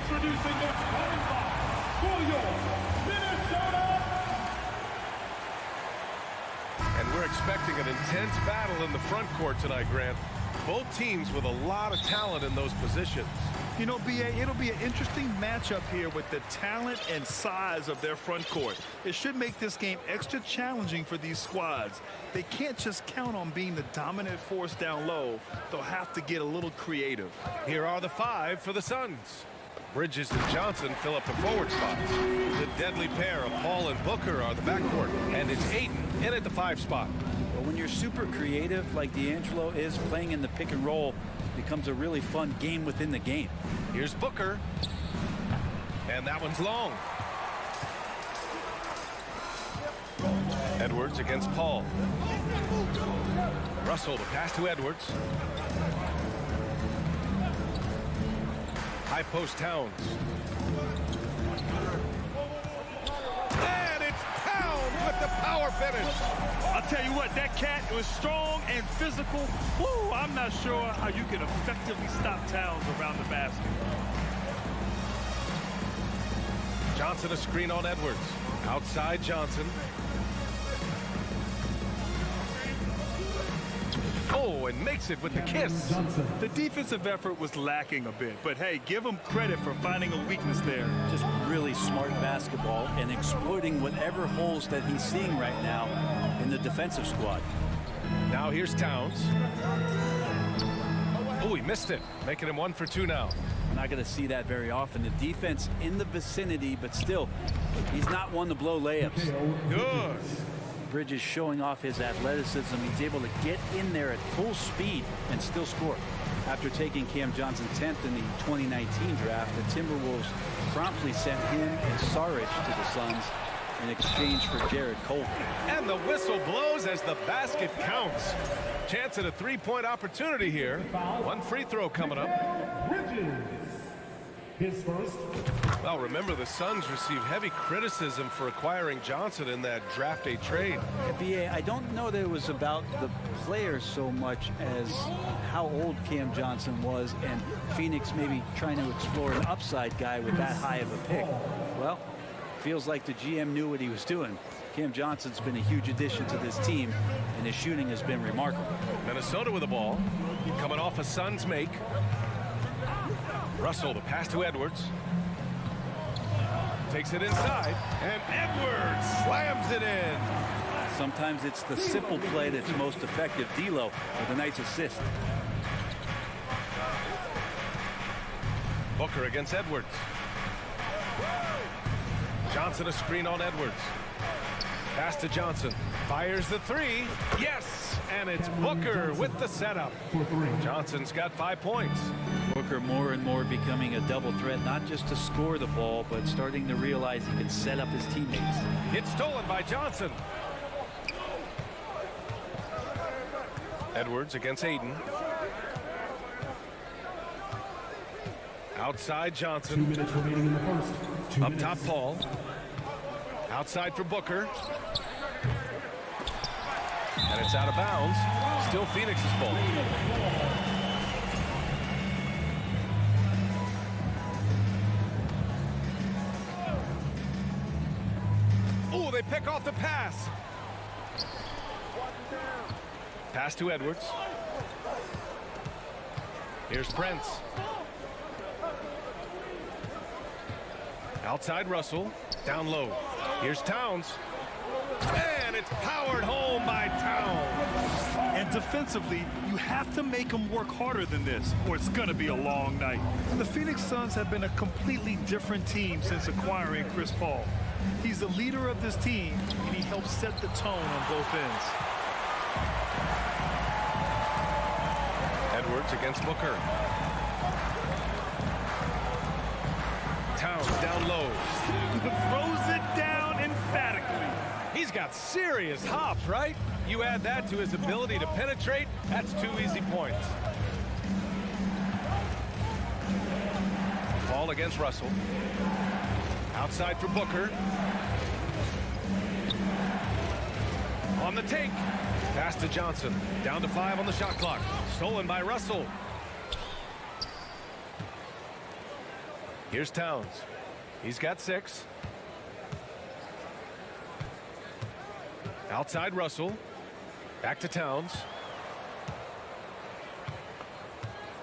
Introducing the starting box for your Minnesota. And we're expecting an intense battle in the front court tonight, Grant. Both teams with a lot of talent in those positions. You know, B.A., it'll be an interesting matchup here with the talent and size of their front court. It should make this game extra challenging for these squads. They can't just count on being the dominant force down low. They'll have to get a little creative. Here are the five for the Suns. Bridges and Johnson fill up the forward spots. The deadly pair of Paul and Booker are the backcourt. And it's Ayton in at the 5 spot. But when you're super creative like D'Angelo is, playing in the pick and roll becomes a really fun game within the game. Here's Booker. And that one's long. Edwards against Paul. Russell, the pass to Edwards. High post Towns. And it's Towns with the power finish. I'll tell you what, that cat was strong and physical. Woo, I'm not sure how you can effectively stop Towns around the basket. Johnson a screen on Edwards. Outside Johnson. Oh, and makes it with the kiss. The defensive effort was lacking a bit, but hey, give him credit for finding a weakness there. Just really smart basketball and exploiting whatever holes that he's seeing right now in the defensive squad. Now here's Towns. Oh, he missed it, making him 1 for 2 now. We're not going to see that very often. The defense in the vicinity, but still, he's not one to blow layups. Good. Bridges showing off his athleticism. He's able to get in there at full speed and still score. After taking Cam Johnson 10th in the 2019 draft, the Timberwolves promptly sent him and Saric to the Suns in exchange for Jared Colton. And the whistle blows as the basket counts. Chance at a 3-point opportunity here. 1 free throw coming up. Bridges. His first. Well, remember, the Suns received heavy criticism for acquiring Johnson in that draft day trade. B.A., I don't know that it was about the players so much as how old Cam Johnson was and Phoenix maybe trying to explore an upside guy with that high of a pick. Well, feels like the GM knew what he was doing. Cam Johnson's been a huge addition to this team, and his shooting has been remarkable. Minnesota with the ball. Coming off a Suns make. Russell, the pass to Edwards. Takes it inside, and Edwards slams it in. Sometimes it's the simple play that's most effective. D'Lo with a nice assist. Booker against Edwards. Johnson a screen on Edwards. Pass to Johnson. Fires the 3. Yes! And it's Booker with the setup. Johnson's got 5 points. Booker more and more becoming a double threat, not just to score the ball, but starting to realize he can set up his teammates. It's stolen by Johnson. Edwards against Ayton. Outside Johnson. 2 minutes remaining in the first. Up top Paul. Outside for Booker. And it's out of bounds. Still Phoenix's ball. Oh, they pick off the pass. Pass to Edwards. Here's Prince. Outside Russell. Down low. Here's Towns. And it's powered home by Towns. And defensively, you have to make them work harder than this, or it's going to be a long night. The Phoenix Suns have been a completely different team since acquiring Chris Paul. He's the leader of this team, and he helps set the tone on both ends. Edwards against Booker. Towns down low. Throws it down emphatically. He's got serious hops, right? You add that to his ability to penetrate, that's 2 easy points. Ball against Russell. Outside for Booker. On the take. Pass to Johnson. Down to 5 on the shot clock. Stolen by Russell. Here's Towns. He's got 6. Outside Russell. Back to Towns.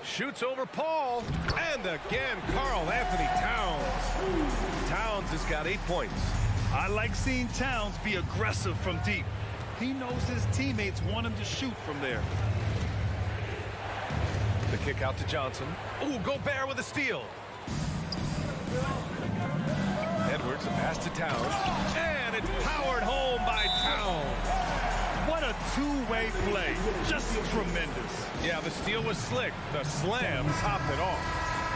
Shoots over Paul. And again, Karl Anthony Towns. Towns has got 8 points. I like seeing Towns be aggressive from deep. He knows his teammates want him to shoot from there. The kick out to Johnson. Ooh, Gobert with a steal. Edwards, a pass to Towns. And it's powered home by Towns. What a two-way play. Just tremendous. Yeah, the steal was slick. The slam topped it off.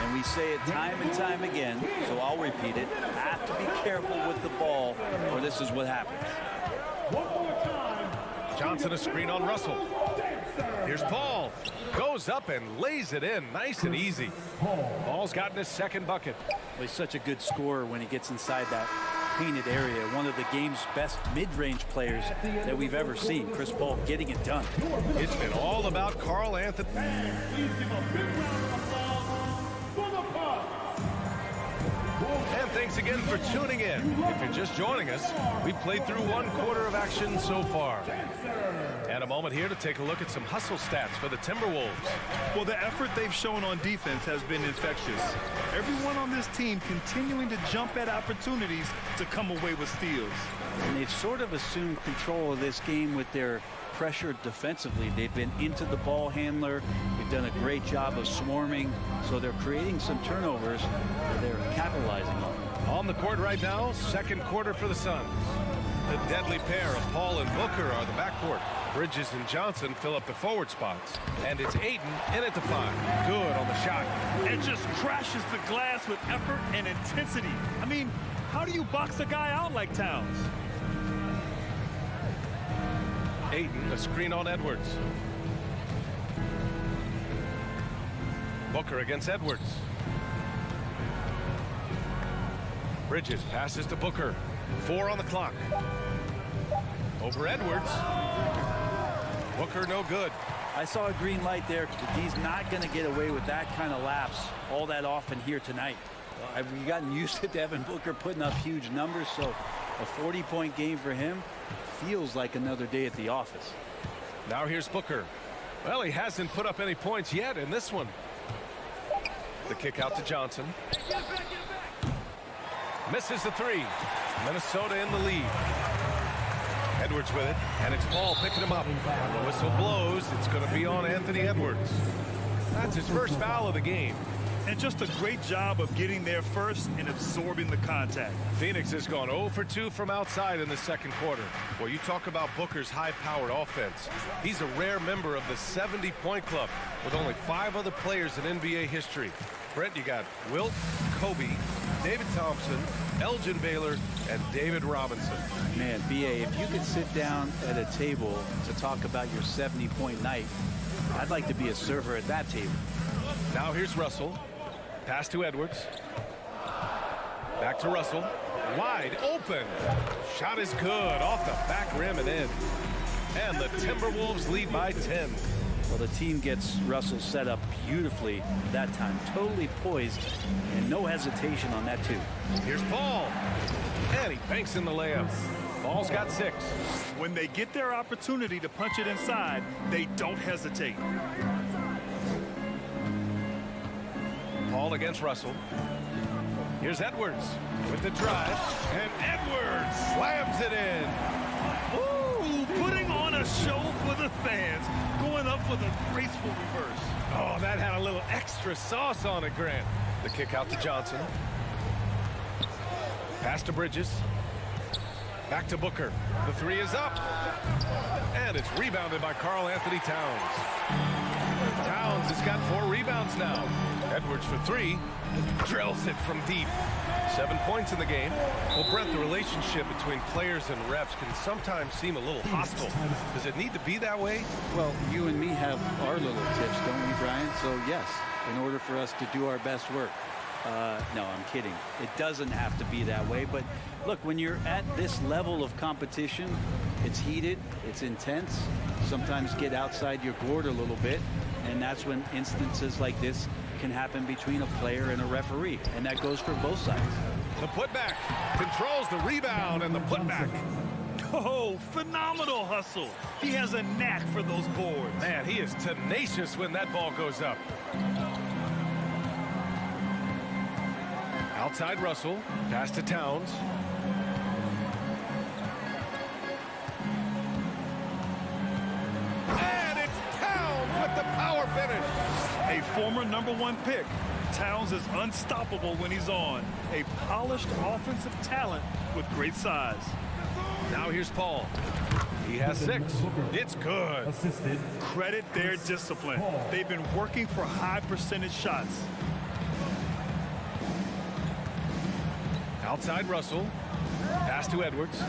And we say it time and time again, so I'll repeat it. Have to be careful with the ball, or this is what happens. Johnson a screen on Russell. Here's Paul. Goes up and lays it in. Nice and easy. Paul's gotten his second bucket. Well, he's such a good scorer when he gets inside that painted area. One of the game's best mid-range players that we've ever seen. Chris Paul getting it done. It's been all about Karl Anthony. And thanks again for tuning in. If you're just joining us, we played through 1 quarter of action so far. And a moment here to take a look at some hustle stats for the Timberwolves. Well, the effort they've shown on defense has been infectious. Everyone on this team continuing to jump at opportunities to come away with steals. And they've sort of assumed control of this game with their pressure defensively. They've been into the ball handler. They've done a great job of swarming. So they're creating some turnovers that they're capitalizing on. On the court right now, second quarter for the Suns. The deadly pair of Paul and Booker are the backcourt. Bridges and Johnson fill up the forward spots. And it's Ayton in at the 5. Good on the shot. And just crashes the glass with effort and intensity. I mean, how do you box a guy out like Towns? Ayton, a screen on Edwards. Booker against Edwards. Bridges passes to Booker. 4 on the clock. Over Edwards. Booker no good. I saw a green light there. He's not going to get away with that kind of lapse all that often here tonight. Have we gotten used to Devin Booker putting up huge numbers? So a 40-point game for him feels like another day at the office. Now here's Booker. Well, he hasn't put up any points yet in this one. The kick out to Johnson. Misses the 3. Minnesota in the lead. Edwards with it, and it's Paul picking him up. When the whistle blows, it's going to be on Anthony Edwards. That's his first foul of the game. And just a great job of getting there first and absorbing the contact. Phoenix has gone 0 for 2 from outside in the second quarter. Well, you talk about Booker's high-powered offense. He's a rare member of the 70-point club with only 5 other players in NBA history. Brent, you got Wilt, Kobe, David Thompson, Elgin Baylor, and David Robinson. Man, B.A., if you could sit down at a table to talk about your 70-point night, I'd like to be a server at that table. Now here's Russell. Pass to Edwards. Back to Russell. Wide open. Shot is good. Off the back rim and in. And the Timberwolves lead by 10. Well, the team gets Russell set up beautifully that time. Totally poised and no hesitation on that, too. Here's Paul. And he banks in the layup. Paul's got 6. When they get their opportunity to punch it inside, they don't hesitate. Paul against Russell. Here's Edwards with the drive. And Edwards slams it in. Ooh, putting on a show for the fans. Going up with a graceful reverse. Oh, that had a little extra sauce on it, Grant. The kick out to Johnson. Pass to Bridges. Back to Booker. The 3 is up. And it's rebounded by Karl Anthony Towns. Towns has got 4 rebounds now. Edwards for 3. Drills it from deep. 7 points in the game. Well, Brent, the relationship between players and refs can sometimes seem a little hostile. Does it need to be that way? Well, you and me have our little tips, don't we, Brian? So, yes, in order for us to do our best work. No, I'm kidding. It doesn't have to be that way. But, look, when you're at this level of competition, it's heated, it's intense. Sometimes get outside your gourd a little bit. And that's when instances like this can happen between a player and a referee, and that goes for both sides. The putback controls the rebound and the putback. Oh, phenomenal hustle. He has a knack for those boards. Man, he is tenacious when that ball goes up. Outside Russell, pass to Towns. And it's Towns with the power finish. A former #1 pick. Towns is unstoppable when he's on. A polished offensive talent with great size. Now here's Paul. He has 6. It's good. Assisted. Credit their discipline. They've been working for high percentage shots. Outside Russell. Pass to Edwards.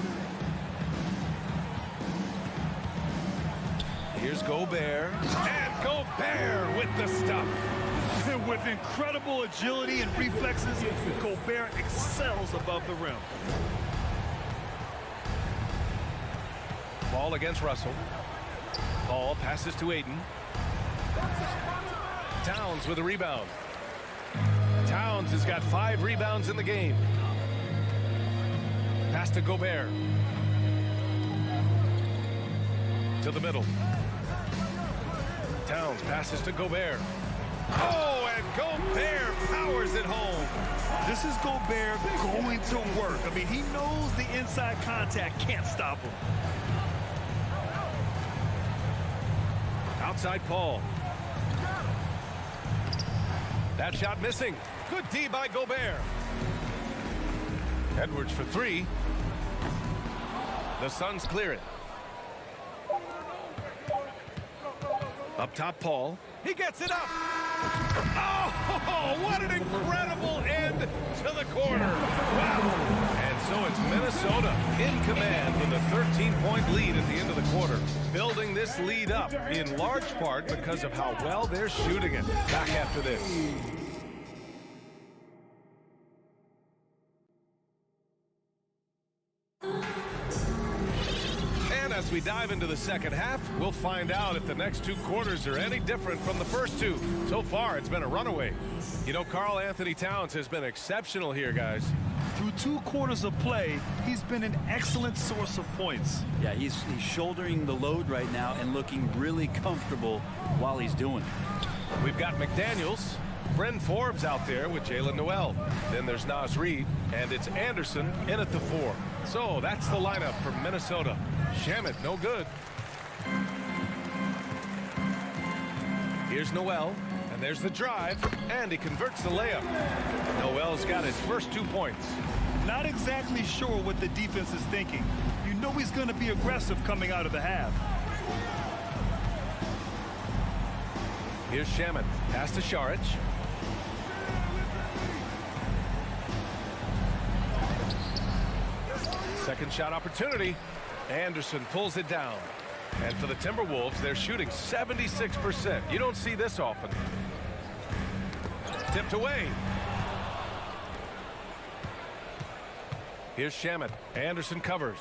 Here's Gobert. And Gobert with the stuff. With incredible agility and reflexes, Gobert excels above the rim. Ball against Russell. Ball passes to Aiden. Towns with a rebound. Towns has got 5 rebounds in the game. Pass to Gobert. To the middle. Towns passes to Gobert. Oh, and Gobert powers it home. This is Gobert going to work. I mean, he knows the inside contact can't stop him. Outside Paul. That shot missing. Good D by Gobert. Edwards for 3. The Suns clear it. Up top, Paul. He gets it up. Oh, what an incredible end to the quarter. Wow. And so it's Minnesota in command with a 13-point lead at the end of the quarter. Building this lead up in large part because of how well they're shooting it. Back after this. As we dive into the second half, we'll find out if the next 2 quarters are any different from the first 2. So far, it's been a runaway. You know, Karl Anthony Towns has been exceptional here, guys. Through 2 quarters of play, he's been an excellent source of points. Yeah, he's shouldering the load right now and looking really comfortable while he's doing it. We've got McDaniels, Bryn Forbes out there with Jalen Noel. Then there's Naz Reid, and it's Anderson in at the 4. So that's the lineup for Minnesota. Shamet, no good. Here's Noel, and there's the drive, and he converts the layup. Noel's got his first 2 points. Not exactly sure what the defense is thinking. You know he's going to be aggressive coming out of the half. Here's Shamet, pass to Šarić. Second shot opportunity. Anderson pulls it down. And for the Timberwolves, they're shooting 76%. You don't see this often. Tipped away. Here's Shamet. Anderson covers.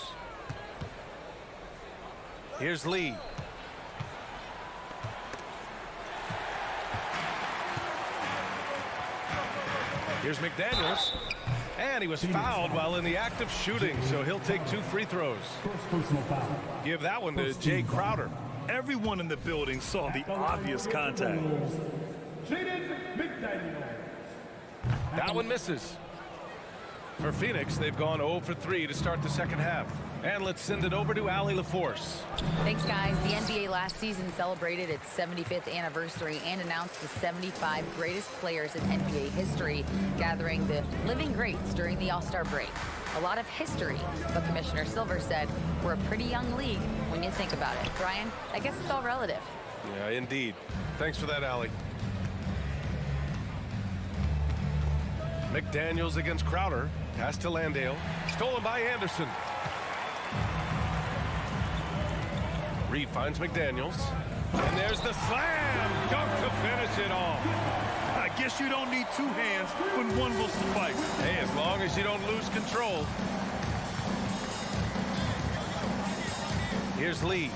Here's Lee. Here's McDaniels. And he was fouled while in the act of shooting, so he'll take 2 free throws. First personal foul. Give that one to Jay Crowder. Everyone in the building saw the obvious contact. Jaden McDaniel. That one misses. For Phoenix, they've gone 0 for 3 to start the second half. And let's send it over to Allie LaForce. Thanks, guys. The NBA last season celebrated its 75th anniversary and announced the 75 greatest players in NBA history, gathering the living greats during the All-Star break. A lot of history, but Commissioner Silver said we're a pretty young league when you think about it. Brian, I guess it's all relative. Yeah, indeed. Thanks for that, Allie. McDaniels against Crowder. Pass to Landale. Stolen by Anderson. Reed finds McDaniels. And there's the slam dunk to finish it off. I guess you don't need 2 hands when one will suffice. Hey, as long as you don't lose control. Here's Lee.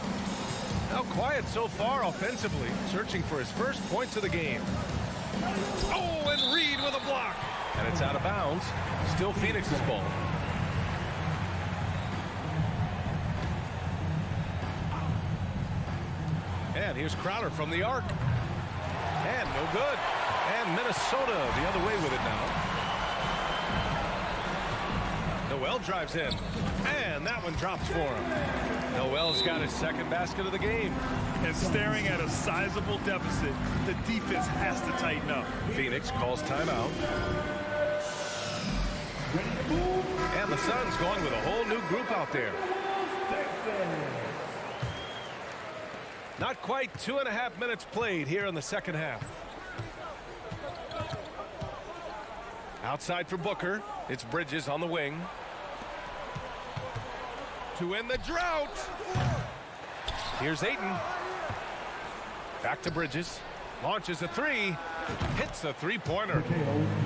Now quiet so far offensively, searching for his first points of the game. Oh, and Reed with a block. And it's out of bounds. Still Phoenix's ball. And here's Crowder from the arc. And no good. And Minnesota the other way with it now. Noel drives in. And that one drops for him. Noel's got his second basket of the game. And staring at a sizable deficit, the defense has to tighten up. Phoenix calls timeout. And the Suns going with a whole new group out there. Not quite 2.5 minutes played here in the second half. Outside for Booker. It's Bridges on the wing. To end the drought. Here's Ayton. Back to Bridges. Launches a three. Hits the three-pointer.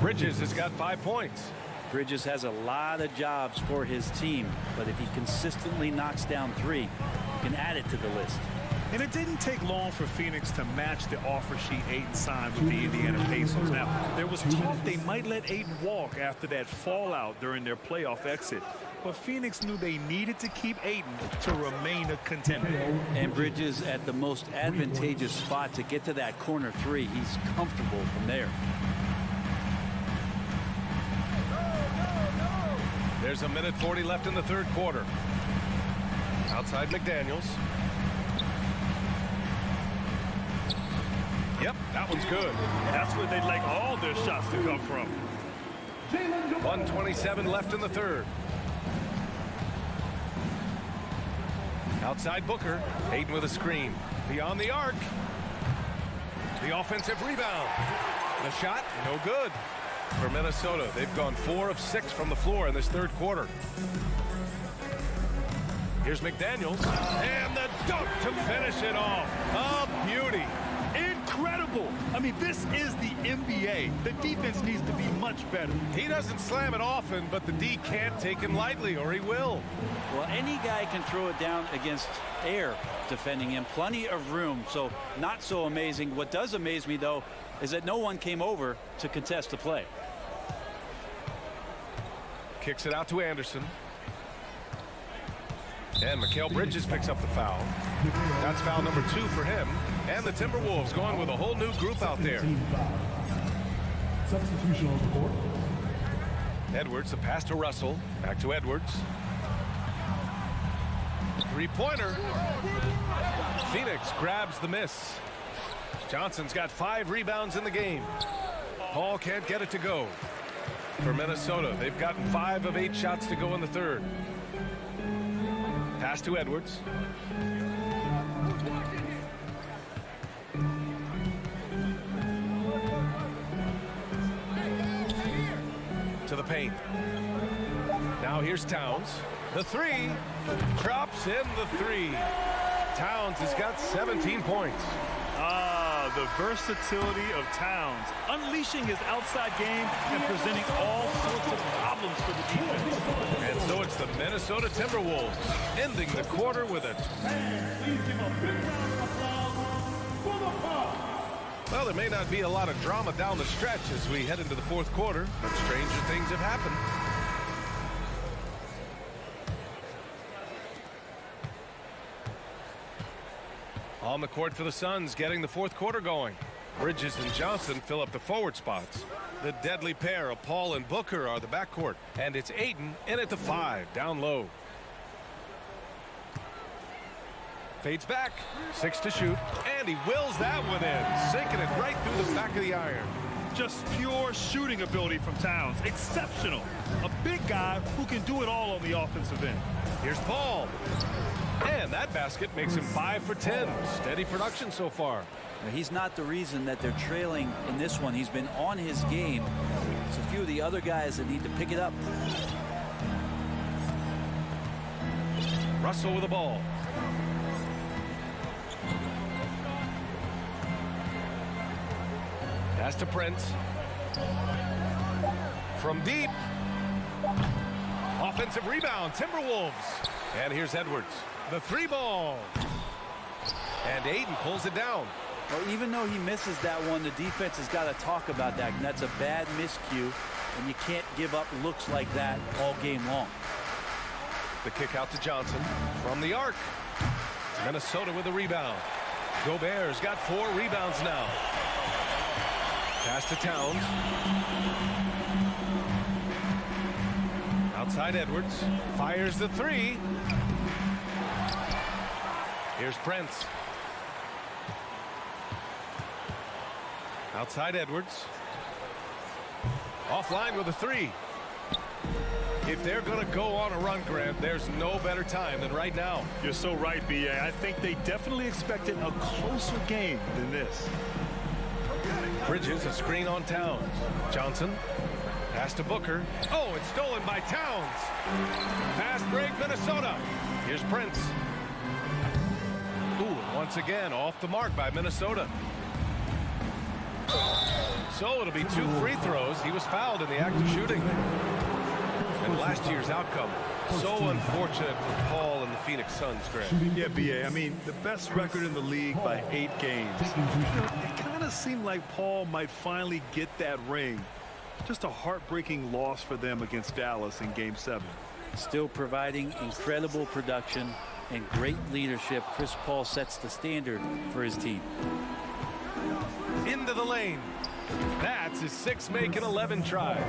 Bridges has got 5 points. Bridges has a lot of jobs for his team, but if he consistently knocks down three, you can add it to the list. And it didn't take long for Phoenix to match the offer sheet Ayton signed with the Indiana Pacers. Now, there was talk they might let Ayton walk after that fallout during their playoff exit. But Phoenix knew they needed to keep Ayton to remain a contender. And Bridges at the most advantageous spot to get to that corner three. He's comfortable from there. There's 1:40 left in the third quarter. Outside McDaniels. Yep, that one's good. That's where they'd like all their shots to come from. 1:27 left in the third. Outside Booker. Ayton with a screen. Beyond the arc. The offensive rebound. The shot, no good. For Minnesota, they've gone 4 of 6 from the floor in this third quarter. Here's McDaniels. And the dunk to finish it off. A beauty. Incredible. I mean, this is the NBA. The defense needs to be much better. He doesn't slam it often, but the D can't take him lightly, or he will. Well, any guy can throw it down against air defending him. Plenty of room, so not so amazing. What does amaze me, though, is that no one came over to contest the play. Kicks it out to Anderson. And Mikal Bridges picks up the foul. That's foul number 2 for him. And the Timberwolves going with a whole new group out there. Substitution on the court. Edwards, the pass to Russell. Back to Edwards. Three-pointer. Phoenix grabs the miss. Johnson's got 5 rebounds in the game. Paul can't get it to go. For Minnesota, they've gotten 5 of 8 shots to go in the third. Pass to Edwards. To the paint. Now here's Towns. The three. Drops in the three. Towns has got 17 points. Ah, the versatility of Towns, unleashing his outside game and presenting all sorts of problems for the defense. And so it's the Minnesota Timberwolves ending the quarter with a... Please give a big round of applause for the Bucks. Well, there may not be a lot of drama down the stretch as we head into the fourth quarter, but stranger things have happened. On the court for the Suns, getting the fourth quarter going. Bridges and Johnson fill up the forward spots. The deadly pair of Paul and Booker are the backcourt. And it's Ayton in at the 5, down low. Fades back, 6 to shoot, and he wills that one in, sinking it right through the back of the iron. Just pure shooting ability from Towns. Exceptional. A big guy who can do it all on the offensive end. Here's Paul. And that basket makes him 5 for 10. Steady production so far. Now, he's not the reason that they're trailing in this one. He's been on his game. It's a few of the other guys that need to pick it up. Russell with the ball. Pass to Prince. From deep. Offensive rebound, Timberwolves. And here's Edwards. The 3 ball. And Ayton pulls it down. Well, even though he misses that one, the defense has got to talk about that. And that's a bad miscue, and you can't give up looks like that all game long. The kick out to Johnson from the arc. Minnesota with a rebound. Gobert's got 4 rebounds now. Pass to Towns. Outside Edwards. Fires the 3. Here's Prince. Outside Edwards. Offline with a 3. If they're going to go on a run, Grant, there's no better time than right now. You're so right, B.A. I think they definitely expected a closer game than this. Bridges, a screen on Towns. Johnson. Pass to Booker. Oh, it's stolen by Towns. Fast break, Minnesota. Here's Prince. Ooh, once again, off the mark by Minnesota. So it'll be 2 free throws. He was fouled in the act of shooting. And last year's outcome, so unfortunate for Paul and the Phoenix Suns, Grant. Yeah, B.A. I mean, the best record in the league by 8 games. It kind of seemed like Paul might finally get that ring. Just a heartbreaking loss for them against Dallas in Game 7. Still providing incredible production and great leadership. Chris Paul sets the standard for his team. Into the lane. That's his 6 make in 11 tries.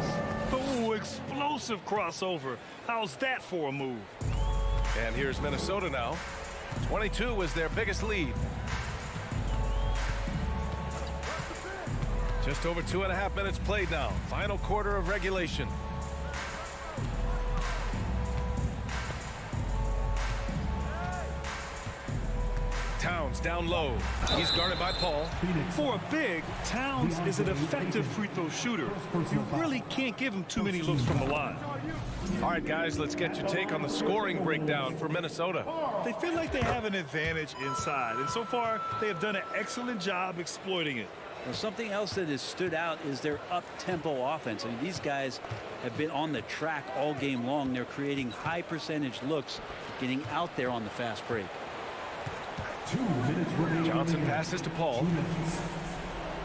Oh, explosive crossover. How's that for a move? And here's Minnesota now. 22 was their biggest lead. Just over 2.5 minutes played now. Final quarter of regulation. Towns down low. He's guarded by Paul. For a big, Towns is an effective free throw shooter. You really can't give him too many looks from the line. All right, guys, let's get your take on the scoring breakdown for Minnesota. They feel like they have an advantage inside, and so far they have done an excellent job exploiting it. Well, something else that has stood out is their up-tempo offense. I mean, these guys have been on the track all game long. They're creating high percentage looks, getting out there on the fast break. Johnson passes to Paul.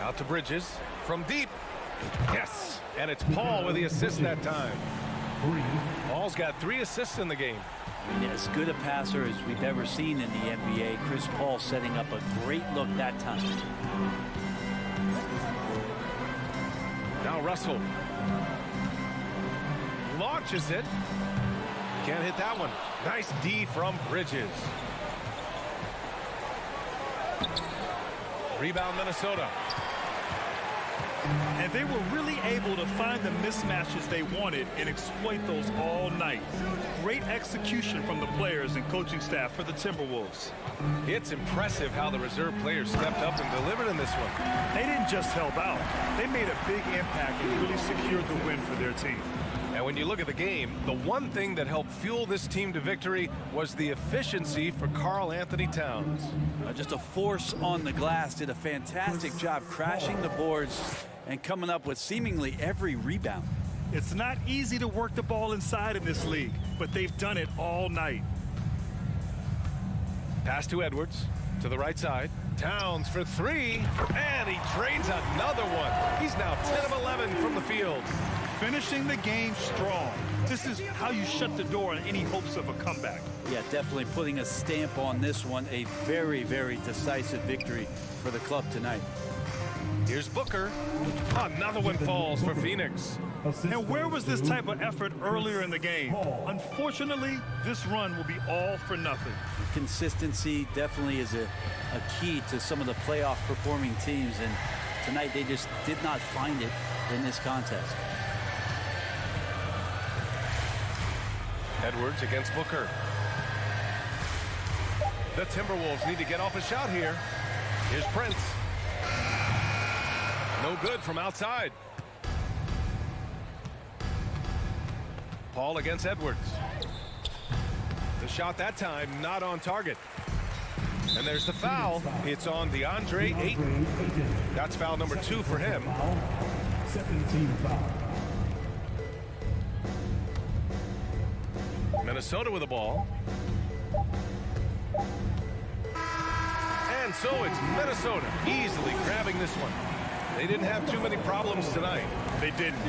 Out to Bridges. From deep. Yes. And it's Paul with the assist that time. Paul's got 3 assists in the game. I mean, as good a passer as we've ever seen in the NBA. Chris Paul setting up a great look that time. Now Russell. Launches it. Can't hit that one. Nice D from Bridges. Rebound Minnesota. And they were really able to find the mismatches they wanted and exploit those all night. Great execution from the players and coaching staff for the Timberwolves. It's impressive how the reserve players stepped up and delivered in this one. They didn't just help out. They made a big impact and really secured the win for their team. And when you look at the game, the one thing that helped fuel this team to victory was the efficiency for Karl Anthony Towns. Just a force on the glass. Did a fantastic job crashing the boards and coming up with seemingly every rebound. It's not easy to work the ball inside in this league, but they've done it all night. Pass to Edwards, to the right side. Towns for 3, and he trades another one. He's now 10 of 11 from the field. Finishing the game strong. This is how you shut the door on any hopes of a comeback. Yeah, definitely putting a stamp on this one. A very, very decisive victory for the club tonight. Here's Booker. Another one falls for Phoenix. And where was this type of effort earlier in the game? Unfortunately, this run will be all for nothing. Consistency definitely is a key to some of the playoff performing teams, and tonight they just did not find it in this contest. Edwards against Booker. The Timberwolves need to get off a shot here. Here's Prince. No good from outside. Paul against Edwards. The shot that time not on target. And there's the foul. It's on DeAndre Ayton. That's foul number 2 for him. Minnesota with the ball. And And so it's Minnesota easily grabbing this one. They didn't have too many problems tonight. They didn't.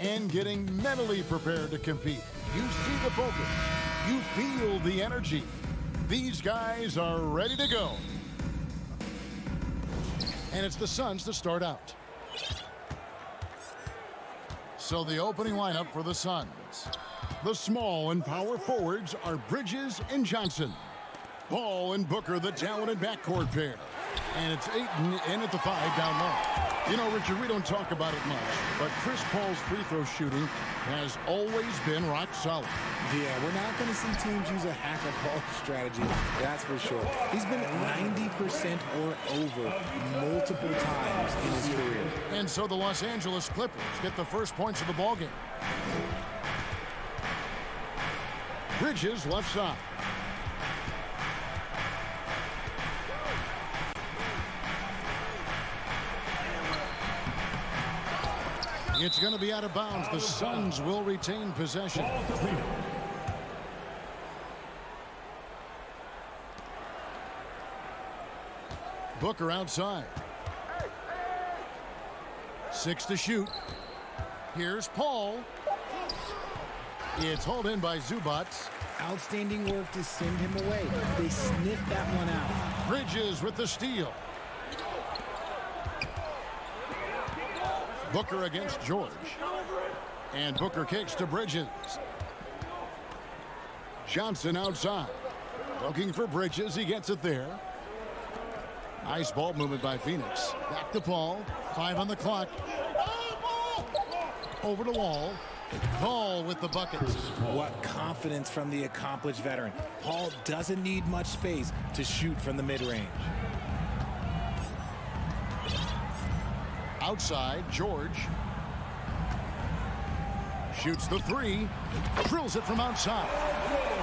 and getting mentally prepared to compete. You see the focus. You feel the energy. These guys are ready to go. And it's the Suns to start out. So the opening lineup for the Suns. The small and power forwards are Bridges and Johnson. Paul and Booker, the talented backcourt pair. And it's Ayton in at the 5 down low. You know, Richard, we don't talk about it much, but Chris Paul's free throw shooting has always been rock solid. Yeah, we're not going to see teams use a hack-a-ball strategy, that's for sure. He's been 90% or over multiple times in his career. And so the Los Angeles Clippers get the first points of the ballgame. Bridges left side. It's going to be out of bounds. The Suns will retain possession. Booker outside. 6 to shoot. Here's Paul. It's hauled in by Zubac. Outstanding work to send him away. They sniffed that one out. Bridges with the steal. Booker against George. And Booker kicks to Bridges. Johnson outside. Looking for Bridges. He gets it there. Nice ball movement by Phoenix. Back to Paul. 5 on the clock. Over to Wall. Paul with the buckets. What confidence from the accomplished veteran. Paul doesn't need much space to shoot from the mid-range. Outside, George. Shoots the 3. Drills it from outside.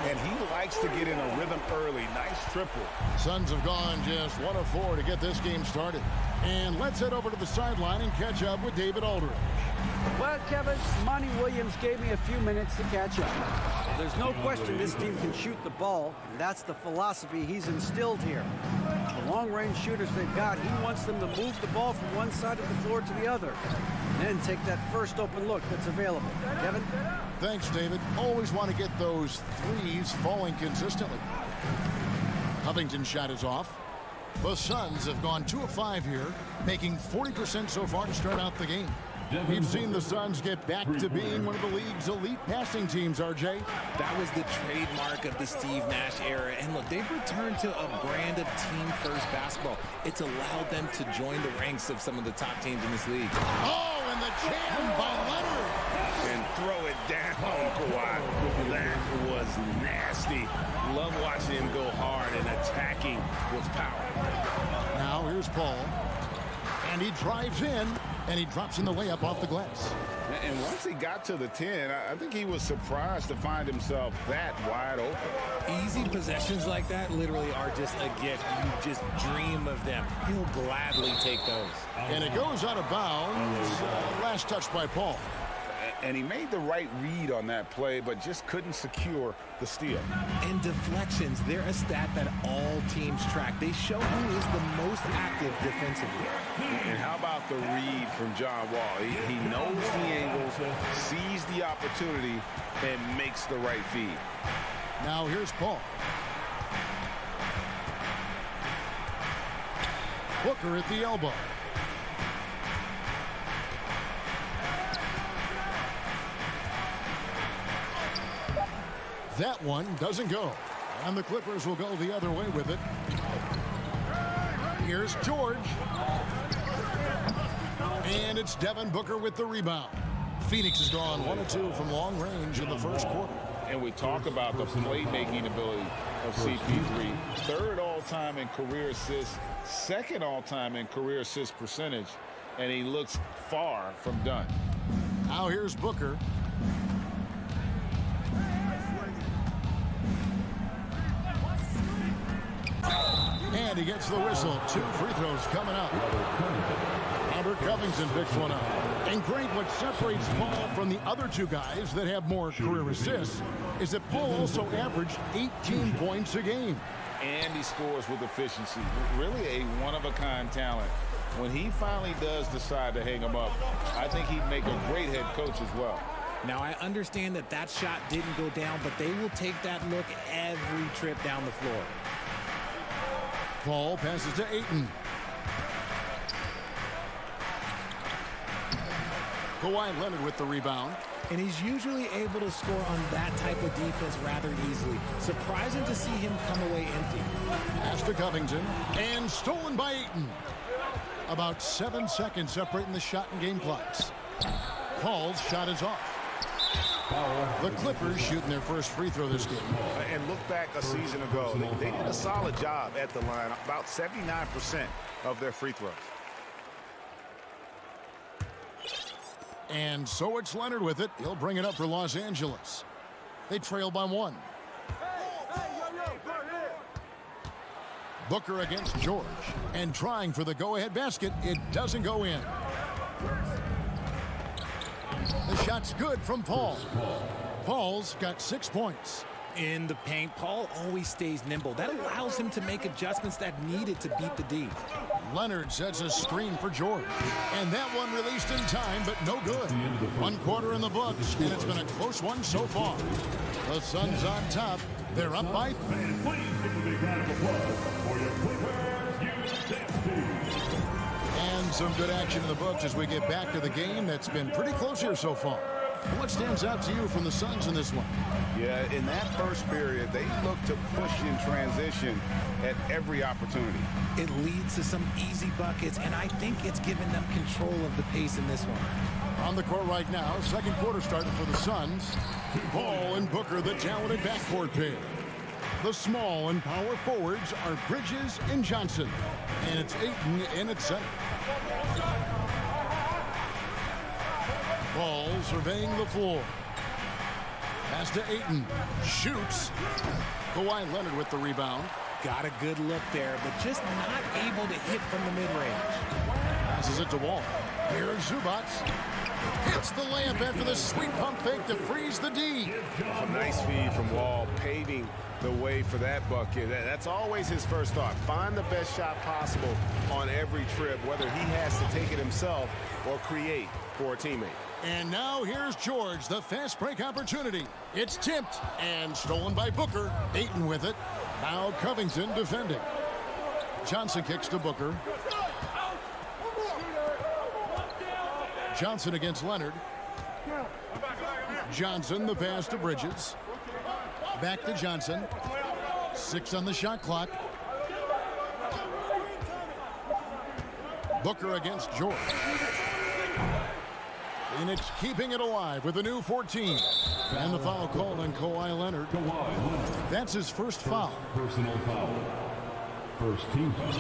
And he likes to get in a rhythm early. Nice triple. Suns have gone just 1 of 4 to get this game started. And let's head over to the sideline and catch up with David Aldridge. Well, Kevin, Monty Williams gave me a few minutes to catch up. There's no question this team can shoot the ball, and that's the philosophy he's instilled here. The long-range shooters they've got, he wants them to move the ball from one side of the floor to the other, and then take that first open look that's available. Kevin? Thanks, David. Always want to get those threes falling consistently. Covington's shot is off. The Suns have gone 2 of 5 here, making 40% so far to start out the game. We've seen the Suns get back to being one of the league's elite passing teams, RJ. That was the trademark of the Steve Nash era. And look, they've returned to a brand of team-first basketball. It's allowed them to join the ranks of some of the top teams in this league. Oh, and the jam by Leonard. And throw it down, Kawhi. That was nasty. Love watching him go hard, and attacking with power. Now here's Paul. And he drives in, and he drops in the layup off the glass. And once he got to the 10, I think he was surprised to find himself that wide open. Easy possessions like that literally are just a gift. You just dream of them. He'll gladly take those. And it goes out of bounds. Last touch by Paul. And he made the right read on that play, but just couldn't secure the steal. And deflections, they're a stat that all teams track. They show who is the most active defensively. And how about the read from John Wall? He knows the angles, sees the opportunity, and makes the right feed. Now here's Paul. Booker at the elbow. That one doesn't go. And the Clippers will go the other way with it. Here's George. And it's Devin Booker with the rebound. Phoenix has gone 1 of 2 from long range in the first quarter. And we talk about the playmaking ability of CP3. 3rd all-time in career assists, 2nd all-time in career assist percentage, and he looks far from done. Now here's Booker. And he gets the whistle. 2 free throws coming up. Robert Covington picks one up. And great, what separates Paul from the other 2 guys that have more career assists is that Paul also averaged 18 points a game. And he scores with efficiency. Really a one-of-a-kind talent. When he finally does decide to hang him up, I think he'd make a great head coach as well. Now, I understand that that shot didn't go down, but they will take that look every trip down the floor. Paul passes to Ayton. Kawhi Leonard with the rebound. And he's usually able to score on that type of defense rather easily. Surprising to see him come away empty. Pass to Covington, and stolen by Ayton. About 7 seconds separating the shot and game clocks. Paul's shot is off. The Clippers shooting their first free throw this game. And look back a season ago. They did a solid job at the line. About 79% of their free throws. And so it's Leonard with it. He'll bring it up for Los Angeles. They trail by 1. Booker against George. And trying for the go-ahead basket. It doesn't go in. The shot's good from Paul. Paul's got 6 points. In the paint, Paul always stays nimble. That allows him to make adjustments that needed to beat the D. Leonard sets a screen for George. And that one released in time, but no good. 1 quarter in the books, and it's been a close one so far. The Suns on top. They're up by 3. And please give a big round of applause for your Clippers team. And some good action in the books as we get back to the game that's been pretty close here so far. What stands out to you from the Suns in this one? Yeah, in that first period, they looked to push in transition at every opportunity. It leads to some easy buckets, and I think it's given them control of the pace in this one. On the court right now, second quarter starting for the Suns. Paul and Booker, the talented backcourt pair. The small and power forwards are Bridges and Johnson. And it's Ayton in at center. Paul surveying the floor. Pass to Ayton. Shoots. Kawhi Leonard with the rebound. Got a good look there, but just not able to hit from the mid-range. Passes it to Wall. Here's Zubac. Hits the layup after the sweet pump fake to freeze the D. A nice feed from Wall, paving the way for that bucket. That's always his first thought. Find the best shot possible on every trip, whether he has to take it himself or create for a teammate. And now here's George, the fast break opportunity. It's tipped and stolen by Booker. Ayton with it. Now Covington defending. Johnson kicks to Booker. Johnson against Leonard. Johnson, the pass to Bridges. Back to Johnson. 6 on the shot clock. Booker against George. Phoenix keeping it alive with a new 14. And the foul called on Kawhi Leonard. That's his first foul. Personal foul. First team foul.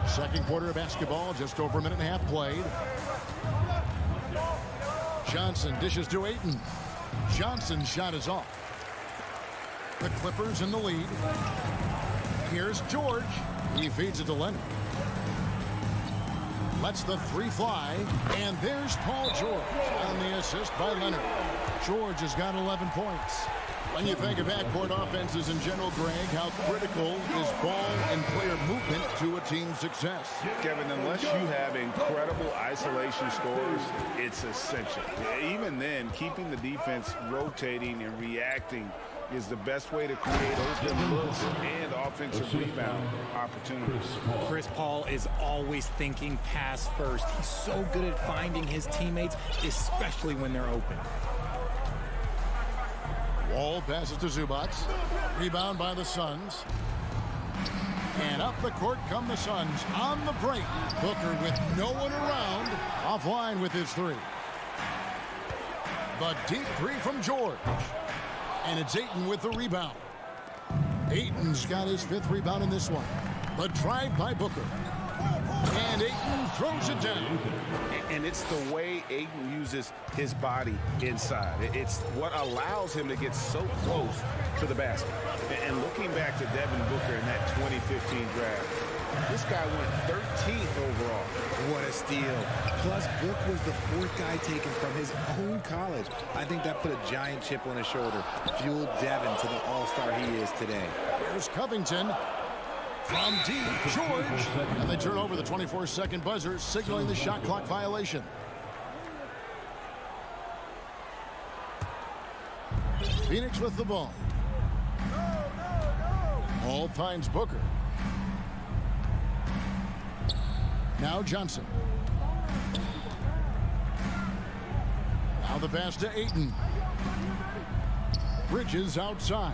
Second quarter of basketball, just over a minute and a half played. Johnson dishes to Ayton. Johnson's shot is off. The Clippers in the lead. Here's George. He feeds it to Leonard. Lets the 3 fly. And there's Paul George on the assist by Leonard. George has got 11 points. When you think of backcourt offenses in general, Greg, how critical is ball and player movement to a team's success? Kevin, unless you have incredible isolation scores, it's essential. Even then, keeping the defense rotating and reacting is the best way to create open looks and offensive rebound opportunities. Chris Paul is always thinking pass first. He's so good at finding his teammates, especially when they're open. Wall passes to Zubac. Rebound by the Suns. And up the court come the Suns on the break. Booker with no one around. Offline with his 3. The deep 3 from George. And it's Ayton with the rebound. Ayton's got his 5th rebound in this one. The drive by Booker. And Ayton throws it down. And it's the way Ayton uses his body inside. It's what allows him to get so close to the basket. And looking back to Devin Booker in that 2015 draft, this guy went 13th overall. What a steal. Plus, Book was the 4th guy taken from his own college. I think that put a giant chip on his shoulder, fueled Devin to the all-star he is today. Here's Covington. From deep, George. And they turn over the 24-second buzzer, signaling the shot clock violation. Phoenix with the ball. Ball finds Booker. Now Johnson. the pass to Ayton. Bridges outside.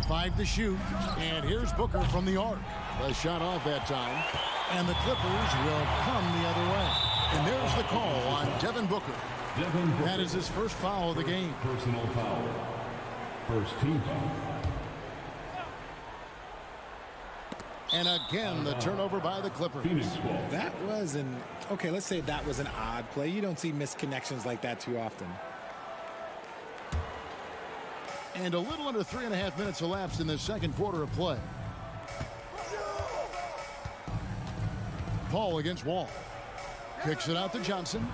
5 to shoot. And here's Booker from the arc. A shot off that time. And the Clippers will come the other way. And there's the call on Devin Booker. That is his first foul of the game. Personal foul. First team foul. And again, the turnover by the Clippers. That was okay, let's say that was an odd play. You don't see misconnections like that too often. And a little under 3.5 minutes elapsed in the second quarter of play. Paul against Wall. Kicks it out to Johnson.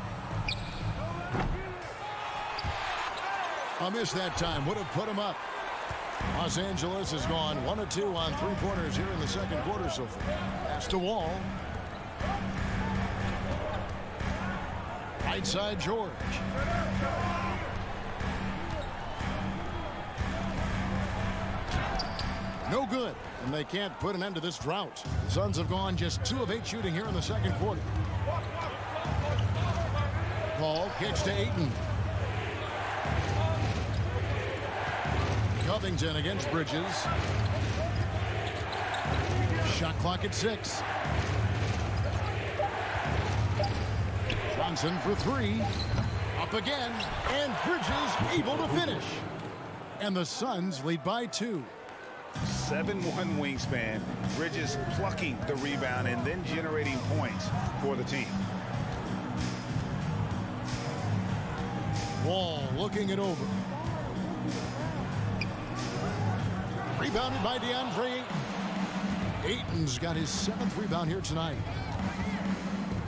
A miss that time. Would have put him up. Los Angeles has gone 1 of 2 on 3-pointers here in the second quarter so far. Pass to Wall. Right side, George. No good, and they can't put an end to this drought. The Suns have gone just 2 of 8 shooting here in the second quarter. Paul kicks to Ayton. Covington against Bridges. Shot clock at 6. Johnson for 3. Up again, and Bridges able to finish. And the Suns lead by 2. 7'1" wingspan. Bridges plucking the rebound and then generating points for the team. Wall looking it over. Rebounded by DeAndre Ayton. Ayton's got his 7th rebound here tonight.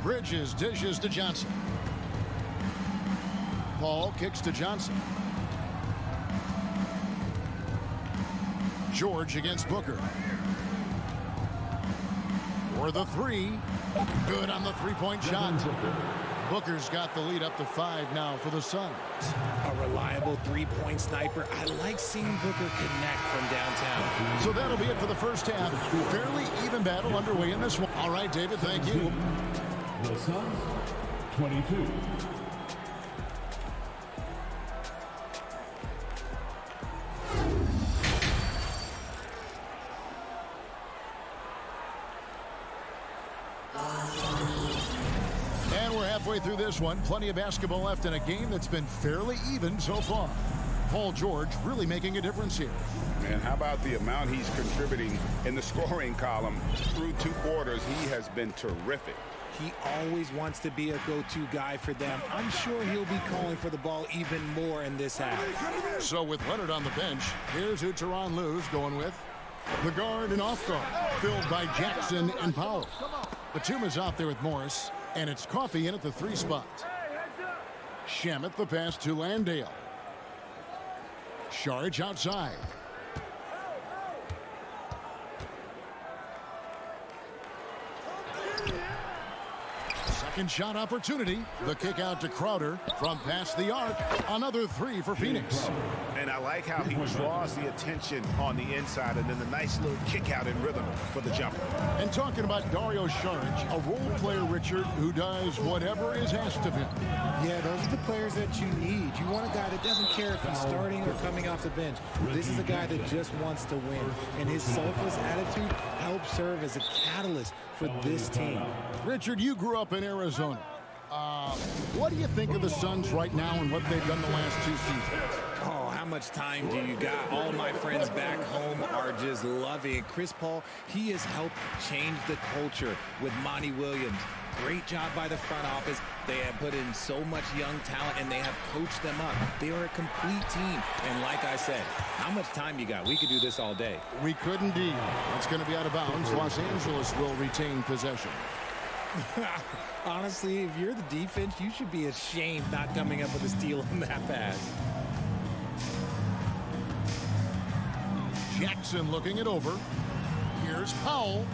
Bridges dishes to Johnson. Paul kicks to Johnson. George against Booker. For the 3. Good on the 3-point shot. Booker's got the lead up to 5 now for the Suns. A reliable 3-point sniper. I like seeing Booker connect from downtown. So that'll be it for the first half. Fairly even battle underway in this one. All right, David, thank you. The Suns, 22. Halfway through this one, plenty of basketball left in a game that's been fairly even so far. Paul George really making a difference here. And how about the amount he's contributing in the scoring column through 2 quarters? He has been terrific. He always wants to be a go-to guy for them. I'm sure he'll be calling for the ball even more in this half. So with Leonard on the bench, here's who Tyronn Lue's going with. The guard and off guard, filled by Jackson and Powell. Batuma's out there with Morris. And it's Coffey in at the 3 spot. Shamet the pass to Landale. Saric outside. Second shot opportunity. The kick out to Crowder from past the arc. Another 3 for Phoenix. And I like how he draws the attention on the inside and then the nice little kick out in rhythm for the jumper. And talking about Dario Saric, a role player, Richard, who does whatever is asked of him. Yeah, those are the players that you need. You want a guy that doesn't care if he's starting or coming off the bench. This is a guy that just wants to win. And his selfless attitude helps serve as a catalyst for this team. Richard, you grew up in Arizona. What do you think of the Suns right now and what they've done the last 2 seasons? Oh, how much time do you got? All my friends back home are just loving it. Chris Paul, he has helped change the culture with Monty Williams. Great job by the front office. They have put in so much young talent, and they have coached them up. They are a complete team. And like I said, how much time you got? We could do this all day. We could indeed. It's going to be out of bounds. Los Angeles will retain possession. Honestly, if you're the defense, you should be ashamed not coming up with a steal on that pass. Jackson looking it over. Here's Powell.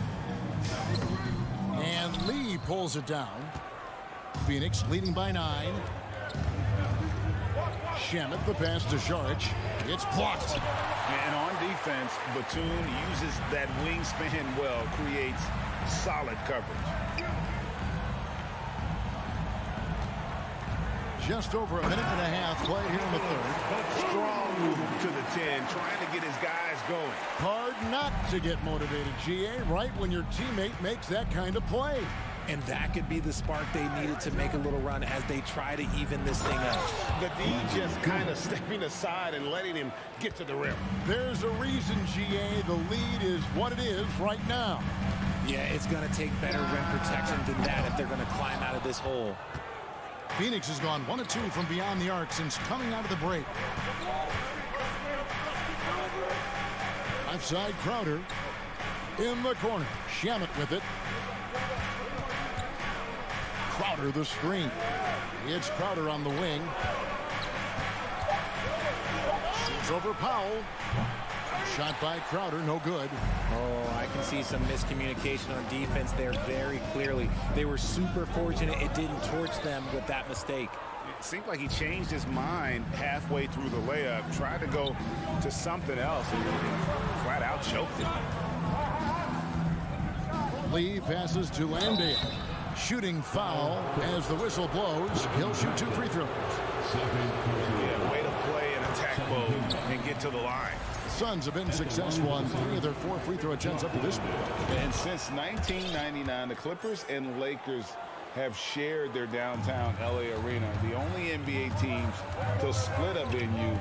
And Lee pulls it down. Phoenix leading by 9. Shamet the pass to Saric. It's blocked. And on defense, Batum uses that wingspan well, creates solid coverage. just over a minute and a half played here in the third. Strong move to the 10, trying to get his guys going. Hard not to get motivated, GA, right when your teammate makes that kind of play. And that could be the spark they needed to make a little run as they try to even this thing out. The D just kind of stepping aside and letting him get to the rim. There's a reason, GA, the lead is what it is right now. Yeah, it's going to take better rim protection than that if they're going to climb out of this hole. Phoenix has gone 1 of 2 from beyond the arc since coming out of the break. Outside Crowder in the corner. Shamet with it. Crowder the screen. It's Crowder on the wing. Shoots over Powell. Shot by Crowder, no good. Oh, I can see some miscommunication on defense there very clearly. They were super fortunate it didn't torch them with that mistake. It seemed like he changed his mind halfway through the layup, tried to go to something else, and flat out choked it. Lee passes to Landale. Shooting foul as the whistle blows. He'll shoot 2 free throws. Yeah, way to play in attack mode and get to the line. The Suns have been successful on 3 of their 4 free throw attempts up to this point. And since 1999, the Clippers and Lakers have shared their downtown LA arena, the only NBA teams to split a venue,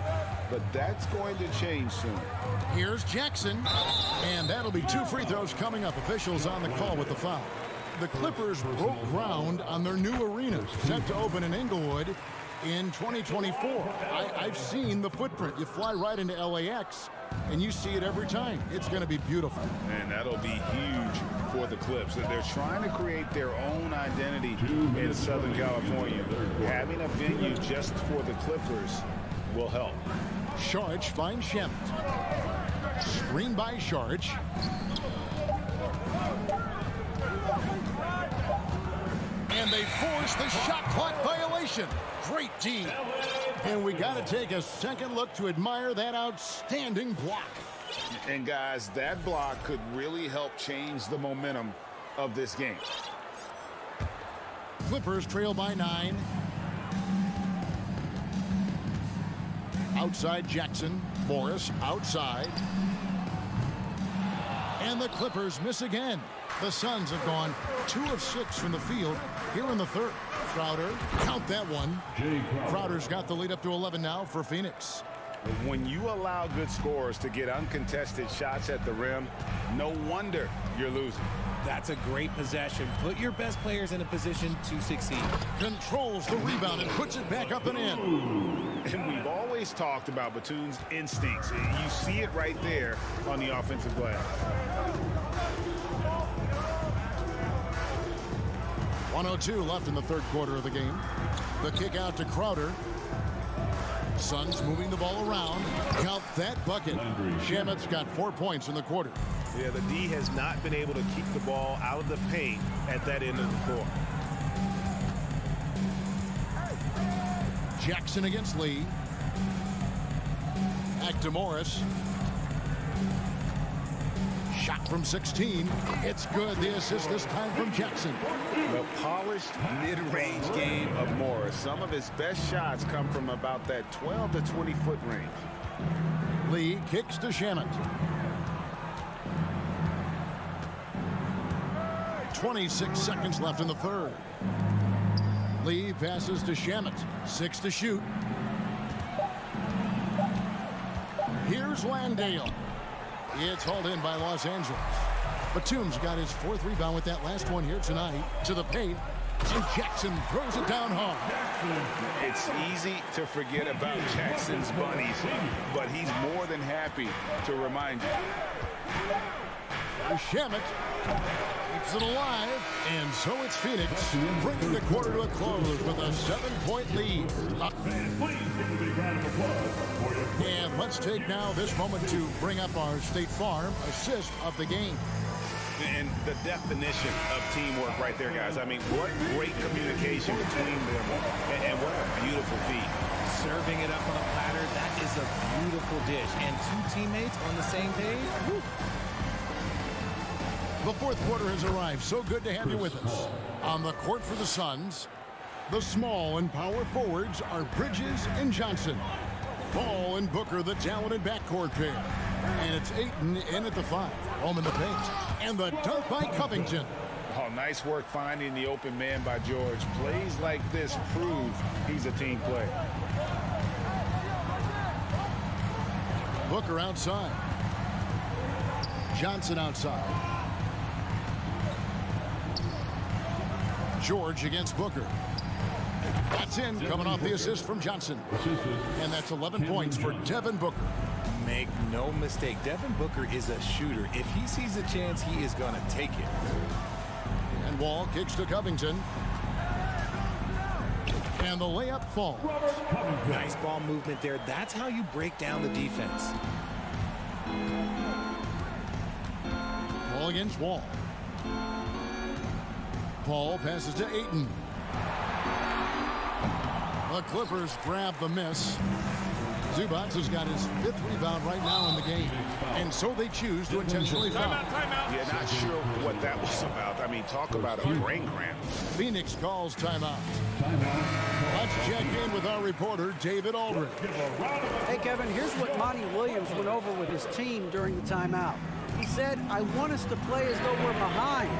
but that's going to change soon. Here's Jackson, and that'll be 2 free throws coming up. Officials on the call with the foul. The Clippers broke ground on their new arena, set to open in Inglewood in 2024. I've seen the footprint. You fly right into LAX, and you see it every time. It's going to be beautiful. And that'll be huge for the Clips. They're trying to create their own identity in Southern California. Having a venue just for the Clippers will help. Saric finds Shamet. Screen by Saric. And they force the shot clock violation. Great D. And we got to take a second look to admire that outstanding block. And guys, that block could really help change the momentum of this game. Clippers trail by 9. Outside Jackson. Morris outside. And the Clippers miss again. The Suns have gone 2 of 6 from the field here in the third. Crowder, count that one. Crowder's got the lead up to 11 now for Phoenix. When you allow good scorers to get uncontested shots at the rim, no wonder you're losing. That's a great possession. Put your best players in a position to succeed. Controls the rebound and puts it back up and in. And we've always talked about Batum's instincts. You see it right there on the offensive glass. 1:02 left in the third quarter of the game. The kick out to Crowder. Suns moving the ball around. Count that bucket. Shamet's got 4 points in the quarter. Yeah, the D has not been able to keep the ball out of the paint at that end of the court. Jackson against Lee. Back to Morris. Shot from 16. It's good. The assist this time from Jackson. The polished mid-range game of Morris. Some of his best shots come from about that 12 to 20 foot range. Lee kicks to Shamet. 26 seconds left in the third. Lee passes to Shamet. 6 to shoot. Here's Landale. It's hauled in by Los Angeles. Batum's got his 4th rebound with that last one here tonight. To the paint. And Jackson throws it down hard. It's easy to forget about Jackson's bunnies, but he's more than happy to remind you. Shamet keeps it alive, and so it's Phoenix bringing the quarter to a close with a 7-point lead. And let's take now this moment to bring up our State Farm assist of the game. And the definition of teamwork right there, guys. I mean, what great communication between them, and what a beautiful feat. Serving it up on a platter, that is a beautiful dish. And 2 teammates on the same page. Woo. The fourth quarter has arrived. So good to have you with us. On the court for the Suns, The small and power forwards are Bridges and Johnson. Paul and Booker, the talented backcourt pair. And it's Ayton in at the 5. Home in the paint. And the dunk by Covington. Oh, nice work finding the open man by George. Plays like this prove he's a team player. Booker outside. Johnson outside. George against Booker. That's in, coming off the assist from Johnson. And that's 11 points for Devin Booker. Make no mistake, Devin Booker is a shooter. If he sees a chance, he is going to take it. And Wall kicks to Covington. And the layup falls. Nice ball movement there. That's how you break down the defense. Ball against Wall. Paul passes to Ayton. The Clippers grab the miss. Zubac has got his 5th rebound right now in the game. And so they choose to intentionally foul. Yeah, not sure what that was about. I mean, talk about a brain cramp. Phoenix calls timeout. Let's check in with our reporter, David Aldridge. Hey, Kevin, here's what Monty Williams went over with his team during the timeout. He said, I want us to play as though we're behind.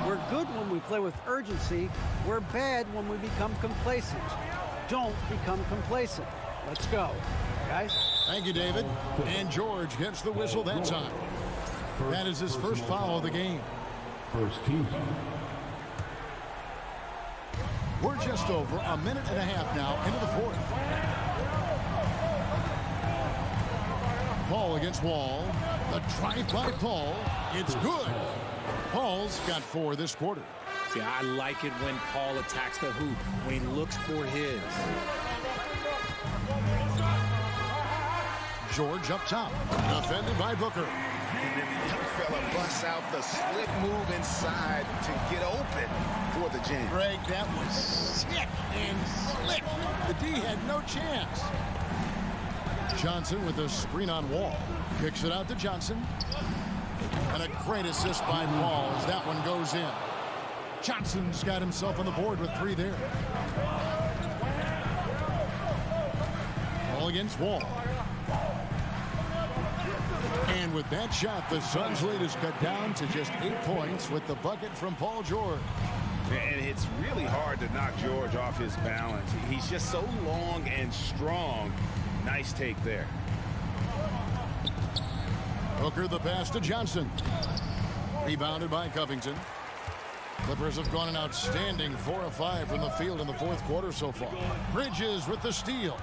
We're good when we play with urgency. We're bad when we become complacent. Don't become complacent. Let's go, guys. Thank you, David. And George gets the whistle that time. That is his first foul of the game. First team foul. We're just over a minute and a half now into the 4th. Paul against Wall. The drive by Paul. It's good. Paul's got 4 this quarter. See, I like it when Paul attacks the hoop, when he looks for his. George up top. Defended by Booker. And then the young fella busts out the slip move inside to get open for the jam. Greg, that was sick and slick. The D had no chance. Johnson with a screen on Wall. Kicks it out to Johnson. And a great assist by Paul as that one goes in. Johnson's got himself on the board with 3 there. Ball against Wall. And with that shot, the Suns' lead is cut down to just 8 points with the bucket from Paul George. And it's really hard to knock George off his balance. He's just so long and strong. Nice take there. Booker the pass to Johnson. Rebounded by Covington. Clippers have gone an outstanding 4 of 5 from the field in the 4th quarter so far. Bridges with the steal.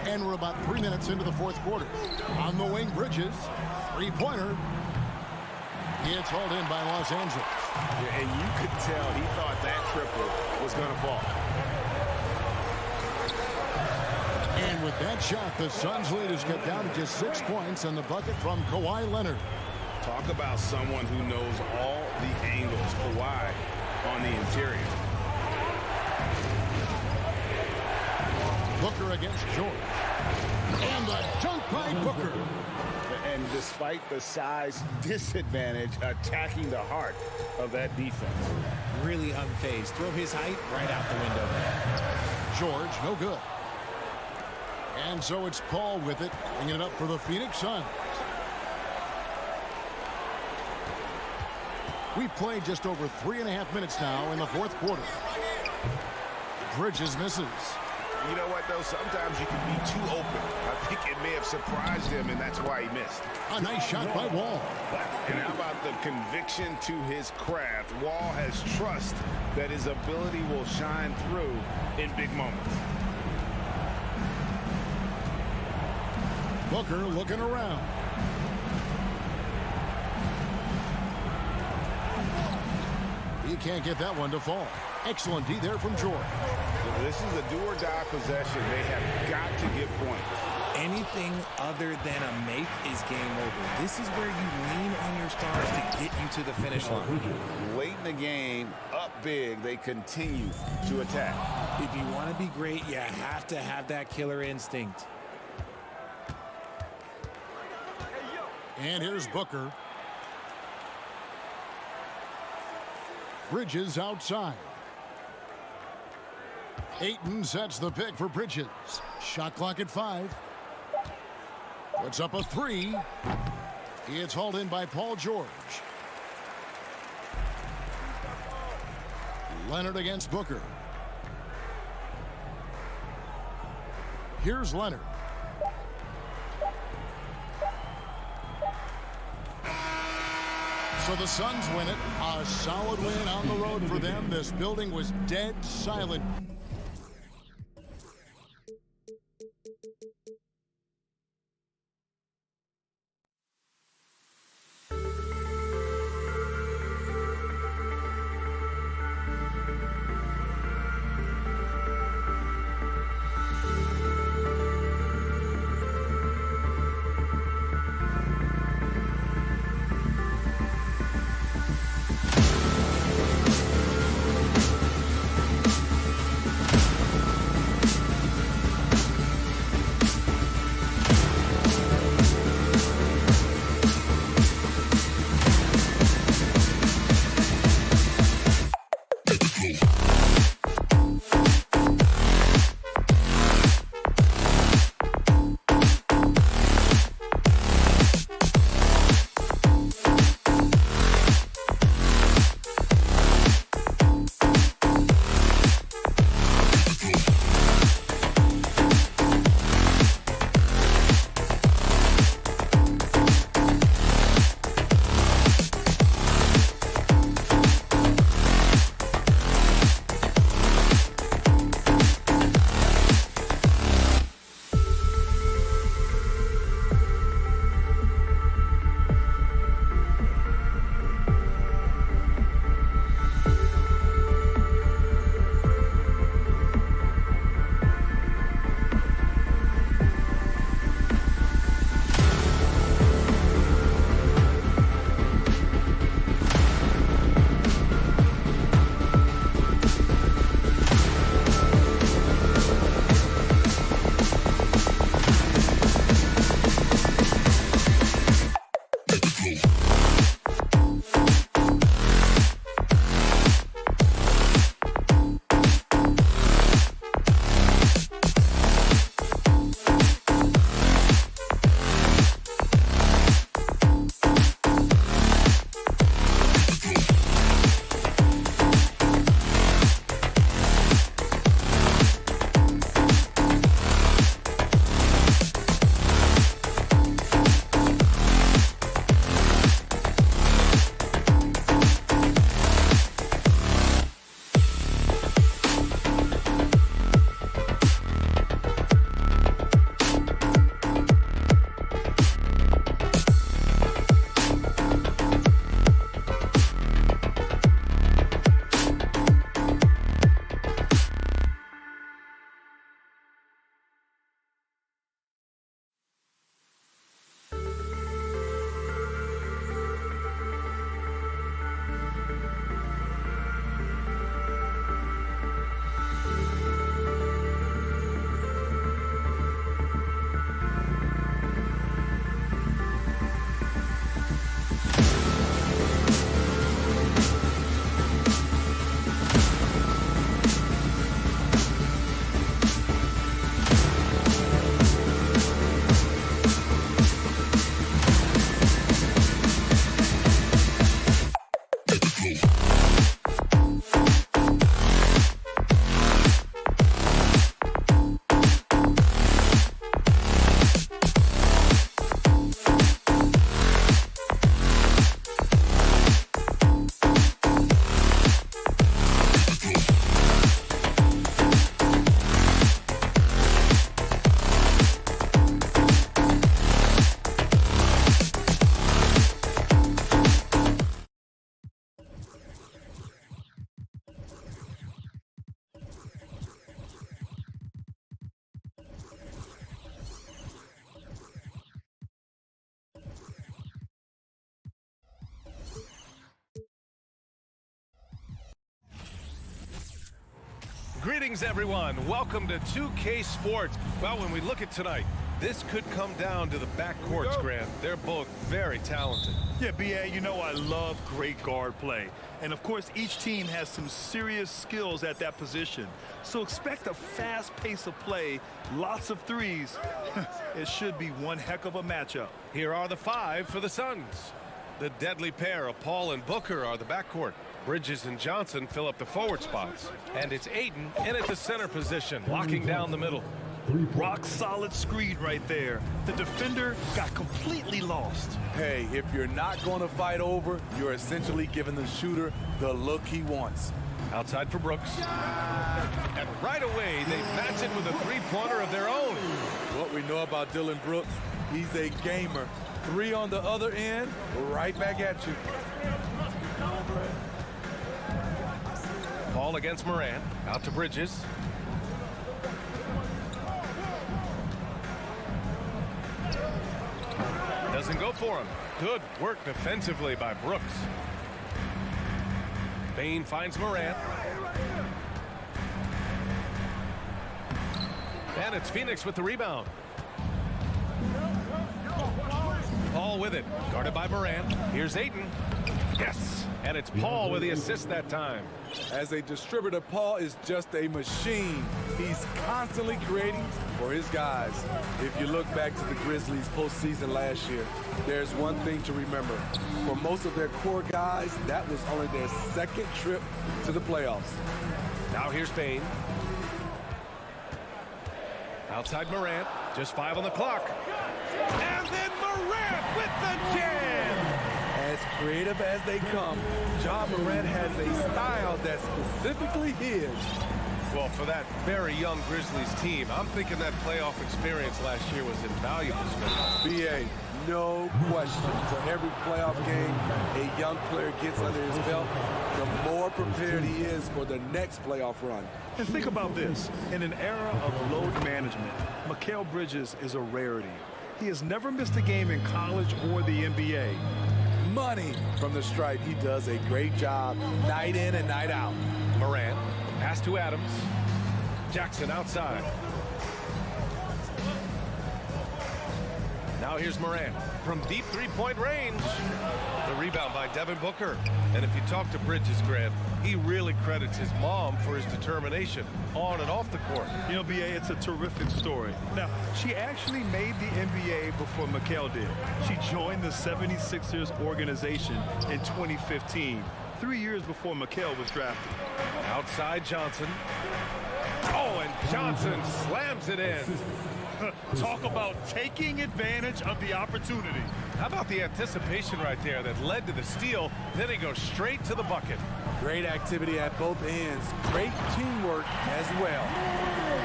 And we're about 3 minutes into the 4th quarter. On the wing, Bridges. 3-pointer. It's hauled in by Los Angeles. Yeah, and you could tell he thought that triple was going to fall. And with that shot, the Suns' lead is cut down to just 6 points and the bucket from Kawhi Leonard. Talk about someone who knows all the angles. Kawhi on the interior. Booker against George. And the dunk by Booker. And despite the size disadvantage, attacking the heart of that defense. Really unfazed. Throw his height right out the window. George, no good. And so it's Paul with it, bringing it up for the Phoenix Suns. We've played just over 3.5 minutes now in the 4th quarter. Bridges misses. You know what, though? Sometimes you can be too open. I think it may have surprised him, and that's why he missed. A nice shot by Wall. And how about the conviction to his craft? Wall has trust that his ability will shine through in big moments. Booker looking around. He can't get that one to fall. Excellent D there from George. This is a do-or-die possession. They have got to get points. Anything other than a make is game over. This is where you lean on your stars to get you to the finish line. Late in the game, up big, they continue to attack. If you want to be great, you have to have that killer instinct. And here's Booker. Bridges outside. Ayton sets the pick for Bridges. Shot clock at 5. Puts up a 3. It's hauled in by Paul George. Leonard against Booker. Here's Leonard. So the Suns win it. A solid win on the road for them. This building was dead silent. Greetings, everyone. Welcome to 2K Sports. Well, when we look at tonight, this could come down to the backcourts, Grant. They're both very talented. Yeah, B.A., you know I love great guard play. And, of course, each team has some serious skills at that position. So expect a fast pace of play, lots of threes. It should be one heck of a matchup. Here are the 5 for the Suns. The deadly pair of Paul and Booker are the backcourt. Bridges and Johnson fill up the forward spots. And it's Ayton in at the center position, locking down the middle. Rock solid screen right there. The defender got completely lost. Hey, if you're not going to fight over, you're essentially giving the shooter the look he wants. Outside for Brooks. And right away, they match it with a three-pointer of their own. What we know about Dillon Brooks, he's a gamer. 3 on the other end, right back at you. Paul against Moran. Out to Bridges. Doesn't go for him. Good work defensively by Brooks. Bain finds Moran. And it's Phoenix with the rebound. Paul with it. Guarded by Moran. Here's Ayton. Yes. And it's Paul with the assist that time. As a distributor, Paul is just a machine. He's constantly creating for his guys. If you look back to the Grizzlies postseason last year, there's one thing to remember. For most of their core guys, that was only their second trip to the playoffs. Now here's Bain. Outside Moran. Just 5 on the clock. And then Moran with the jam. As creative as they come, Ja Morant has a style that's specifically his. Well, for that very young Grizzlies team, I'm thinking that playoff experience last year was invaluable. B.A., no question. For every playoff game a young player gets under his belt, the more prepared he is for the next playoff run. And think about this. In an era of load management, Mikal Bridges is a rarity. He has never missed a game in college or the NBA. Money from the stripe. He does a great job night in and night out. Moran, pass to Adams. Jackson outside. Now here's Moran from deep three-point range. The rebound by Devin Booker. And if you talk to Bridges, Grant, he really credits his mom for his determination on and off the court. You know, B.A., it's a terrific story. Now, she actually made the NBA before Mikal did. She joined the 76ers organization in 2015, 3 years before Mikal was drafted. Outside Johnson. Oh, and Johnson slams it in. Talk about taking advantage of the opportunity. How about the anticipation right there that led to the steal? Then he goes straight to the bucket. Great activity at both ends. Great teamwork as well.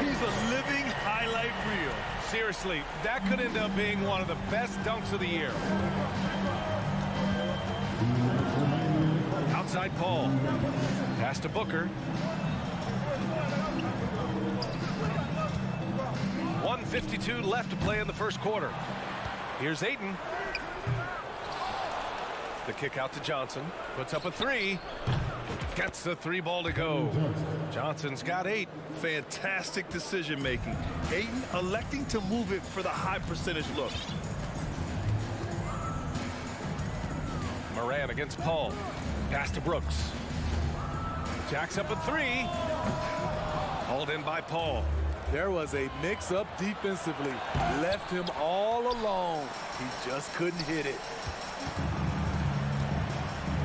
He's a living highlight reel. Seriously, that could end up being one of the best dunks of the year. Outside Paul. Pass to Booker. 1:52 left to play in the first quarter. Here's Ayton. The kick out to Johnson. Puts up a 3. Gets the 3 ball to go. Johnson's got 8. Fantastic decision making. Ayton electing to move it for the high percentage look. Moran against Paul. Pass to Brooks. Jacks up a 3. Hauled in by Paul. There was a mix-up defensively. Left him all alone. He just couldn't hit it.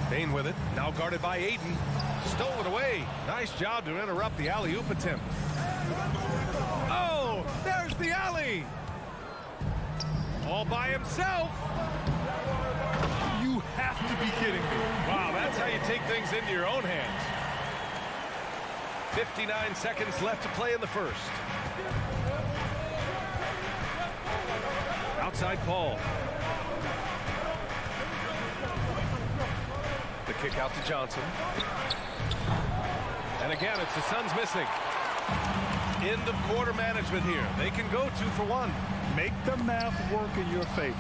Bain with it. Now guarded by Ayton. Stole it away. Nice job to interrupt the alley-oop attempt. Oh, there's the alley. All by himself. You have to be kidding me. Wow, that's how you take things into your own hands. 59 seconds left to play in the first. Outside Paul. The kick out to Johnson. And again, it's the Suns missing. End of quarter management here. They can go 2 for 1. Make the math work in your favor.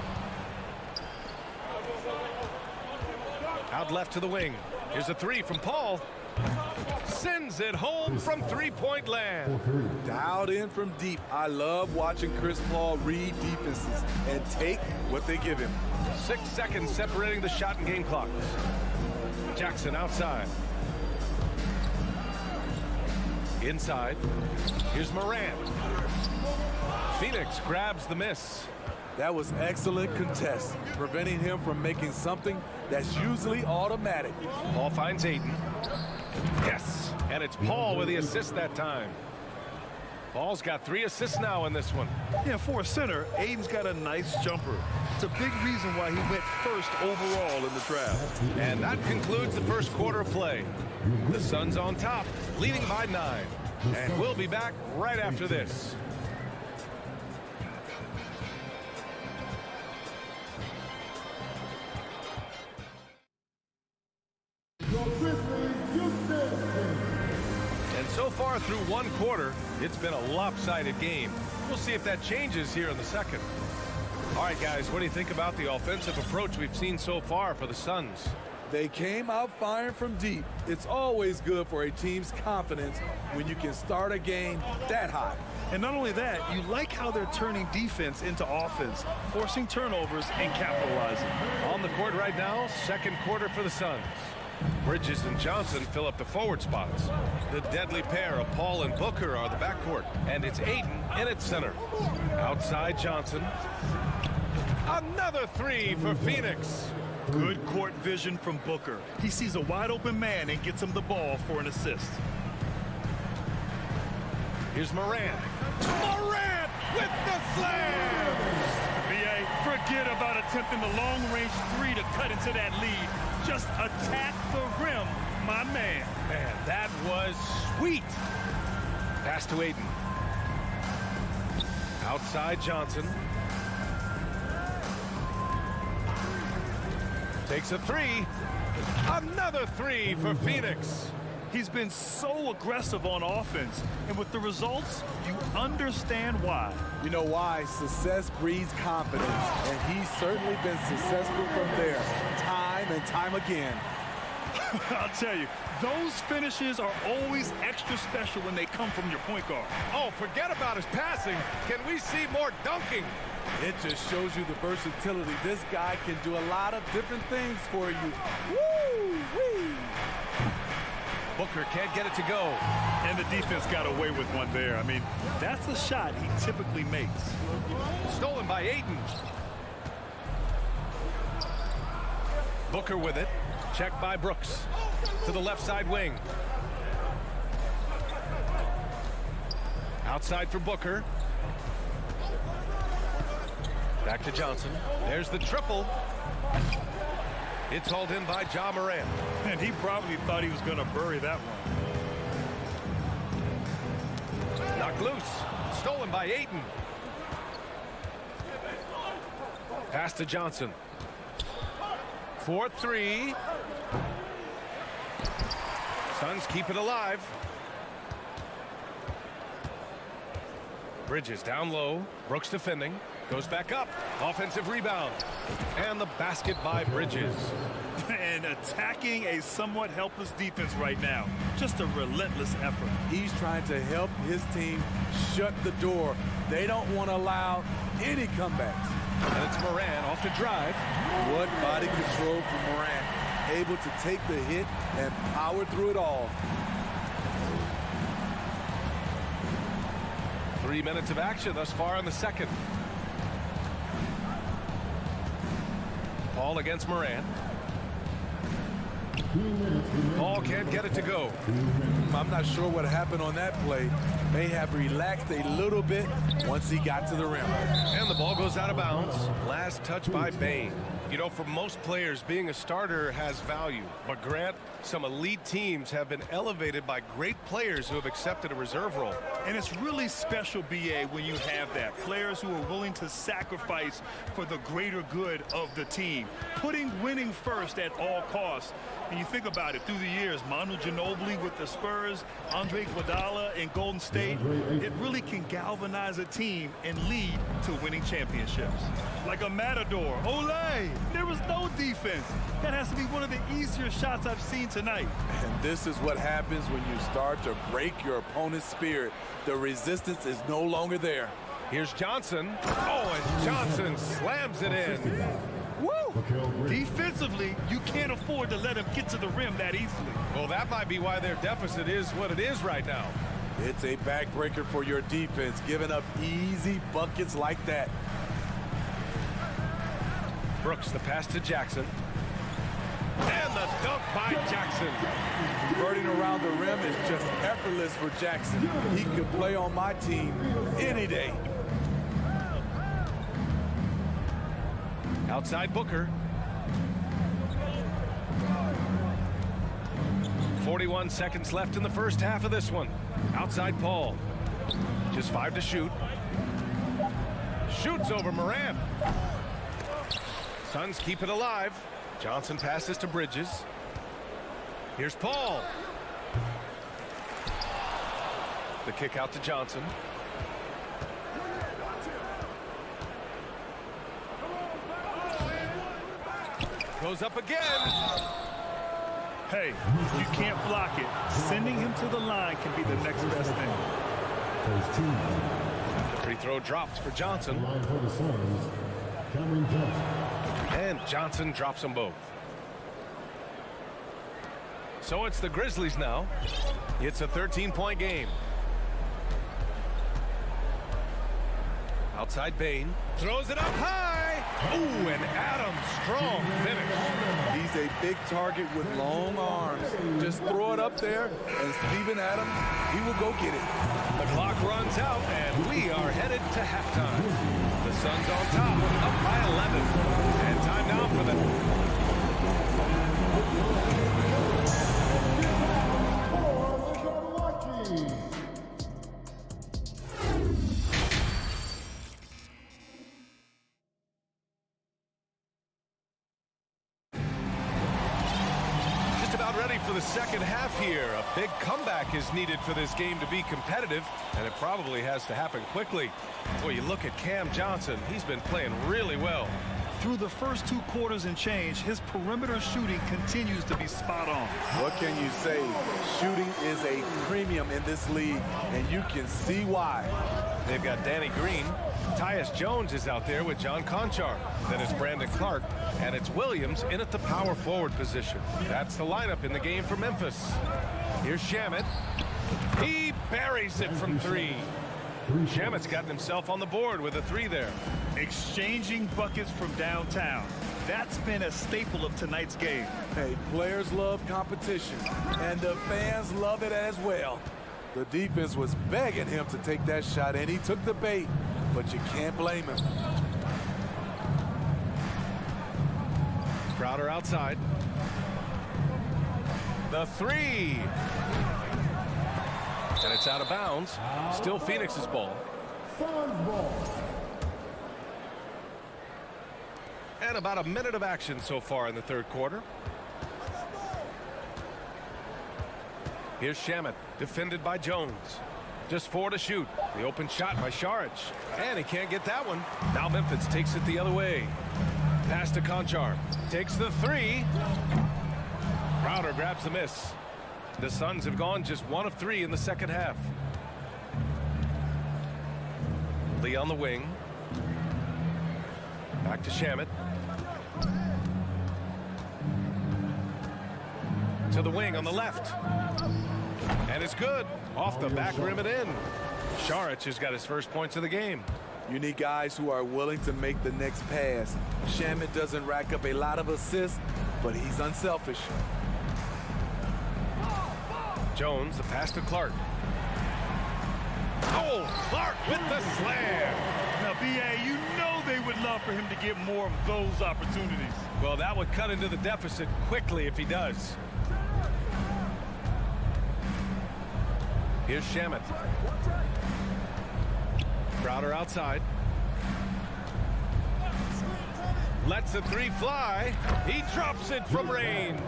Out left to the wing. Here's a 3 from Paul. sends it home from three-point land. Dialed in from deep. I love watching Chris Paul read defenses and take what they give him. 6 seconds separating the shot and game clocks. Jackson outside. Inside. Here's Morant. Phoenix grabs the miss. That was excellent contest, preventing him from making something that's usually automatic. Paul finds Ayton. Yes, and it's Paul with the assist that time. Paul's got 3 assists now in this one. Yeah, for a center, Ayton's got a nice jumper. It's a big reason why he went first overall in the draft. And that concludes the first quarter of play. The Suns on top, leading by 9. And we'll be back right after this. And so far through one quarter, it's been a lopsided game. We'll see if that changes here in the second. All right, guys, what do you think about the offensive approach we've seen so far for the Suns? They came out firing from deep. It's always good for a team's confidence when you can start a game that hot. And not only that, you like how they're turning defense into offense, forcing turnovers and capitalizing. On the court right now, second quarter for the Suns. Bridges and Johnson fill up the forward spots. The deadly pair of Paul and Booker are the backcourt, and it's Ayton in its center. Outside Johnson. Another 3 for Phoenix. Good court vision from Booker. He sees a wide open man and gets him the ball for an assist. Here's Morant. Morant with the slam! BA, forget about attempting the long-range 3 to cut into that lead. Just attack the rim, my man. Man, that was sweet. Pass to Ayton. Outside Johnson. Takes a 3. Another 3 for Phoenix. He's been so aggressive on offense, and with the results, you understand why. You know why? Success breeds confidence, and he's certainly been successful from there, time and time again. I'll tell you, those finishes are always extra special when they come from your point guard. Oh, forget about his passing. Can we see more dunking? It just shows you the versatility. This guy can do a lot of different things for you. Woo-wee! Booker can't get it to go. And the defense got away with one there. I mean, that's a shot he typically makes. Stolen by Ayton. Booker with it. Checked by Brooks. To the left side wing. Outside for Booker. Back to Johnson. There's the triple. It's hauled in by Ja Morant. And he probably thought he was going to bury that one. Knocked loose. Stolen by Ayton. Pass to Johnson. 4-3. Suns keep it alive. Bridges down low. Brooks defending. Goes back up. Offensive rebound. And the basket by Bridges. And attacking a somewhat helpless defense right now. Just a relentless effort. He's trying to help his team shut the door. They don't want to allow any comebacks. And it's Morant off to drive. What body control from Morant. Able to take the hit and power through it all. 3 minutes of action thus far in the second. Paul against Morant. Paul can't get it to go. I'm not sure what happened on that play. May have relaxed a little bit once he got to the rim. And the ball goes out of bounds. Last touch by Bain. You know, for most players, being a starter has value. But Grant, some elite teams have been elevated by great players who have accepted a reserve role. And it's really special, BA, when you have that. Players who are willing to sacrifice for the greater good of the team. Putting winning first at all costs. And you think about it, through the years, Manu Ginobili with the Spurs, Andre Iguodala in Golden State, it really can galvanize a team and lead to winning championships. Like a matador, Olay! There was no defense. That has to be one of the easier shots I've seen tonight. And this is what happens when you start to break your opponent's spirit. The resistance is no longer there. Here's Johnson. Oh, and Johnson slams it in. Woo! Defensively, you can't afford to let him get to the rim that easily. Well, that might be why their deficit is what it is right now. It's a backbreaker for your defense, giving up easy buckets like that. Brooks, the pass to Jackson. And the dunk by Jackson. Converting around the rim is just effortless for Jackson. He could play on my team any day. Outside Booker. 41 seconds left in the first half of this one. Outside Paul. Just 5 to shoot. Shoots over Morant. Suns keep it alive. Johnson passes to Bridges. Here's Paul. The kick out to Johnson. Goes up again. Hey, you can't block it. Sending him to the line can be the next best thing. The free throw drops for Johnson. And Johnson drops them both. So it's the Grizzlies now. It's a 13-point game. Outside Bain. Throws it up high. Ooh, and Adams, strong finish. He's a big target with long arms. Just throw it up there, and Steven Adams, he will go get it. The clock runs out, and we are headed to halftime. The Suns on top, up by 11. And time now for the... For the second half here. A big comeback is needed for this game to be competitive, and it probably has to happen quickly. Boy, you look at Cam Johnson. He's been playing really well. Through the first 2 quarters and change, his perimeter shooting continues to be spot on. What can you say? Shooting is a premium in this league, and you can see why. They've got Danny Green. Tyus Jones is out there with John Conchar. Then it's Brandon Clark, and it's Williams in at the power forward position. That's the lineup in the game for Memphis. Here's Shamet. He buries it from 3. Shamet's gotten himself on the board with a 3 there. Exchanging buckets from downtown. That's been a staple of tonight's game. Hey, players love competition, and the fans love it as well. The defense was begging him to take that shot, and he took the bait, but you can't blame him. Crowder outside. The 3. And it's out of bounds. Still Phoenix's ball. And about a minute of action so far in the third quarter. Here's Shamet, defended by Jones. Just 4 to shoot. The open shot by Saric. And he can't get that one. Now Memphis takes it the other way. Pass to Conchar. Takes the 3. Crowder grabs the miss. The Suns have gone just 1 of 3 in the second half. Lee on the wing. Back to Shamet. To the wing on the left. And it's good. Off the back rim and in. Saric has got his first points of the game. You need guys who are willing to make the next pass. Shamet doesn't rack up a lot of assists, but he's unselfish. Jones, the pass to Clark. Oh, Clark with the slam. Now, B.A., you know they would love for him to get more of those opportunities. Well, that would cut into the deficit quickly if he does. Here's Shamet. Crowder outside. Lets the 3 fly. He drops it from range.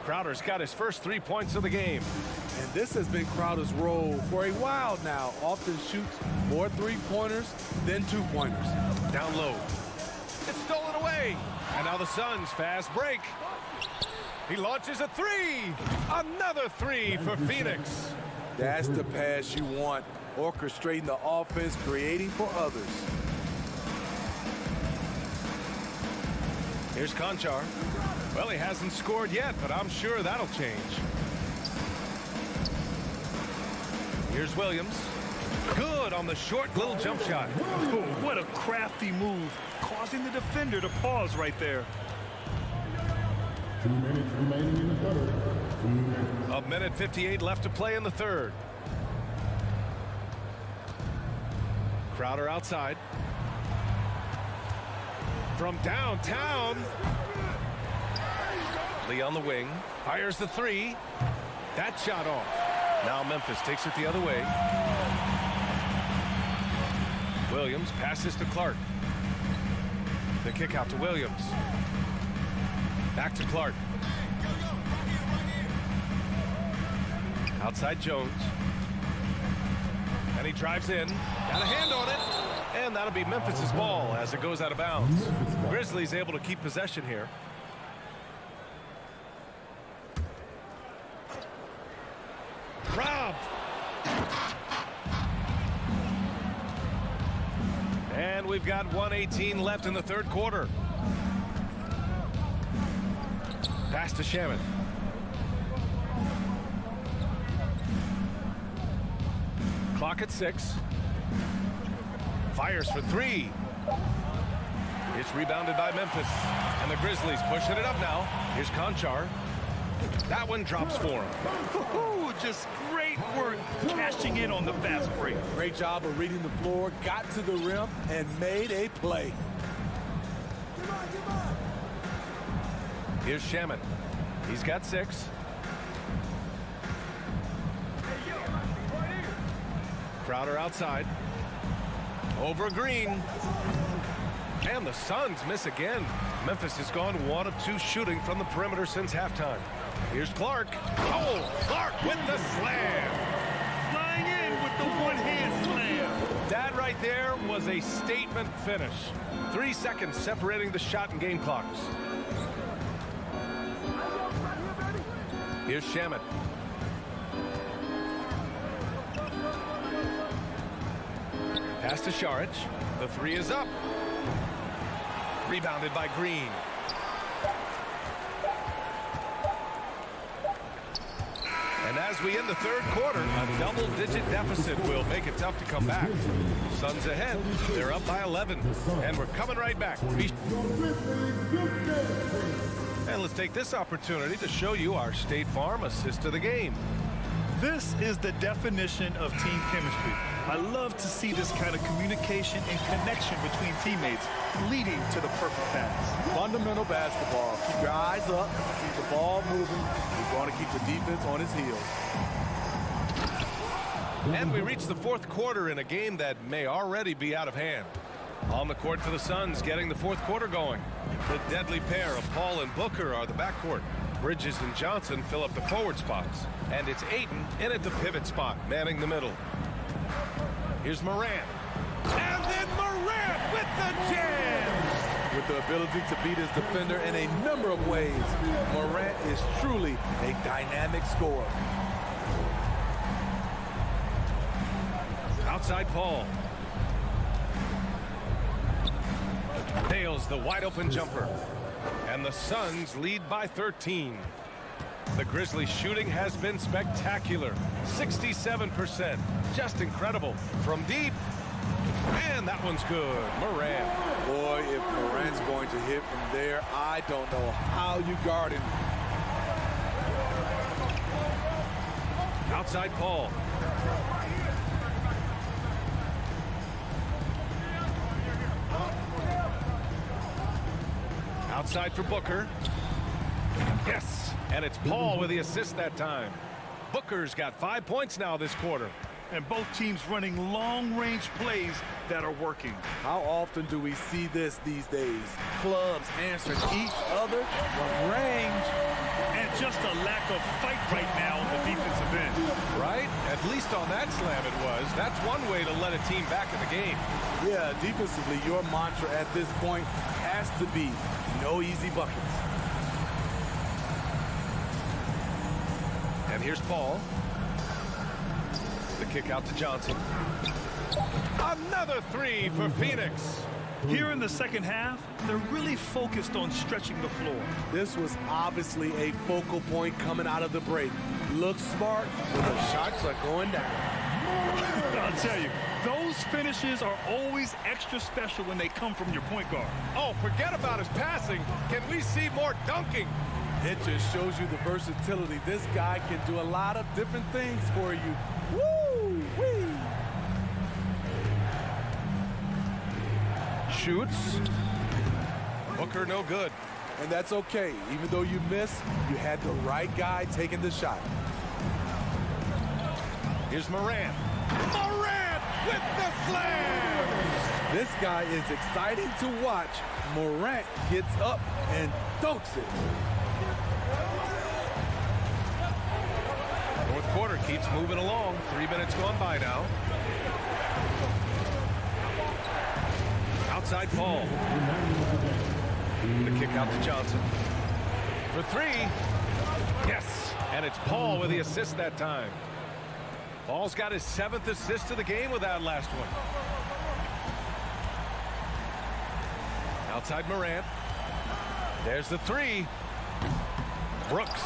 Crowder's got his first 3 points of the game. And this has been Crowder's role for a while now. Often shoots more 3-pointers than 2-pointers. Down low. It's stolen away. away. And now the Suns fast break. He launches a three. Another three for Phoenix. That's the pass you want. Orchestrating the offense, creating for others. Here's Conchar. Well, he hasn't scored yet, but I'm sure that'll change. Here's Williams. Good on the short little jump shot. Oh, what a crafty move, causing the defender to pause right there. 2 minutes remaining in the third. 1 minute 58 left to play in the third. Crowder outside. From downtown. Lee on the wing. Fires the three. That shot off. Now Memphis takes it the other way. Williams passes to Clark. The kick out to Williams. Back to Clark. Outside Jones. And he drives in. Got a hand on it. And that'll be Memphis's ball as it goes out of bounds. Grizzlies able to keep possession here. Robbed. And we've got 1:18 left in the third quarter. Pass to Shaman. Clock at 6. Fires for three. It's rebounded by Memphis. And the Grizzlies pushing it up now. Here's Conchar. That one drops for him. Ooh, just great work cashing in on the fast break. Great job of reading the floor, got to the rim, and made a play. Here's Shaman. He's got 6. Crowder outside. Over Green. And the Suns miss again. Memphis has gone 1 of 2 shooting from the perimeter since halftime. Here's Clark. Oh, Clark with the slam. Flying in with the one-hand slam. That right there was a statement finish. 3 seconds separating the shot and game clocks. Here's Shaman. Pass to Šarić. The three is up. Rebounded by Green. And as we end the third quarter, a double-digit deficit will make it tough to come back. Suns ahead. They're up by 11. And we're coming right back. And let's take this opportunity to show you our State Farm assist of the game. This is the definition of team chemistry. I love to see this kind of communication and connection between teammates leading to the perfect pass. Fundamental basketball. Keep your eyes up, keep the ball moving. You're going to keep the defense on its heels. And we reach the fourth quarter in a game that may already be out of hand. On the court for the Suns, getting the fourth quarter going. The deadly pair of Paul and Booker are the backcourt. Bridges and Johnson fill up the forward spots. And it's Ayton in at the pivot spot, manning the middle. Here's Morant. And then Morant with the jam! With the ability to beat his defender in a number of ways, Morant is truly a dynamic scorer. Outside Paul. Nails the wide open jumper. And the Suns lead by 13. The Grizzlies shooting has been spectacular. 67%. Just incredible. From deep. And that one's good. Morant. Boy, if Morant's going to hit from there, I don't know how you guard him. Outside Paul. Outside for Booker. Yes, and it's Paul with the assist that time. Booker's got 5 points now this quarter. And both teams running long-range plays that are working. How often do we see this these days? Clubs answering each other from range. And just a lack of fight right now on the defensive end. Right? At least on that slam it was. That's one way to let a team back in the game. Yeah, defensively, your mantra at this point has has to be no easy buckets. And here's Paul. The kick out to Johnson. Another three for Phoenix. Here in the second half, they're really focused on stretching the floor. This was obviously a focal point coming out of the break. Looks smart, but the shots are going down. I'll tell you, those finishes are always extra special when they come from your point guard. Oh, forget about his passing. Can we see more dunking? It just shows you the versatility. This guy can do a lot of different things for you. Woo-wee! Shoots. Booker no good. And that's okay. Even though you miss, you had the right guy taking the shot. Here's Morant. Morant with the slam! This guy is exciting to watch. Morant gets up and dunks it. Fourth quarter keeps moving along. 3 minutes gone by now. Outside Paul. The kick out to Johnson. For three. Yes. And it's Paul with the assist that time. Paul's got his 7th assist of the game with that last one. Outside Morant. There's the three. Brooks.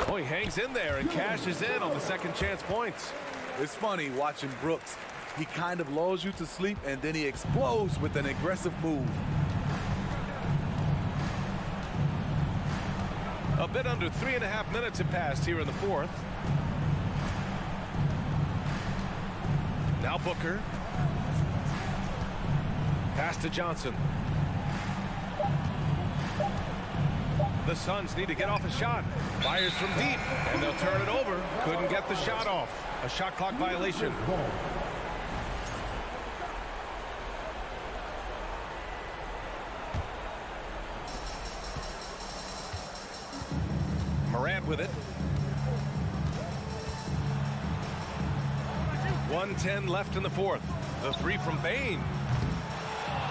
Oh, he hangs in there and cashes in on the second chance points. It's funny watching Brooks. He kind of lulls you to sleep, and then he explodes with an aggressive move. A bit under 3.5 minutes have passed here in the fourth. Now Booker. Pass to Johnson. The Suns need to get off a shot. Fires from deep, and they'll turn it over. Couldn't get the shot off. A shot clock violation. Morant with it. 1:10 left in the fourth. The three from Bain.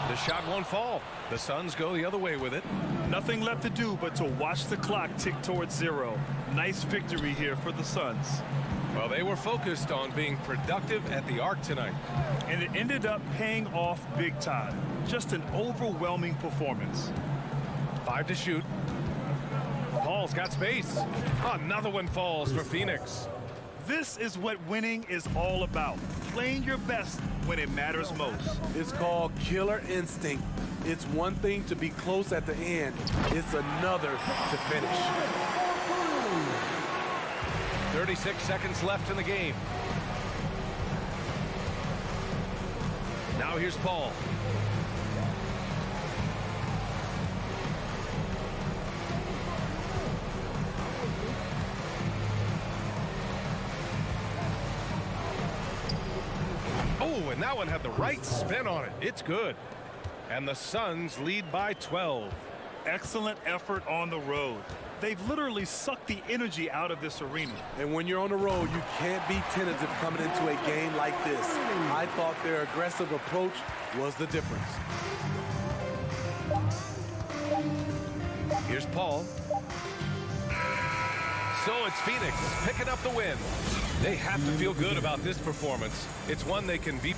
The shot won't fall. The Suns go the other way with it. Nothing left to do but to watch the clock tick towards zero. Nice victory here for the Suns. Well, they were focused on being productive at the arc tonight. And it ended up paying off big time. Just an overwhelming performance. 5 to shoot. Paul's got space. Another one falls for Phoenix. This is what winning is all about. Playing your best when it matters most. It's called killer instinct. It's one thing to be close at the end. It's another to finish. 36 seconds left in the game. Now here's Paul. Oh, and that one had the right spin on it. It's good. And the Suns lead by 12. Excellent effort on the road. They've literally sucked the energy out of this arena. And when you're on the road, you can't be tentative coming into a game like this. I thought their aggressive approach was the difference. Here's Paul. So it's Phoenix picking up the win. They have to feel good about this performance. It's one they can beat.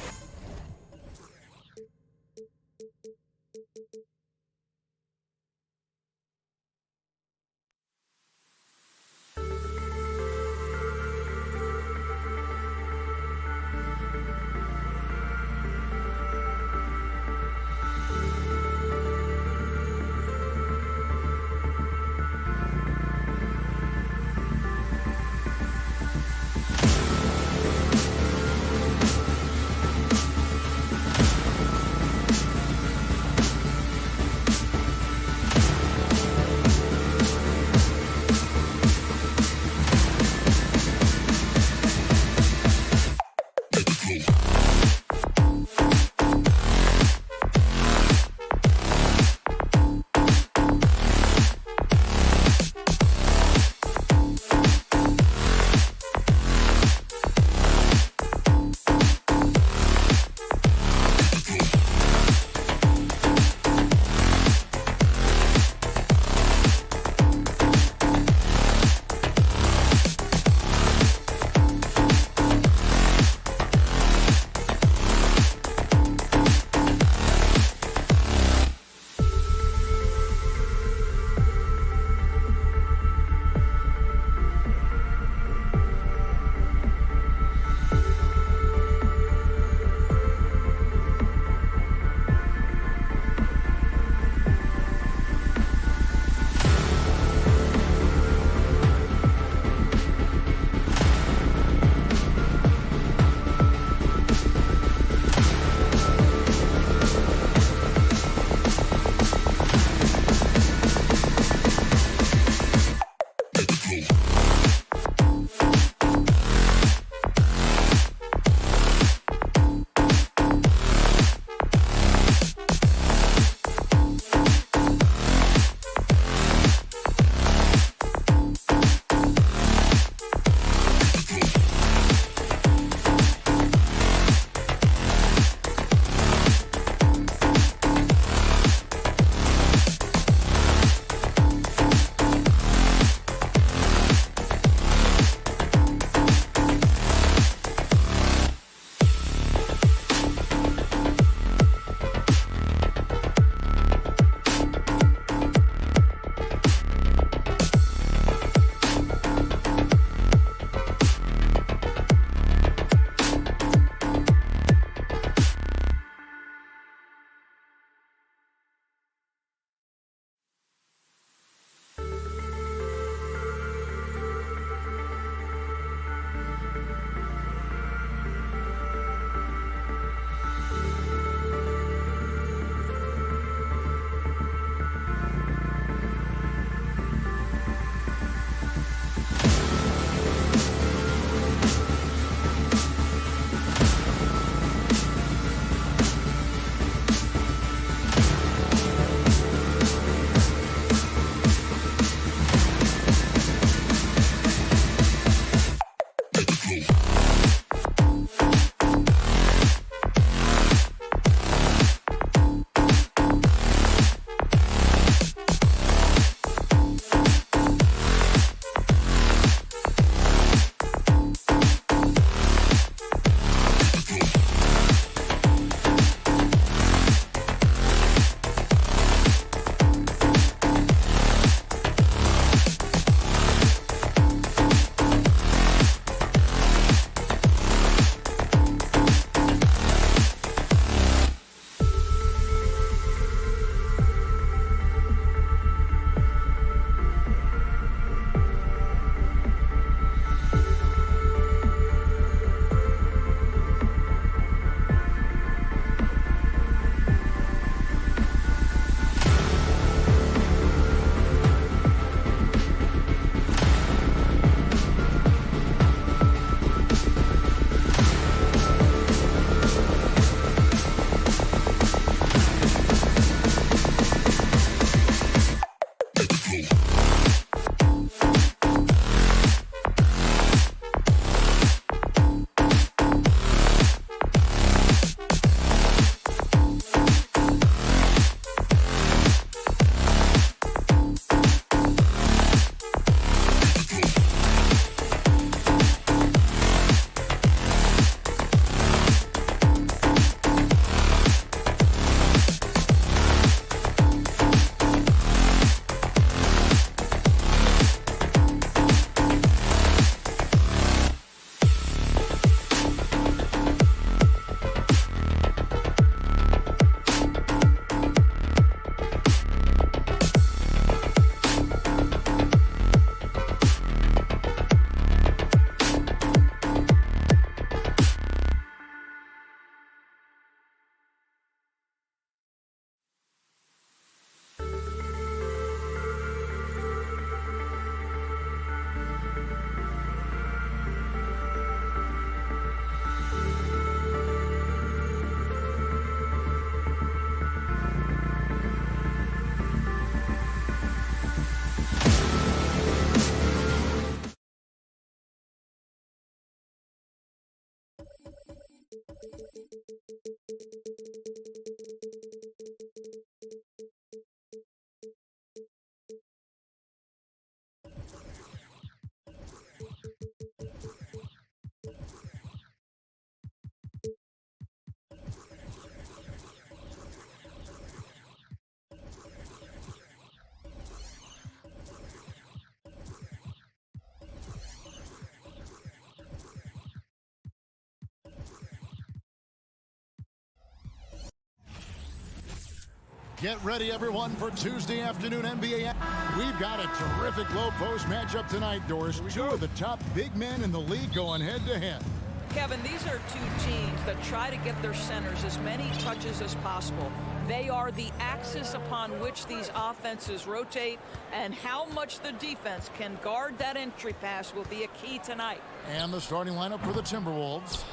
Get ready, everyone, for Tuesday afternoon NBA. We've got a terrific low post matchup tonight, Doris. Two of the top big men in the league going head-to-head. Kevin, these are two teams that try to get their centers as many touches as possible. They are the axis upon which these offenses rotate, and how much the defense can guard that entry pass will be a key tonight. And the starting lineup for the Timberwolves.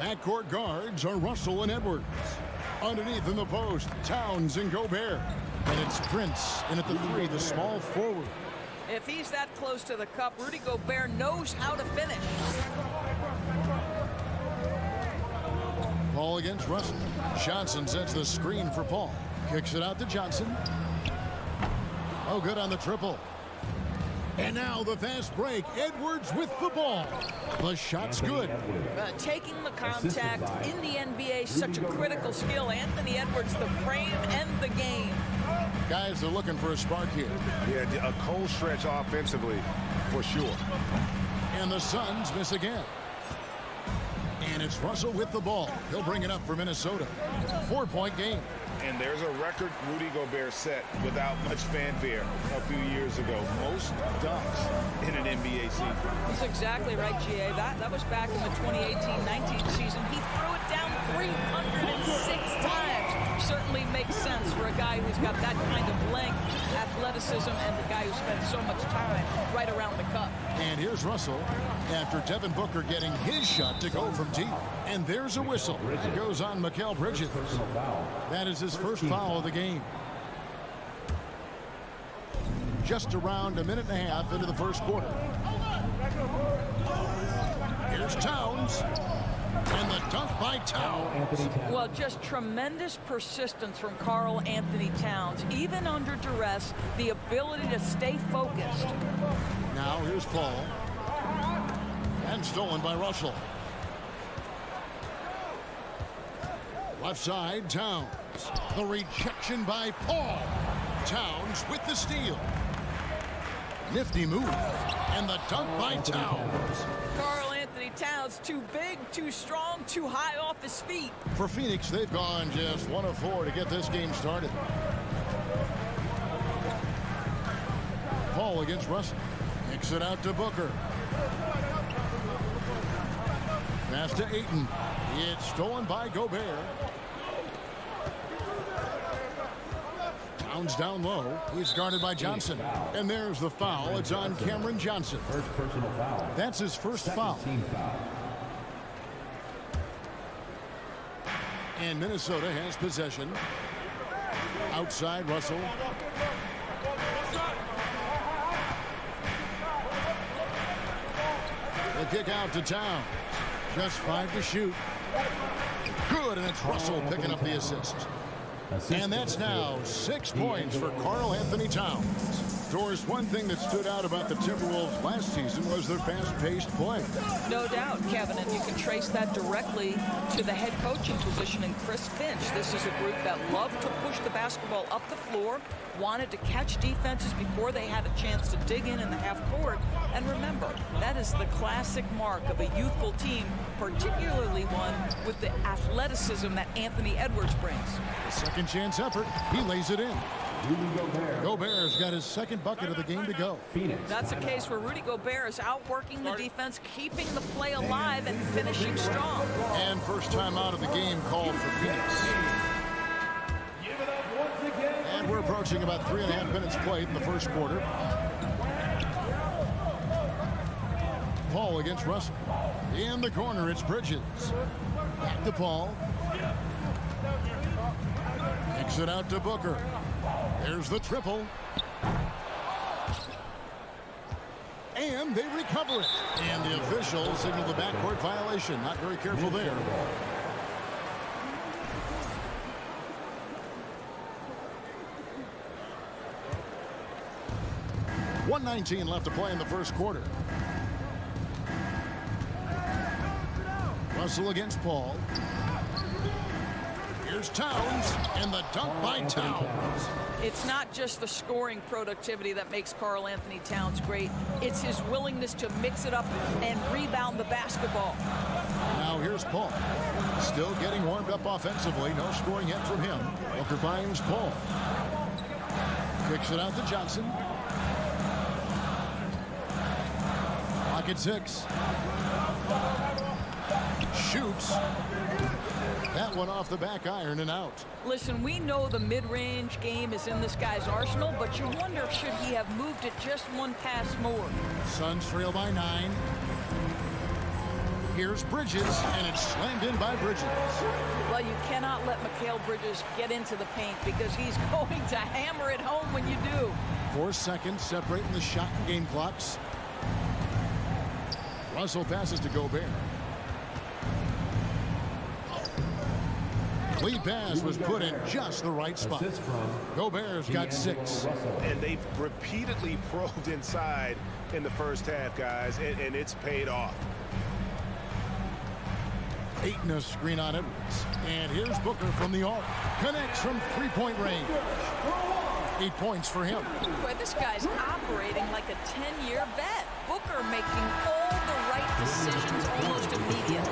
Backcourt guards are Russell and Edwards. Underneath in the post, Towns and Gobert. And it's Prince in at the three, the small forward. If he's that close to the cup, Rudy Gobert knows how to finish. Paul against Russell. Johnson sets the screen for Paul. Kicks it out to Johnson. Oh, good on the triple. And now the fast break. Edwards with the ball. The shot's good. Taking the contact in the NBA is such a critical skill. Anthony Edwards, the frame and the game. Guys are looking for a spark here. Yeah, a cold stretch offensively for sure. And the Suns miss again. And it's Russell with the ball. He'll bring it up for Minnesota. 4-point game. And there's a record Rudy Gobert set without much fanfare a few years ago. Most dunks in an NBA season. That's exactly right, GA. That was back in the 2018-19 season. He threw it down 306 times. Certainly makes sense for a guy who's got that kind of length, athleticism, and the guy who spends so much time right around the cup. And here's Russell after Devin Booker getting his shot to go from deep. And there's a whistle. It goes on Mikal Bridges. That is his first foul of the game. Just around a minute and a half into the first quarter. Here's Here's Towns. And the dunk by Towns. Well, just tremendous persistence from Karl Anthony Towns. Even under duress, the ability to stay focused. Now here's Paul. And stolen by Russell. Left side, Towns. The rejection by Paul. Towns with the steal. Nifty move. And the dunk by Towns. Karl Anthony Towns, too big, too strong, too high off his feet. For Phoenix, they've gone just 1 of 4 to get this game started. Paul against Russell. Kicks it out to Booker. Pass to Ayton. It's stolen by Gobert. Towns down low. He's guarded by Johnson. And there's the foul. It's on Cameron Johnson. First personal foul. That's his first foul. Team foul. And Minnesota has possession. Outside Russell. The kick out to Towns. Just 5 to shoot. Good, and it's Russell picking up the assist. And that's now 6 points for Karl Anthony Towns. Doris, one thing that stood out about the Timberwolves last season was their fast-paced play. No doubt, Kevin, and you can trace that directly to the head coaching position in Chris Finch. This is a group that loved to push the basketball up the floor, wanted to catch defenses before they had a chance to dig in the half court. And remember, that is the classic mark of a youthful team, particularly one with the athleticism that Anthony Edwards brings. A second chance effort. He lays it in. Gobert's got his second bucket of the game to go. That's a case where Rudy Gobert is outworking the defense, keeping the play alive, and finishing strong. And first time out of the game called for Phoenix. And we're approaching about 3.5 minutes played in the first quarter. Paul against Russell. In the corner, it's Bridges. Back to Paul. Kicks it out to Booker. There's the triple. And they recover it. And the officials signal the backcourt violation. Not very careful there. .119 left to play in the first quarter. Russell against Paul. Here's Towns, and the dunk by Towns. It's not just the scoring productivity that makes Karl Anthony Towns great. It's his willingness to mix it up and rebound the basketball. Now here's Paul. Still getting warmed up offensively. No scoring yet from him. Booker finds Paul. Kicks it out to Johnson. Clock at 6. Shoots. That one off the back iron and out. Listen, we know the mid-range game is in this guy's arsenal, but you wonder, should he have moved it just one pass more? Suns trail by 9. Here's Bridges, and it's slammed in by Bridges. Well, you cannot let Mikal Bridges get into the paint because he's going to hammer it home when you do. 4 seconds separating the shot and game clocks. Russell passes to Gobert. Lead pass was put in just the right spot. Gobert's got 6. And they've repeatedly probed inside in the first half, guys, and it's paid off. Ayton a screen on Edwards. And here's Booker from the arc. Connects from three-point range. 8 points for him. Boy, this guy's operating like a 10-year vet. Booker making all the right decisions almost immediately.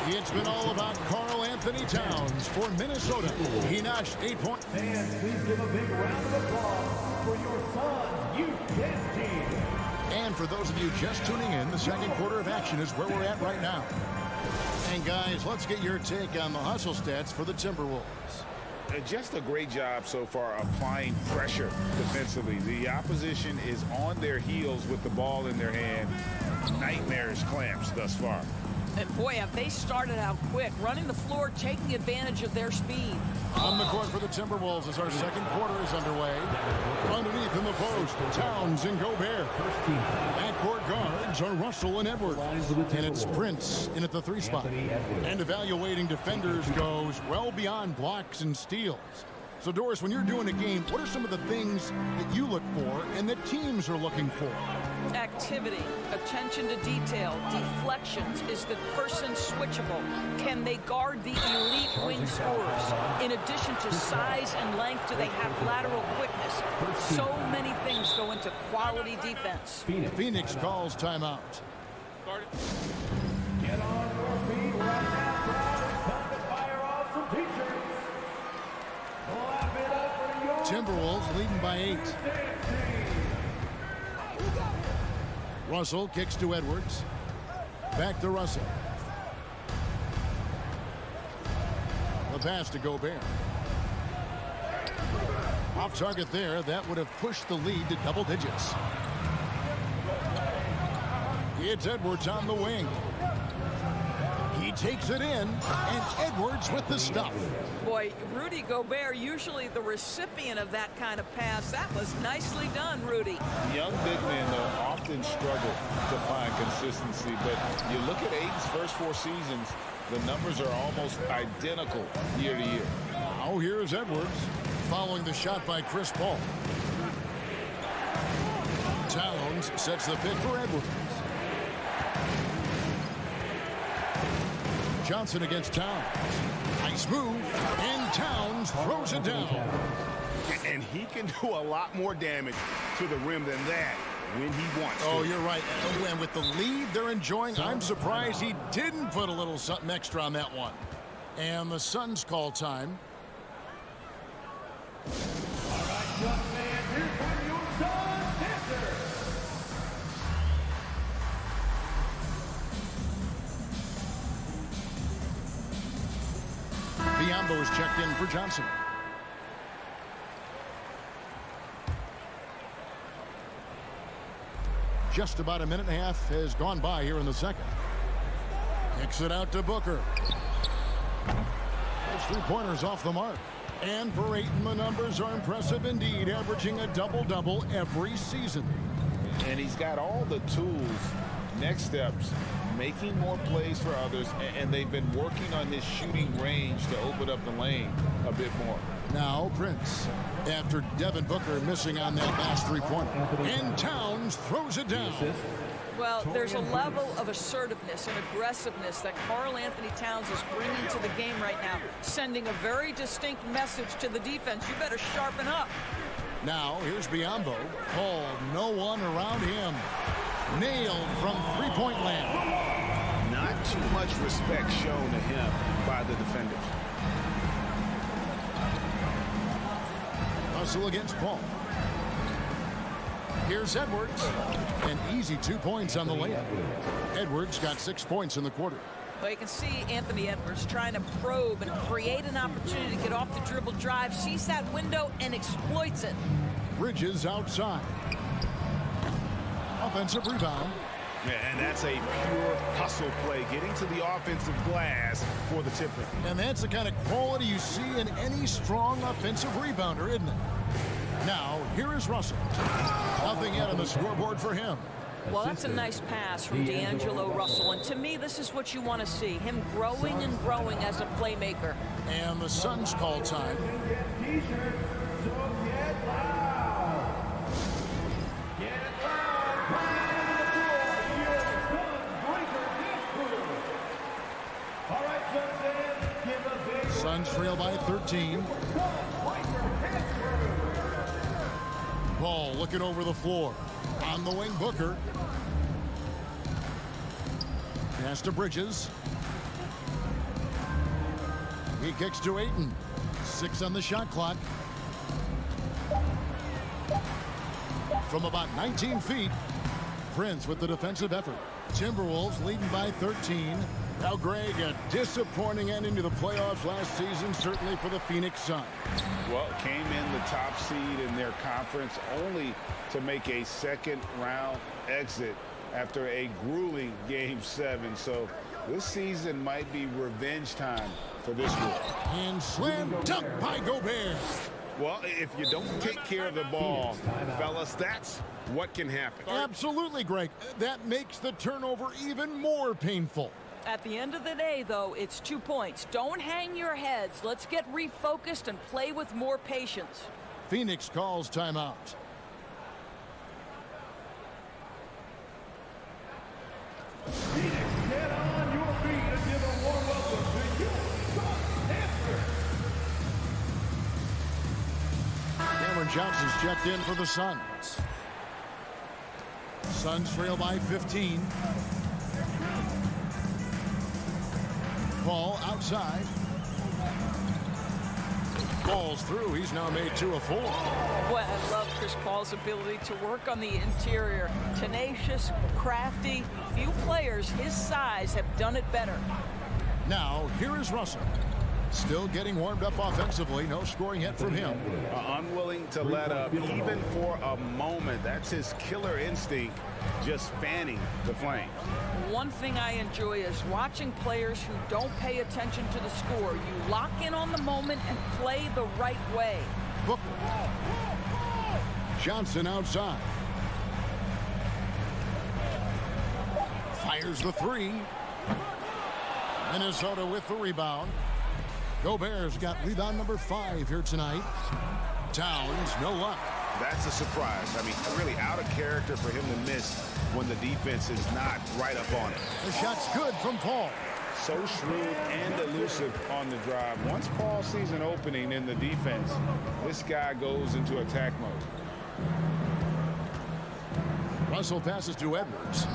It's been all about Karl Anthony Towns for Minnesota. He notched 8 points. Fans, please give a big round of applause for your Suns Youth Dance Team. And for those of you just tuning in, the second quarter of action is where we're at right now. And guys, let's get your take on the hustle stats for the Timberwolves. Just a great job so far applying pressure defensively. The opposition is on their heels with the ball in their hand. Nightmarish clamps thus far. And boy, have they started out quick, running the floor, taking advantage of their speed. On the court for the Timberwolves as our second quarter is underway. Underneath in the post, Towns and Gobert. Backcourt guards are Russell and Edwards. And it's Prince in at the 3 spot. And evaluating defenders goes well beyond blocks and steals. So, Doris, when you're doing a game, what are some of the things that you look for and that teams are looking for? Activity, attention to detail, deflections. Is the person switchable? Can they guard the elite wing scorers? In addition to size and length, do they have lateral quickness? So many things go into quality defense. Phoenix calls timeout. Get on your feet right now. It's time to fire off some teachers. Clap it up for your Timberwolves leading by 8. Russell kicks to Edwards. Back to Russell. The pass to Gobert. Off target there. That would have pushed the lead to double digits. It's Edwards on the wing. He takes it in, and Edwards with the stuff. Boy, Rudy Gobert, usually the recipient of that kind of pass. That was nicely done, Rudy. Young big men, though, often struggle to find consistency, but you look at Aiden's first 4 seasons, the numbers are almost identical year to year. Now here's Edwards following the shot by Chris Paul. Towns sets the pick for Edwards. Johnson against Towns. Nice move, and Towns throws it down. And he can do a lot more damage to the rim than that when he wants to. Oh, you're right. And with the lead they're enjoying, I'm surprised he didn't put a little something extra on that one. And the Suns call time. All right, young man, here for your Suns answer. Biombo is checked in for Johnson. Just about a minute and a half has gone by here in the second. Kicks it out to Booker. Those 3-pointers off the mark. And for Ayton, the numbers are impressive indeed, averaging a double-double every season. And he's got all the tools, next steps, making more plays for others, and they've been working on his shooting range to open up the lane a bit more. Now Prince, after Devin Booker missing on that last 3-pointer. And Towns throws it down. Well, there's a level of assertiveness and aggressiveness that Karl Anthony Towns is bringing to the game right now, sending a very distinct message to the defense. You better sharpen up. Now here's Biombo. Paul, no one around him. Nailed from 3-point land. Not too much respect shown to him by the defenders. Russell against Paul. Here's Edwards. An easy 2 points on the layup. Edwards got 6 points in the quarter. Well, you can see Anthony Edwards trying to probe and create an opportunity to get off the dribble drive, sees that window and exploits it. Bridges outside. Offensive rebound. Yeah, and that's a pure hustle play, getting to the offensive glass for the tipper. And that's the kind of quality you see in any strong offensive rebounder, isn't it? Now, here is Russell. Nothing yet on the scoreboard for him. Well, that's a nice pass from D'Angelo Russell. And to me, this is what you want to see, him growing and growing as a playmaker. And the Suns call time. Suns trail by 13. Ball looking over the floor. On the wing, Booker. Pass to Bridges. He kicks to Ayton. 6 on the shot clock. From about 19 feet, Prince with the defensive effort. Timberwolves leading by 13. Now, Greg, a disappointing ending to the playoffs last season, certainly for the Phoenix Suns. Well, came in the top seed in their conference only to make a second-round exit after a grueling Game 7. So This season might be revenge time for this group. And slam dunk by Gobert. Well, if you don't take care of the ball, fellas, that's what can happen. Absolutely, Greg. That makes the turnover even more painful. At the end of the day, though, it's 2 points. Don't hang your heads. Let's get refocused and play with more patience. Phoenix calls timeout. Phoenix, get on your feet and give a warm welcome to your Sun Answer. Cameron Johnson's checked in for the Suns. Suns trail by 15. Ball outside. Ball's through. He's now made 2 of 4. Boy, I love Chris Paul's ability to work on the interior. Tenacious, crafty. Few players his size have done it better. Now, here is Russell. Still getting warmed up offensively. No scoring yet from him. Unwilling to let up even for a moment. That's his killer instinct, just fanning the flames. One thing I enjoy is watching players who don't pay attention to the score. You lock in on the moment and play the right way. Booker. Johnson outside. Fires the 3. Minnesota with the rebound. Gobert's got rebound number 5 here tonight. Towns, no luck. That's a surprise. I mean, really out of character for him to miss when the defense is not right up on it. The shot's good from Paul. So shrewd and elusive on the drive. Once Paul sees an opening in the defense, this guy goes into attack mode. Russell passes to Edwards.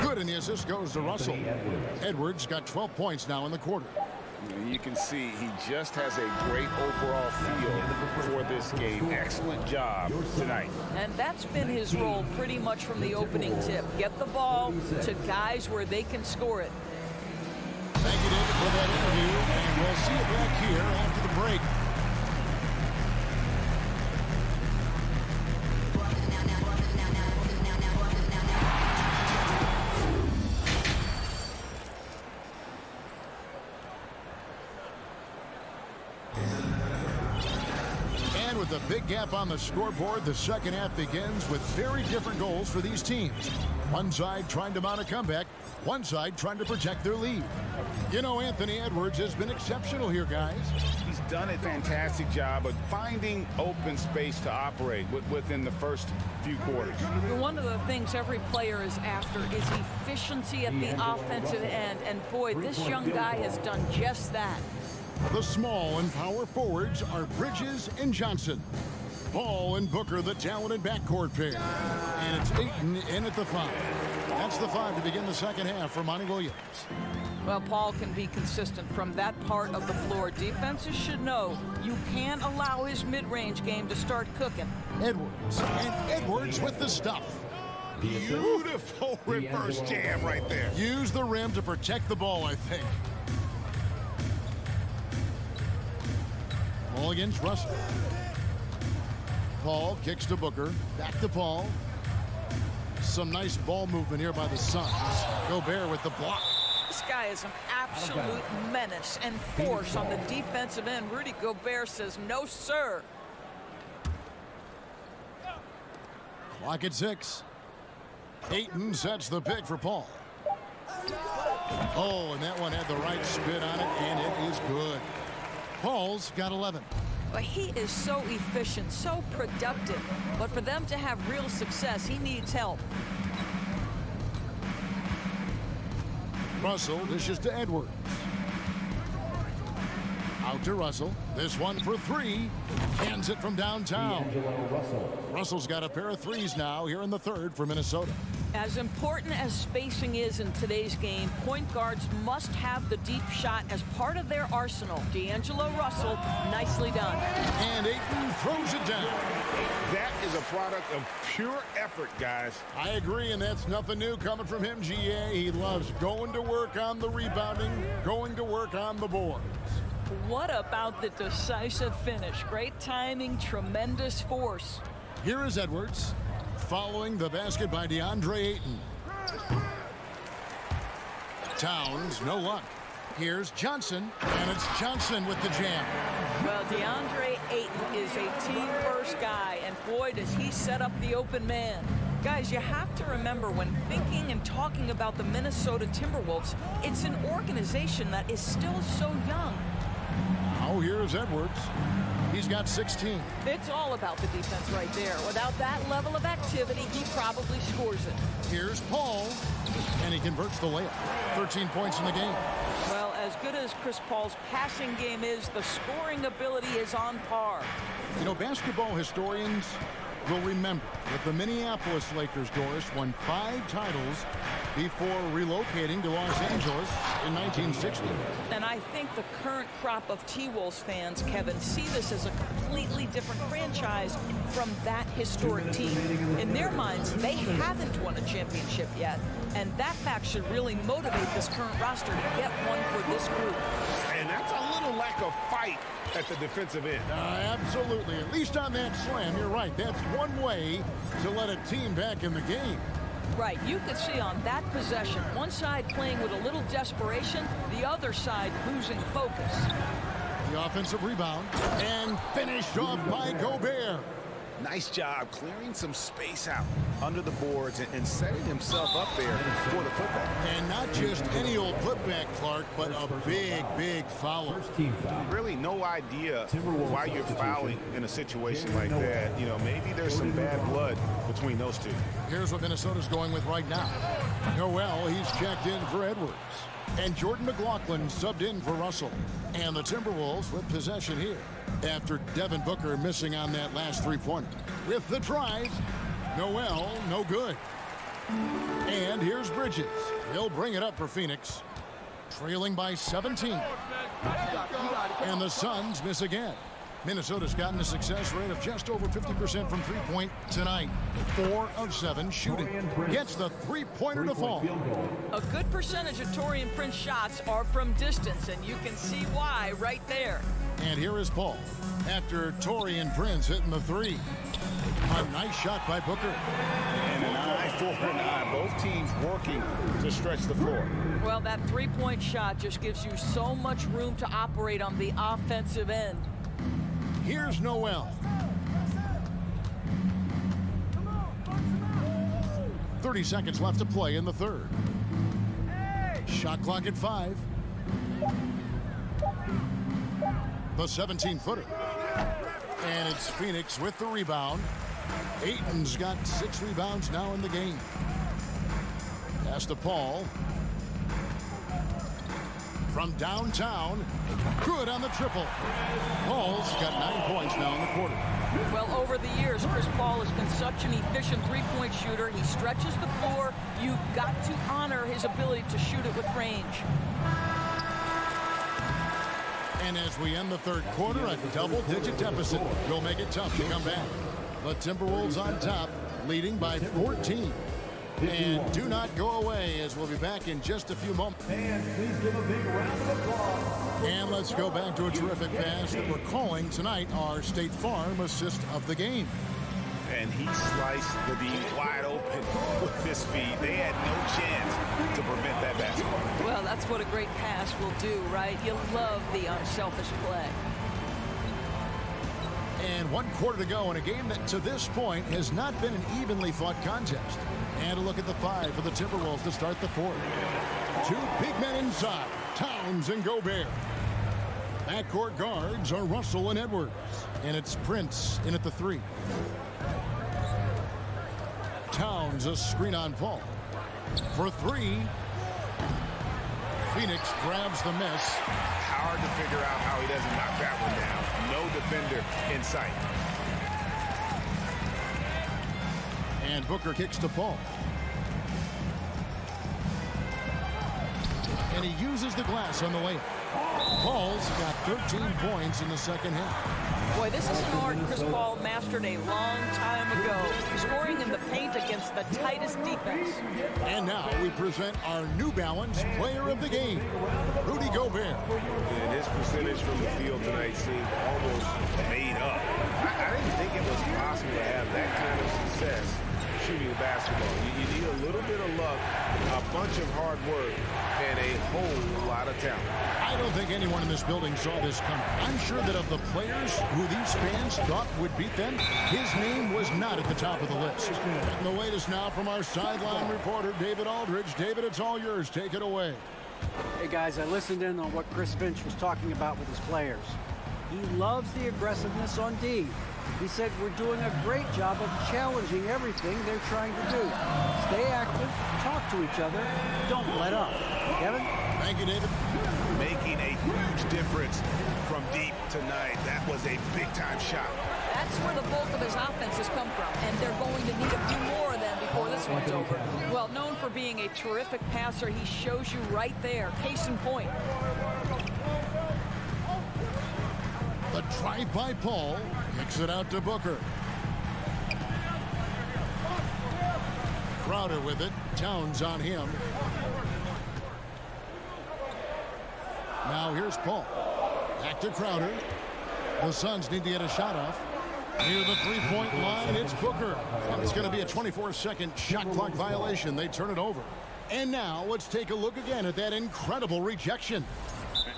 Good, and the assist goes to Russell. Edwards got 12 points now in the quarter. You can see he just has a great overall feel for this game. Excellent job tonight. And that's been his role pretty much from the opening tip. Get the ball to guys where they can score it. Thank you, David, for that interview, and we'll see you back here after the break. With a big gap on the scoreboard, the second half begins with very different goals for these teams. One side trying to mount a comeback, one side trying to protect their lead. You know, Anthony Edwards has been exceptional here, guys. He's done a fantastic job of finding open space to operate within the first few quarters. One of the things every player is after is efficiency at the offensive end. And boy, this young guy has done just that. The small and power forwards are Bridges and Johnson. Paul and Booker, the talented backcourt pair. And it's Ayton in at the 5. That's the 5 to begin the second half for Monty Williams. Well, Paul can be consistent from that part of the floor. Defenses should know you can't allow his mid-range game to start cooking. Edwards, and Edwards with the stuff. Beautiful reverse jam right there. Use the rim to protect the ball, I think. Paul against Russell. Paul kicks to Booker. Back to Paul. Some nice ball movement here by the Suns. Gobert with the block. This guy is an absolute menace and force on the defensive end. Rudy Gobert says, no, sir. Clock at 6. Ayton sets the pick for Paul. Oh, and that one had the right spin on it, and it is good. Paul's got 11. But he is so efficient, so productive. But for them to have real success, he needs help. Russell dishes to Edwards. Out to Russell. This one for 3. Hands it from downtown. Russell's got a pair of 3s now here in the third for Minnesota. As important as spacing is in today's game, point guards must have the deep shot as part of their arsenal. D'Angelo Russell, nicely done. And Ayton throws it down. That is a product of pure effort, guys. I agree, and that's nothing new coming from him, GA. He loves going to work on the rebounding, going to work on the boards. What about the decisive finish? Great timing, tremendous force. Here is Towns, no luck. Here's Johnson, and it's Johnson with the jam. Well, DeAndre Ayton is a team-first guy, and boy, does he set up the open man. Guys, you have to remember when thinking and talking about the Minnesota Timberwolves, it's an organization that is still so young. Now here's Edwards. He's got 16. It's all about the defense right there. Without that level of activity, he probably scores it. Here's Paul, and he converts the layup. 13 points in the game. Well, as good as Chris Paul's passing game is, the scoring ability is on par. You know, basketball historians will remember that the Minneapolis Lakers, Doris, won 5 titles before relocating to Los Angeles in 1960. And I think the current crop of T-Wolves fans, Kevin, see this as a completely different franchise from that historic team. In their minds, they haven't won a championship yet, and that fact should really motivate this current roster to get one for this group. And that's a little lack of fight at the defensive end. Absolutely. At least on that slam, you're right. That's one way to let a team back in the game. Right, you could see on that possession, one side playing with a little desperation, the other side losing focus. The offensive rebound, and finished off by Gobert. Nice job clearing some space out under the boards and setting himself up there for the football. And not just any old putback, Clark, but a big, big foul. Really no idea why you're fouling in a situation like that. You know, maybe there's some bad blood between those two. Here's what Minnesota's going with right now. Noel, he's checked in for Edwards. And Jordan McLaughlin subbed in for Russell. And the Timberwolves with possession here after Devin Booker missing on that last three-pointer. With the drive, Noel, no good. And here's Bridges. He'll bring it up for Phoenix, trailing by 17. And the Suns miss again. Minnesota's gotten a success rate of just over 50% from three-point tonight. 4 of 7 shooting. Gets the three-pointer to fall. A good percentage of Taurean Prince shots are from distance, and you can see why right there. And here is Paul after Taurean Prince hitting the three. A nice shot by Booker. And an eye for an eye. Both teams working to stretch the floor. Well, that three-point shot just gives you so much room to operate on the offensive end. Here's Noel. 30 seconds left to play in the third. Shot clock at 5. The 17-footer. And it's Phoenix with the rebound. Ayton's got 6 rebounds now in the game. Pass to Paul. From downtown, good on the triple. Paul's got 9 points now in the quarter. Well, over the years, Chris Paul has been such an efficient three-point shooter. He stretches the floor. You've got to honor his ability to shoot it with range. And as we end the third quarter, a double-digit deficit will make it tough to come back. The Timberwolves on top, leading by 14. And do not go away, as we'll be back in just a few moments. And please give a big round of applause. And let's go back to a terrific pass that we're calling tonight our State Farm assist of the game. And he sliced the D wide open with his feet. They had no chance to prevent that basket. Well, that's what a great pass will do, right? You love the unselfish play. And 1 quarter to go in a game that to this point has not been an evenly fought contest. And a look at the 5 for the Timberwolves to start the fourth. 2 big men inside, Towns and Gobert. Backcourt guards are Russell and Edwards. And it's Prince in at the 3. Towns a screen on Paul. For 3. Phoenix grabs the miss. Hard to figure out how he doesn't knock that one down. No defender in sight. And Booker kicks to Paul. And he uses the glass on the layup. Paul's got 13 points in the second half. Boy, this is an art Chris Paul mastered a long time ago, scoring in the paint against the tightest defense. And now we present our New Balance player of the game, Rudy Gobert. And his percentage from the field tonight seemed almost made up. I didn't think it was possible to have that kind of success shooting the basketball. You need a little bit of luck, a bunch of hard work, and a whole lot of talent. I don't think anyone in this building saw this coming. I'm sure that of the players who these fans thought would beat them, his name was not at the top of the list. And the latest now from our sideline reporter, David Aldridge. David, it's all yours. Take it away. Hey, guys, I listened in on what Chris Finch was talking about with his players. He loves the aggressiveness on D. He said we're doing a great job of challenging everything they're trying to do. Stay active, talk to each other, don't let up. Kevin? Thank you, David. Making a huge difference from deep tonight. That was a big-time shot. That's where the bulk of his offense has come from, and they're going to need a few more of them before this one's over. Well, known for being a terrific passer, he shows you right there. Case in point. The drive by Paul. Kicks it out to Booker. Crowder with it. Towns on him. Now here's Paul. Back to Crowder. The Suns need to get a shot off. Near the three-point line, it's Booker. And it's going to be a 24-second shot clock violation. They turn it over. And now let's take a look again at that incredible rejection.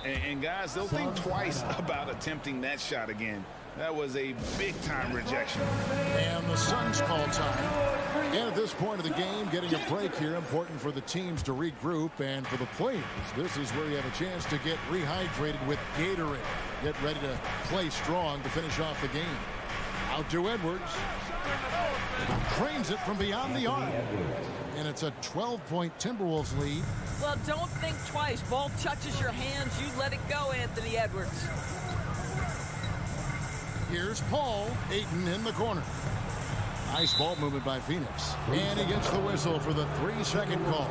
And guys, they'll think twice about attempting that shot again. That was a big-time rejection. And the Suns call time. And at this point of the game, getting a break here, important for the teams to regroup. And for the players, this is where you have a chance to get rehydrated with Gatorade. Get ready to play strong to finish off the game. Out to Edwards. Drains it from beyond the arc. And it's a 12-point Timberwolves lead. Well, don't think twice. Ball touches your hands, you let it go, Anthony Edwards. Here's Paul. Ayton in the corner. Nice ball movement by Phoenix. And he gets the whistle for the 3-second call.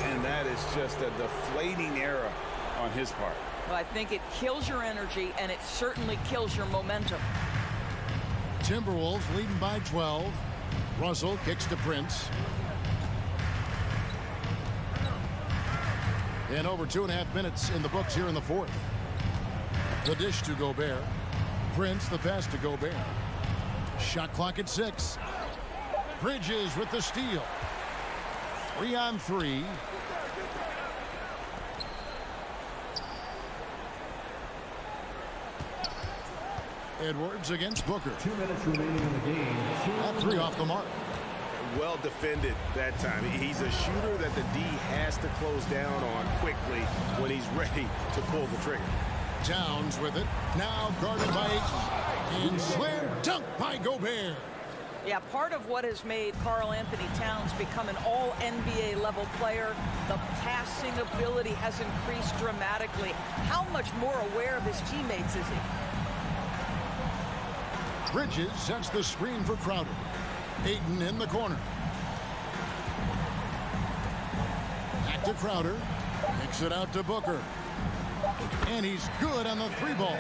And that is just a deflating error on his part. Well, I think it kills your energy, and it certainly kills your momentum. Timberwolves leading by 12. Russell kicks to Prince. And over 2.5 minutes in the books here in the fourth. The dish to Gobert. Prince, the pass to Gobert. Shot clock at 6. Bridges with the steal. 3-on-3. Edwards against Booker. 2 minutes remaining in the game. That 3 off the mark. Well defended that time. He's a shooter that the D has to close down on quickly when he's ready to pull the trigger. Towns with it. Now guarded by Ayton. And slam dunk by Gobert. Yeah, part of what has made Karl Anthony Towns become an all-NBA level player, the passing ability has increased dramatically. How much more aware of his teammates is he? Bridges sets the screen for Crowder. Ayton in the corner. Back to Crowder. Kicks it out to Booker. And he's good on the 3-ball.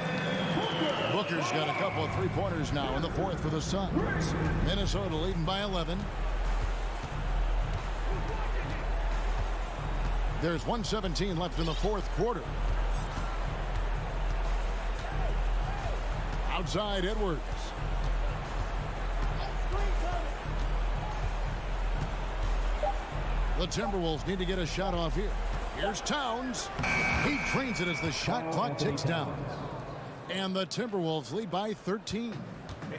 Booker's got a couple of 3-pointers now in the fourth for the Suns. Minnesota leading by 11. There's 1:17 left in the fourth quarter. Outside Edwards. The Timberwolves need to get a shot off here. Here's Towns. He drains it as the shot clock ticks down. And the Timberwolves lead by 13.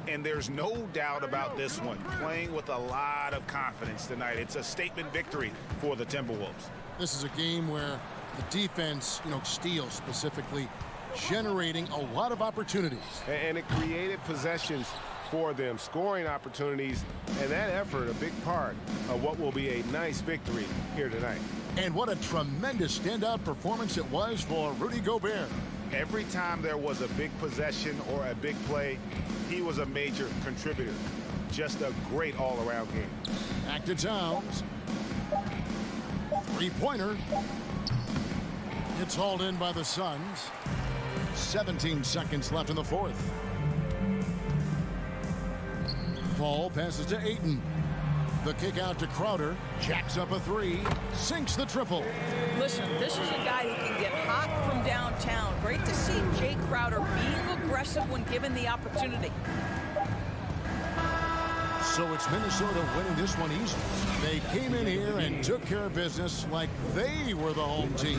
And there's no doubt about this one. Playing with a lot of confidence tonight. It's a statement victory for the Timberwolves. This is a game where the defense, steals specifically, generating a lot of opportunities. And it created possessions for them, scoring opportunities, and that effort a big part of what will be a nice victory here tonight. And what a tremendous standout performance it was for Rudy Gobert. Every time there was a big possession or a big play, he was a major contributor. Just a great all-around game. Back to Towns. 3-pointer. It's hauled in by the Suns. 17 seconds left in the fourth. Paul passes to Ayton. The kick out to Crowder. Jacks up a 3. Sinks the triple. Listen, this is a guy who can get hot from downtown. Great to see Jay Crowder being aggressive when given the opportunity. So it's Minnesota winning this one easily. They came in here and took care of business like they were the home team.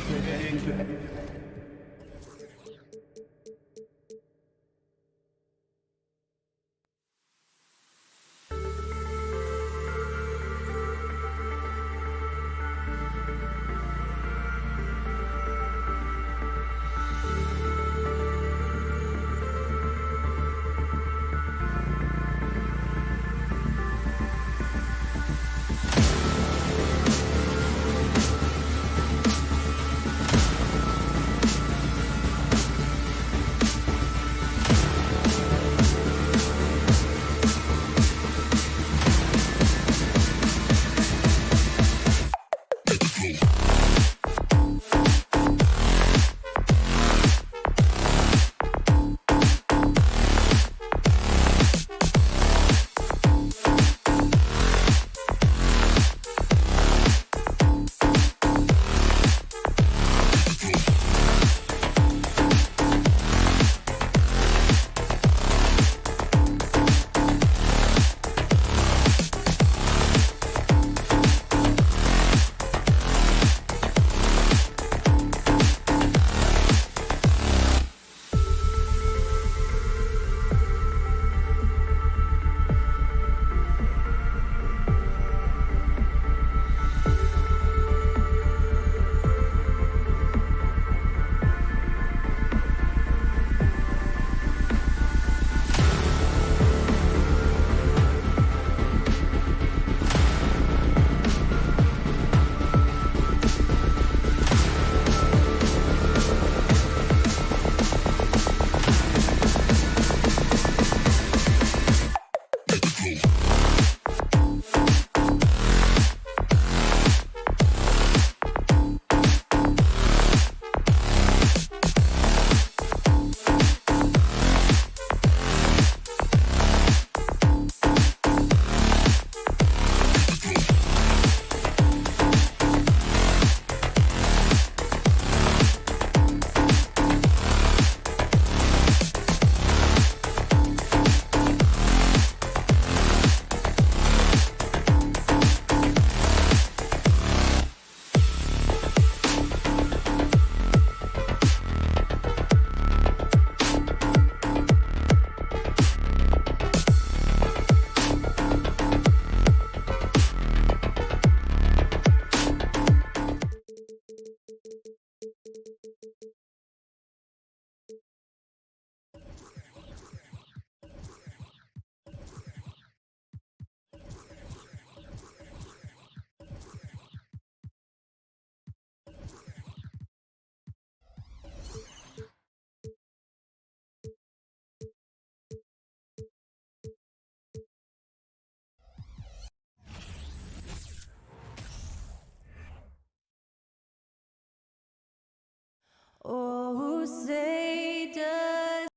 Oh, say does.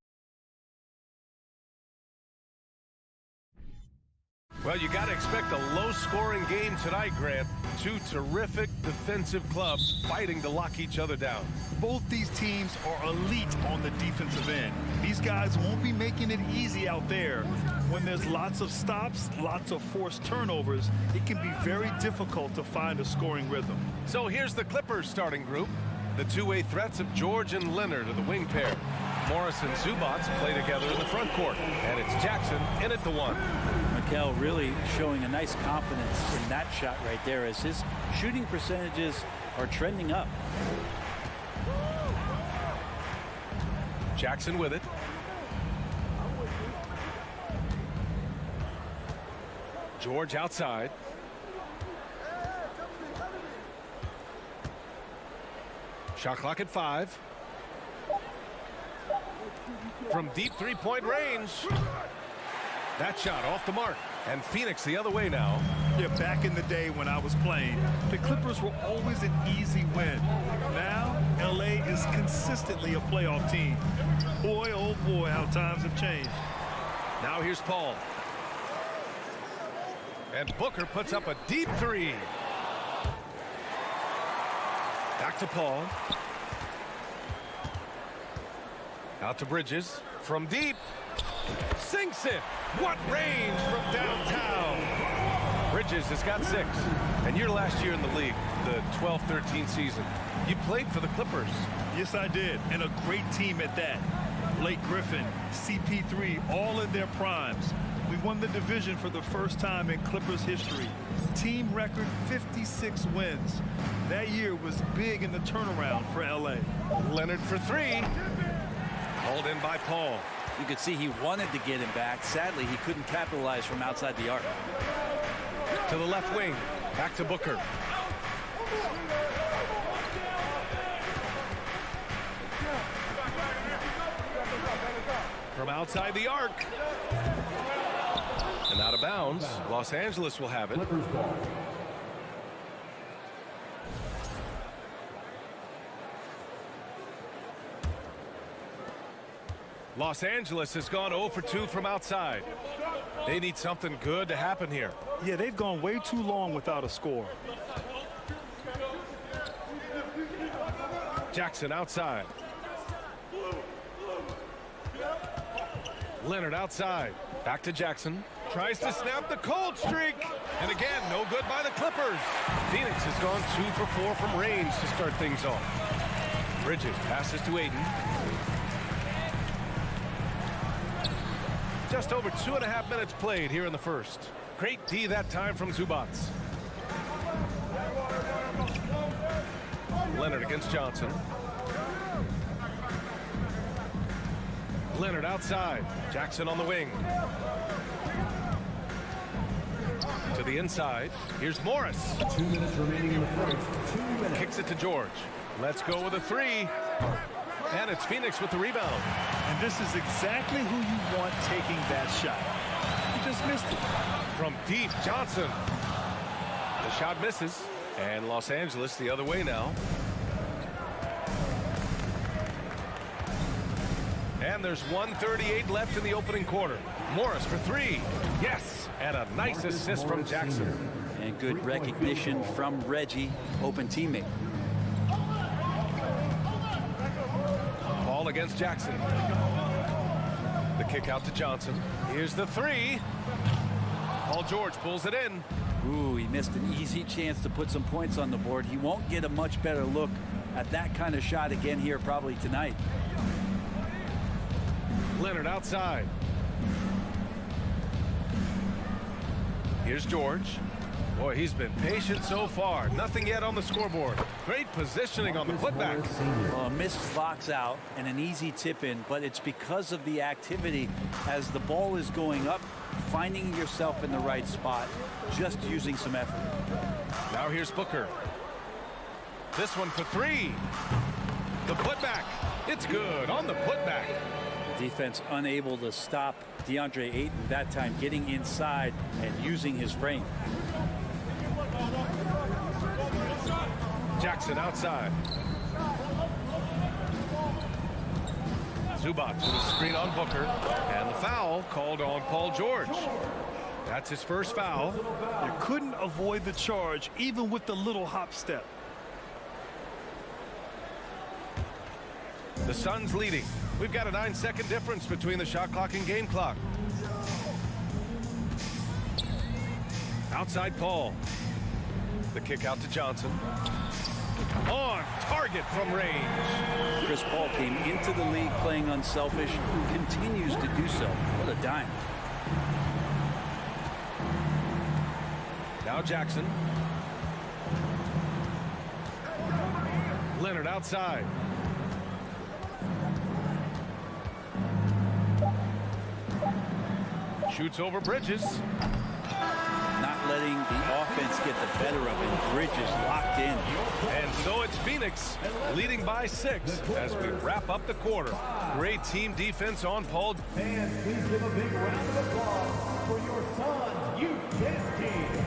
Well, you got to expect a low-scoring game tonight, Grant. Two terrific defensive clubs fighting to lock each other down. Both these teams are elite on the defensive end. These guys won't be making it easy out there. When there's lots of stops, lots of forced turnovers, it can be very difficult to find a scoring rhythm. So here's the Clippers starting group. The two-way threats of George and Leonard are the wing pair. Morris and Zubats play together in the front court. And it's Jackson in at the one. Mikel really showing a nice confidence in that shot right there as his shooting percentages are trending up. Jackson with it. George outside. Shot clock at 5. From deep three-point range. That shot off the mark. And Phoenix the other way now. Yeah, back in the day when I was playing, the Clippers were always an easy win. Now, LA is consistently a playoff team. Boy, oh boy, how times have changed. Now here's Paul. And Booker puts up a deep three. Back to Paul. Out to Bridges. From deep. Sinks it. What range from downtown. Bridges has got 6. And your last year in the league, the 12-13 season, you played for the Clippers. Yes, I did, and a great team at that. Blake Griffin, CP3, all in their primes. We won the division for the first time in Clippers history. Team record 56 wins. That year was big in the turnaround for LA. Leonard for 3. Hauled in by Paul. You could see he wanted to get him back. Sadly, he couldn't capitalize from outside the arc. To the left wing. Back to Booker. From outside the arc. And out of bounds. Los Angeles will have it. Los Angeles has gone 0 for 2 from outside. They need something good to happen here. Yeah, they've gone way too long without a score. Jackson outside. Leonard outside. Back to Jackson. Tries to snap the cold streak. And again, no good by the Clippers. Phoenix has gone 2 for 4 from range to start things off. Bridges passes to Aiden. Just over 2.5 minutes played here in the first. Great D that time from Zubac. Leonard against Johnson. Leonard outside. Jackson on the wing. To the inside. Here's Morris. 2 minutes remaining in the first. 2 minutes. Kicks it to George. Let's go with a 3. And it's Phoenix with the rebound. And this is exactly who you want taking that shot. He just missed it. From deep, Johnson. The shot misses. And Los Angeles the other way now. And there's 1:38 left in the opening quarter. Morris for 3. Yes. And a nice assist from Jackson. And good recognition from Reggie, open teammate. Paul against Jackson. The kick out to Johnson. Here's the 3. Paul George pulls it in. Ooh, he missed an easy chance to put some points on the board. He won't get a much better look at that kind of shot again here probably tonight. Leonard outside. Here's George. Boy, he's been patient so far. Nothing yet on the scoreboard. Great positioning on the putback. Well, a missed box out and an easy tip in, but it's because of the activity as the ball is going up, finding yourself in the right spot, just using some effort. Now here's Booker. This one for 3. The putback. It's good on the putback. Defense unable to stop DeAndre Ayton that time, getting inside and using his frame. Jackson outside. Zubac with a screen on Booker. And the foul called on Paul George. That's his first foul. You couldn't avoid the charge even with the little hop step. The Suns leading. We've got a 9-second difference between the shot clock and game clock. Outside Paul. The kick out to Johnson. On target from range. Chris Paul came into the league playing unselfish, continues to do so. What a dime. Now Jackson. Leonard outside. Shoots over Bridges. Not letting the offense get the better of him. Bridges locked in. And so it's Phoenix leading by 6 as we wrap up the quarter. Great team defense on Paul. Fans, please give a big round of applause for your Suns Youth Dance Team.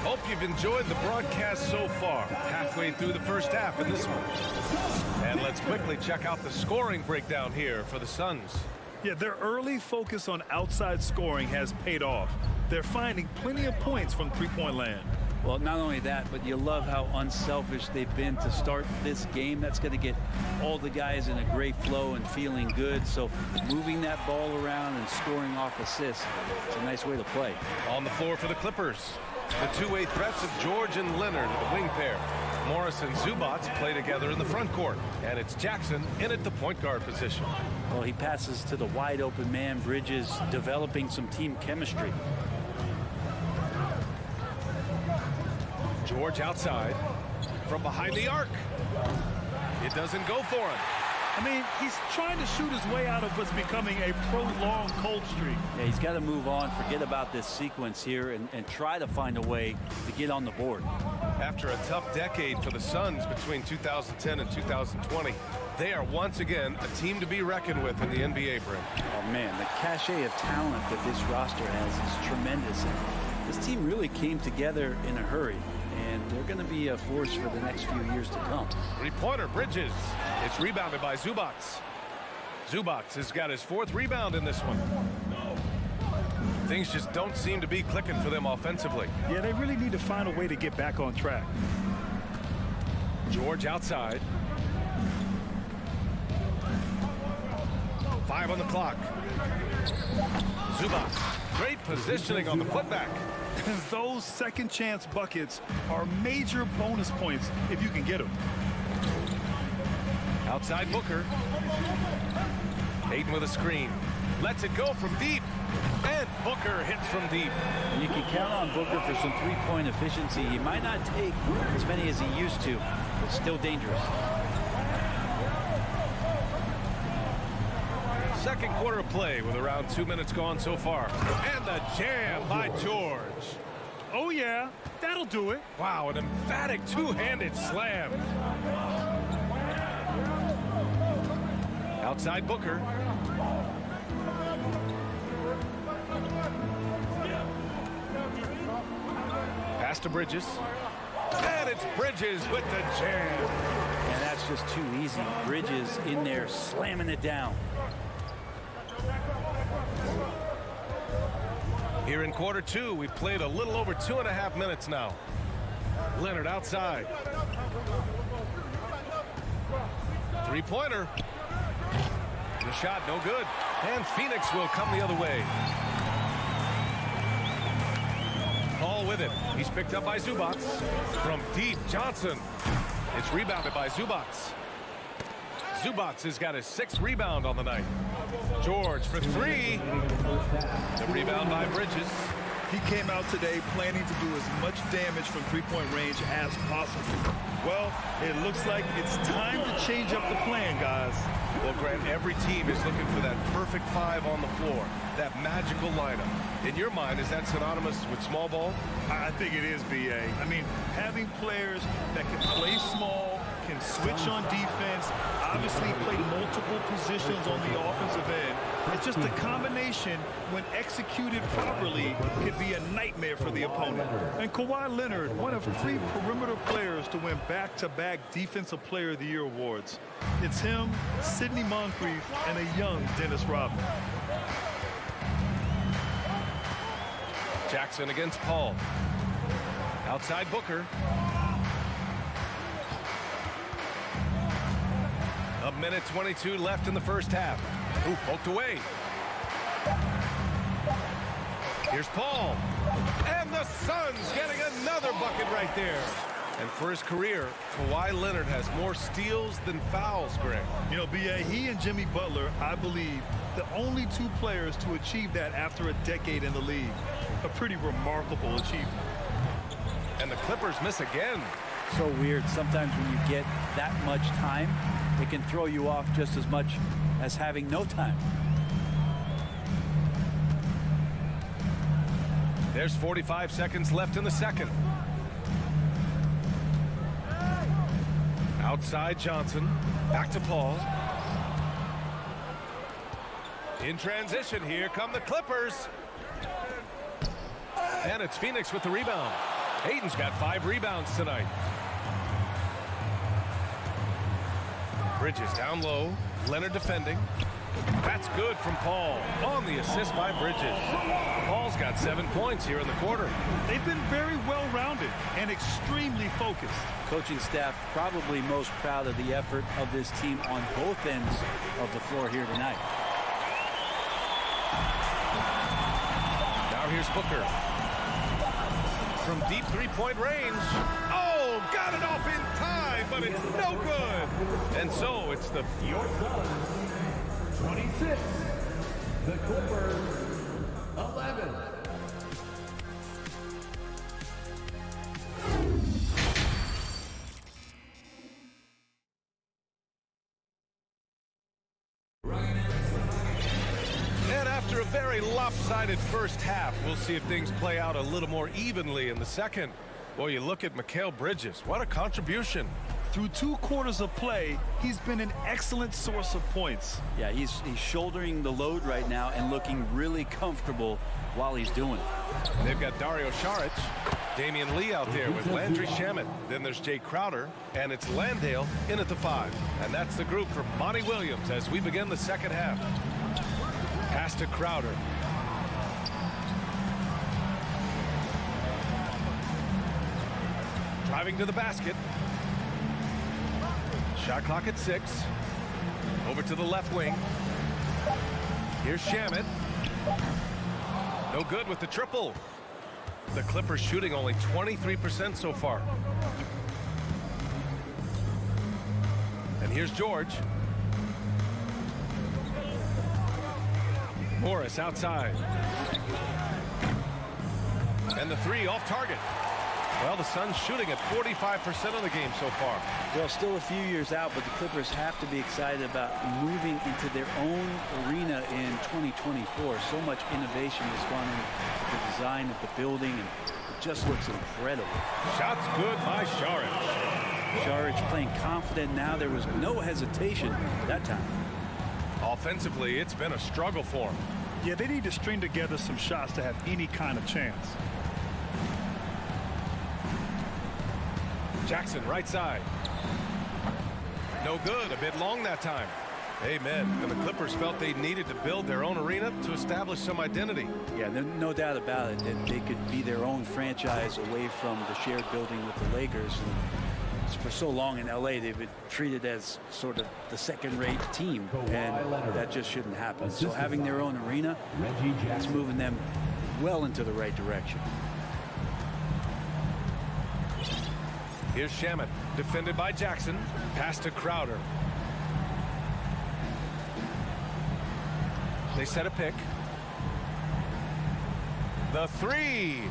Hope you've enjoyed the broadcast so far. Halfway through the first half in this one. And let's quickly check out the scoring breakdown here for the Suns. Yeah, their early focus on outside scoring has paid off. They're finding plenty of points from three-point land. Well, not only that, but you love how unselfish they've been to start this game. That's going to get all the guys in a great flow and feeling good. So moving that ball around and scoring off assists, it's a nice way to play. On the floor for the Clippers, the two-way threats of George and Leonard, the wing pair. Morris and Zubats play together in the front court, and it's Jackson in at the point guard position. Well, he passes to the wide open man. Bridges developing some team chemistry. George outside from behind the arc. It doesn't go for him. I mean, he's trying to shoot his way out of what's becoming a prolonged cold streak. Yeah, he's got to move on, forget about this sequence here, and try to find a way to get on the board. After a tough decade for the Suns between 2010 and 2020, they are once again a team to be reckoned with in the NBA, Brent. Oh, man, the cachet of talent that this roster has is tremendous. And this team really came together in a hurry, and they're going to be a force for the next few years to come. Three-pointer, Bridges. It's rebounded by Zubats. Zubats has got his fourth rebound in this one. Things just don't seem to be clicking for them offensively. Yeah, they really need to find a way to get back on track. George outside. 5 on the clock. Zubats, great positioning on the putback. Those second chance buckets are major bonus points if you can get them. Outside Booker. Hayden with a screen. Lets it go from deep. And Booker hits from deep. And you can count on Booker for some three-point efficiency. He might not take as many as he used to, but still dangerous. Second quarter of play with around 2 minutes gone so far. And the jam by George. Oh, yeah, that'll do it. Wow, an emphatic two-handed slam. Outside Booker. Pass to Bridges. And it's Bridges with the jam. And that's just too easy. Bridges in there slamming it down. Here in quarter two, we've played a little over 2.5 minutes now. Leonard outside. Three-pointer. The shot no good. And Phoenix will come the other way. Paul with it. He's picked up by Zubats. From deep, Johnson. It's rebounded by Zubats. Zubats has got his 6th rebound on the night. George for 3. The rebound by Bridges. He came out today planning to do as much damage from three-point range as possible. Well, it looks like it's time to change up the plan, guys. Well, Grant, every team is looking for that perfect 5 on the floor, that magical lineup. In your mind, is that synonymous with small ball? I think it is, B.A. I mean, having players that can play small, can switch on defense, obviously play multiple positions on the offensive end. It's just a combination, when executed properly, could be a nightmare for the opponent. And Kawhi Leonard, one of 3 perimeter players to win back-to-back Defensive Player of the Year awards. It's him, Sidney Moncrief, and a young Dennis Rodman. Jackson against Paul. Outside Booker. A minute 22 left in the first half. Ooh, poked away. Here's Paul. And the Suns getting another bucket right there. And for his career, Kawhi Leonard has more steals than fouls, Greg. You know, B.A., he and Jimmy Butler, I believe, the only 2 players to achieve that after a decade in the league. A pretty remarkable achievement. And the Clippers miss again. So weird. Sometimes when you get that much time, it can throw you off just as much as having no time. There's 45 seconds left in the second. Outside Johnson. Back to Paul. In transition, here come the Clippers. And it's Phoenix with the rebound. Hayden's got 5 rebounds tonight. Bridges down low. Leonard defending. That's good from Paul on the assist by Bridges. Paul's got 7 points here in the quarter. They've been very well-rounded and extremely focused. Coaching staff probably most proud of the effort of this team on both ends of the floor here tonight. Now here's Booker. From deep three-point range. Oh, got it off in time, but it's no good. And so it's the... Your Suns, 26. The Clippers, 11. And after a very lopsided first half, we'll see if things play out a little more evenly in the second. Well, you look at Mikal Bridges. What a contribution. Through 2 quarters of play, he's been an excellent source of points. Yeah, he's shouldering the load right now and looking really comfortable while he's doing it. They've got Dario Saric, Damian Lee out there with Landry Shamet. Then there's Jay Crowder, and it's Landale in at the 5. And that's the group for Monty Williams as we begin the second half. Pass to Crowder. Driving to the basket. Shot clock at 6. Over to the left wing. Here's Shamet. No good with the triple. The Clippers shooting only 23% so far. And here's George. Morris outside. And the 3 off target. Well, the Suns shooting at 45% of the game so far. Well, still a few years out, but the Clippers have to be excited about moving into their own arena in 2024. So much innovation has gone into the design of the building, and it just looks incredible. Shots good by Saric. Saric playing confident now. There was no hesitation that time. Offensively, it's been a struggle for him. Yeah, they need to string together some shots to have any kind of chance. Jackson, right side. No good. A bit long that time. Amen. And the Clippers felt they needed to build their own arena to establish some identity. Yeah, no doubt about it that they could be their own franchise away from the shared building with the Lakers. And for so long in LA, they've been treated as sort of the second-rate team, and that just shouldn't happen. So having their own arena, it's moving them well into the right direction. Here's Shamet, defended by Jackson. Pass to Crowder. They set a pick. The 3.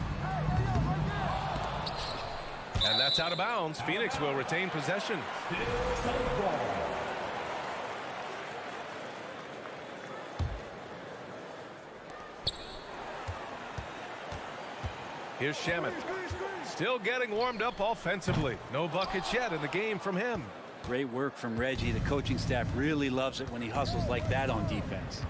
And that's out of bounds. Phoenix will retain possession. Here's Shamet. Still getting warmed up offensively. No buckets yet in the game from him. Great work from Reggie. The coaching staff really loves it when he hustles like that on defense.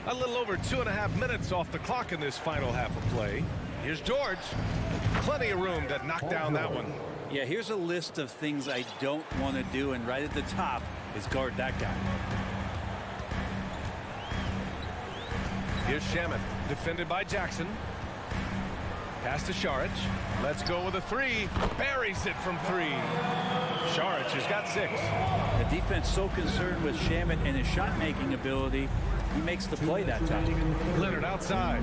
A little over 2.5 minutes off the clock in this final half of play. Here's George. Plenty of room to knock down that one. Yeah, here's a list of things I don't want to do, and right at the top is guard that guy. Here's Shamet, defended by Jackson. Pass to Saric. Let's go with a 3. Buries it from 3. Saric has got 6. The defense so concerned with Shamet and his shot-making ability, he makes the play that time. Leonard outside.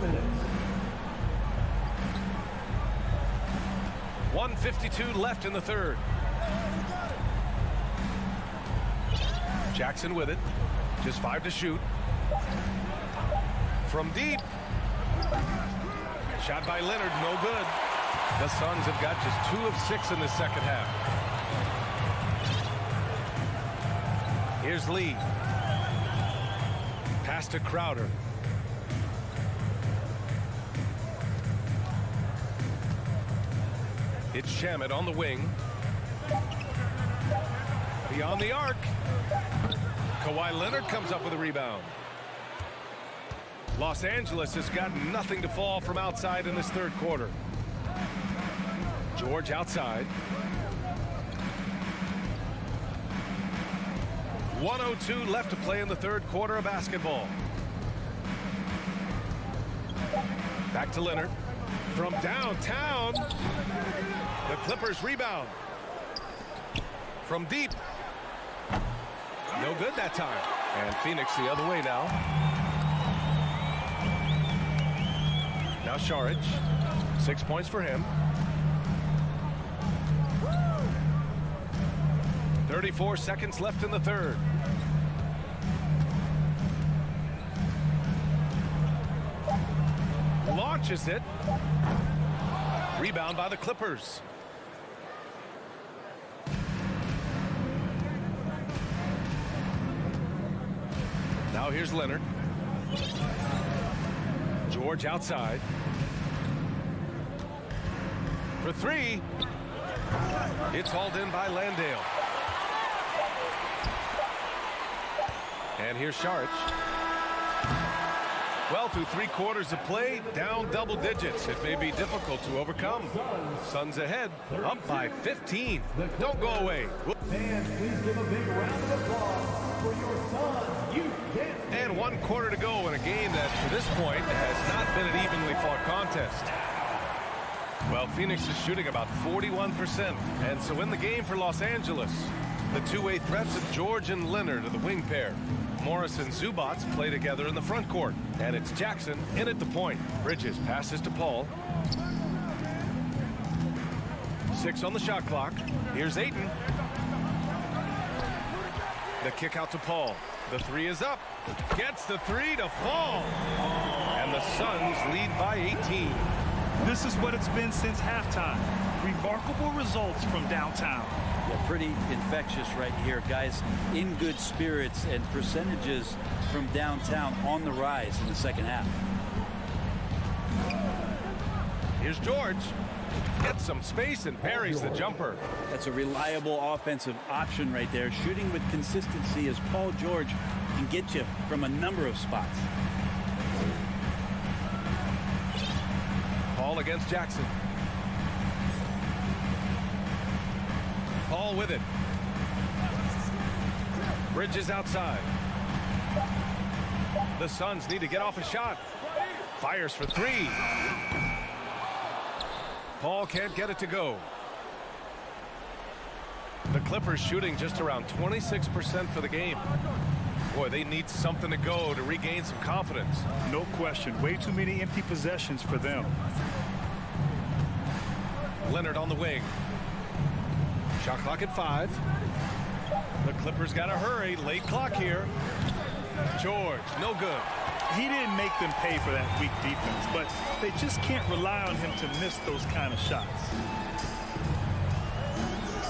1:52 left in the third. Jackson with it. Just 5 to shoot. From deep. Shot by Leonard, no good. The Suns have got just 2 of 6 in the second half. Here's Lee. Pass to Crowder. It's Shamet on the wing. Beyond the arc. Kawhi Leonard comes up with a rebound. Los Angeles has got nothing to fall from outside in this third quarter. George outside. 1:02 left to play in the third quarter of basketball. Back to Leonard. From downtown. The Clippers rebound. From deep. No good that time. And Phoenix the other way now. Now Saric. 6 points for him. 34 seconds left in the third. Launches it. Rebound by the Clippers. Now here's Leonard. George outside. For three. It's hauled in by Landale. And here's Saric. Well, through 3 quarters of play, down double digits. It may be difficult to overcome. Suns ahead, up by 15. Don't go away. Fans, please give a big round of applause for your Suns youth dance. And 1 quarter to go in a game that, to this point, has not been an evenly fought contest. Well, Phoenix is shooting about 41%. And so in the game for Los Angeles, the two-way threats of George and Leonard are the wing pair. Morris and Zubac play together in the front court. And it's Jackson in at the point. Bridges passes to Paul. 6 on the shot clock. Here's Ayton. The kick out to Paul. The three is up. Gets the three to fall. And the Suns lead by 18. This is what it's been since halftime. Remarkable results from downtown. Yeah, pretty infectious right here. Guys in good spirits, and percentages from downtown on the rise in the second half. Here's George. Gets some space and buries the jumper. That's a reliable offensive option right there. Shooting with consistency as Paul George can get you from a number of spots. Paul against Jackson. Paul with it. Bridges outside. The Suns need to get off a shot. Fires for three. Paul can't get it to go. The Clippers shooting just around 26% for the game. Boy, they need something to go to regain some confidence. No question. Way too many empty possessions for them. Leonard on the wing. Shot clock at 5. The Clippers got to hurry. Late clock here. George, no good. He didn't make them pay for that weak defense, but they just can't rely on him to miss those kind of shots.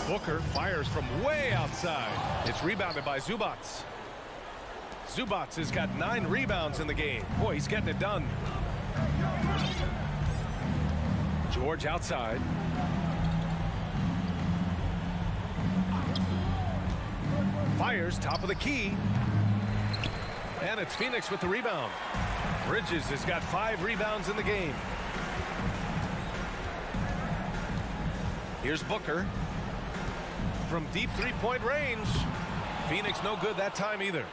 Booker fires from way outside. It's rebounded by Zubac. Zubac has got 9 rebounds in the game. Boy, he's getting it done. George outside. Fires top of the key. And it's Phoenix with the rebound. Bridges has got 5 rebounds in the game. Here's Booker. From deep three-point range. Phoenix no good that time either.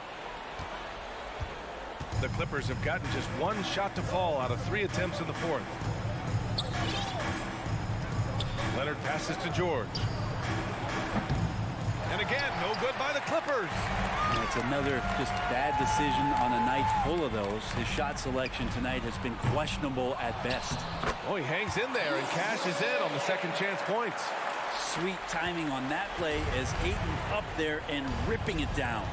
The Clippers have gotten just 1 shot to fall out of 3 attempts in the fourth. Leonard passes to George. And again, no good by the Clippers. It's another just bad decision on a night full of those. His shot selection tonight has been questionable at best. Oh, he hangs in there and cashes in on the second chance points. Sweet timing on that play as Ayton up there and ripping it down.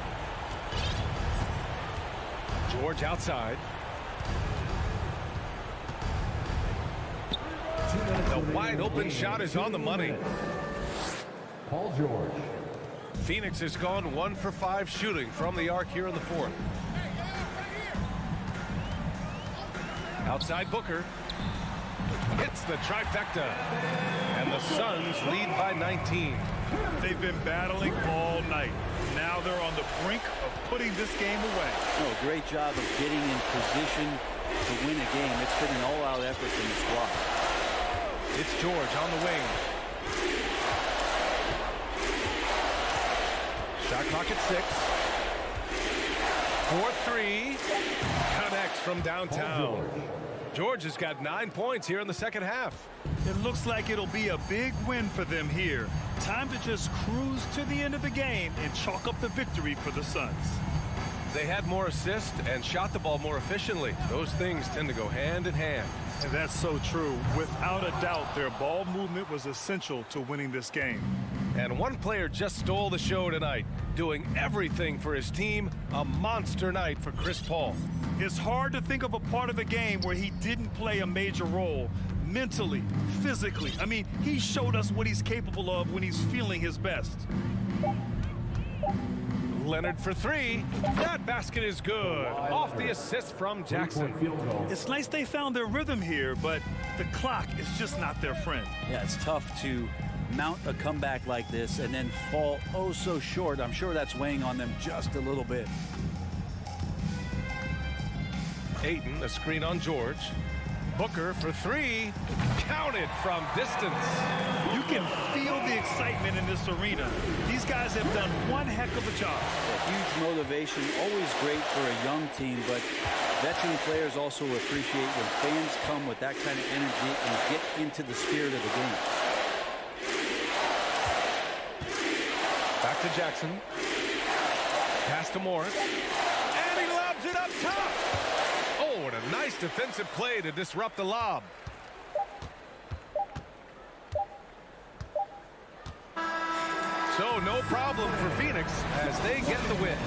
George outside. The wide open shot is on the money. Paul George. Phoenix has gone 1 for 5 shooting from the arc here in the fourth. Outside Booker. Hits the trifecta. And the Suns lead by 19. They've been battling all night. Now they're on the brink of putting this game away. Oh, great job of getting in position to win a game. It's been an all-out effort from the squad. It's George on the wing. Shot clock at 6. 4-3. Connects from downtown. George has got 9 points here in the second half. It looks like it'll be a big win for them here. Time to just cruise to the end of the game and chalk up the victory for the Suns. They had more assists and shot the ball more efficiently. Those things tend to go hand in hand. And that's so true. Without a doubt, their ball movement was essential to winning this game. And one player just stole the show tonight, doing everything for his team. A monster night for Chris Paul. It's hard to think of a part of the game where he didn't play a major role. Mentally, physically. I mean, he showed us what he's capable of when he's feeling his best. Leonard for 3. That basket is good. Off the assist from Jackson. It's nice they found their rhythm here, but the clock is just not their friend. Yeah, it's tough to mount a comeback like this and then fall oh so short. I'm sure that's weighing on them just a little bit. Ayton, a screen on George. Booker for 3. Counted from distance. You can feel the excitement in this arena. These guys have done one heck of a job. Huge motivation, always great for a young team, but veteran players also appreciate when fans come with that kind of energy and get into the spirit of the game. Back to Jackson. Pass to Morris. And he lobs it up top. Oh, and a nice defensive play to disrupt the lob. So no problem for Phoenix as they get the win.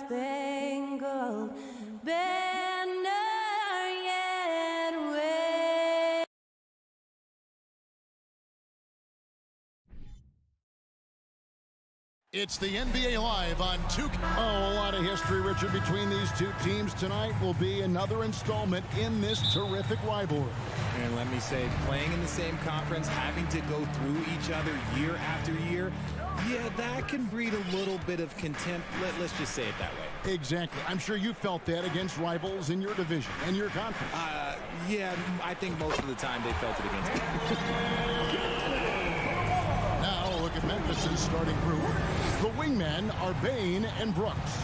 star-spangled banner yet waves. It's the NBA Live on 2. Oh, a lot of history, Richard, between these two teams. Tonight will be another installment in this terrific rivalry. And let me say, playing in the same conference, having to go through each other year after year, yeah, that can breed a little bit of contempt. Let's just say it that way. Exactly. I'm sure you felt that against rivals in your division and your conference. Yeah, I think most of the time they felt it against me. Now look at Memphis' starting group. The wingmen are Bain and Brooks.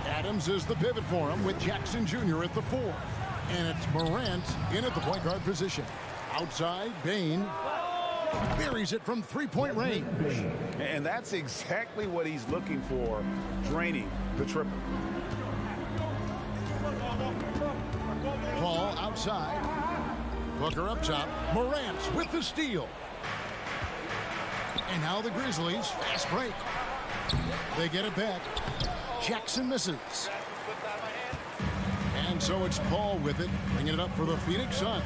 Adams is the pivot for him with Jackson Jr. at the 4. And it's Morant in at the point guard position. Outside, Bain buries it from three-point range. And that's exactly what he's looking for, draining the triple. Ball outside. Booker up top. Morant with the steal. And now the Grizzlies, fast break. They get it back. Jackson misses. And so it's Paul with it, bringing it up for the Phoenix Suns.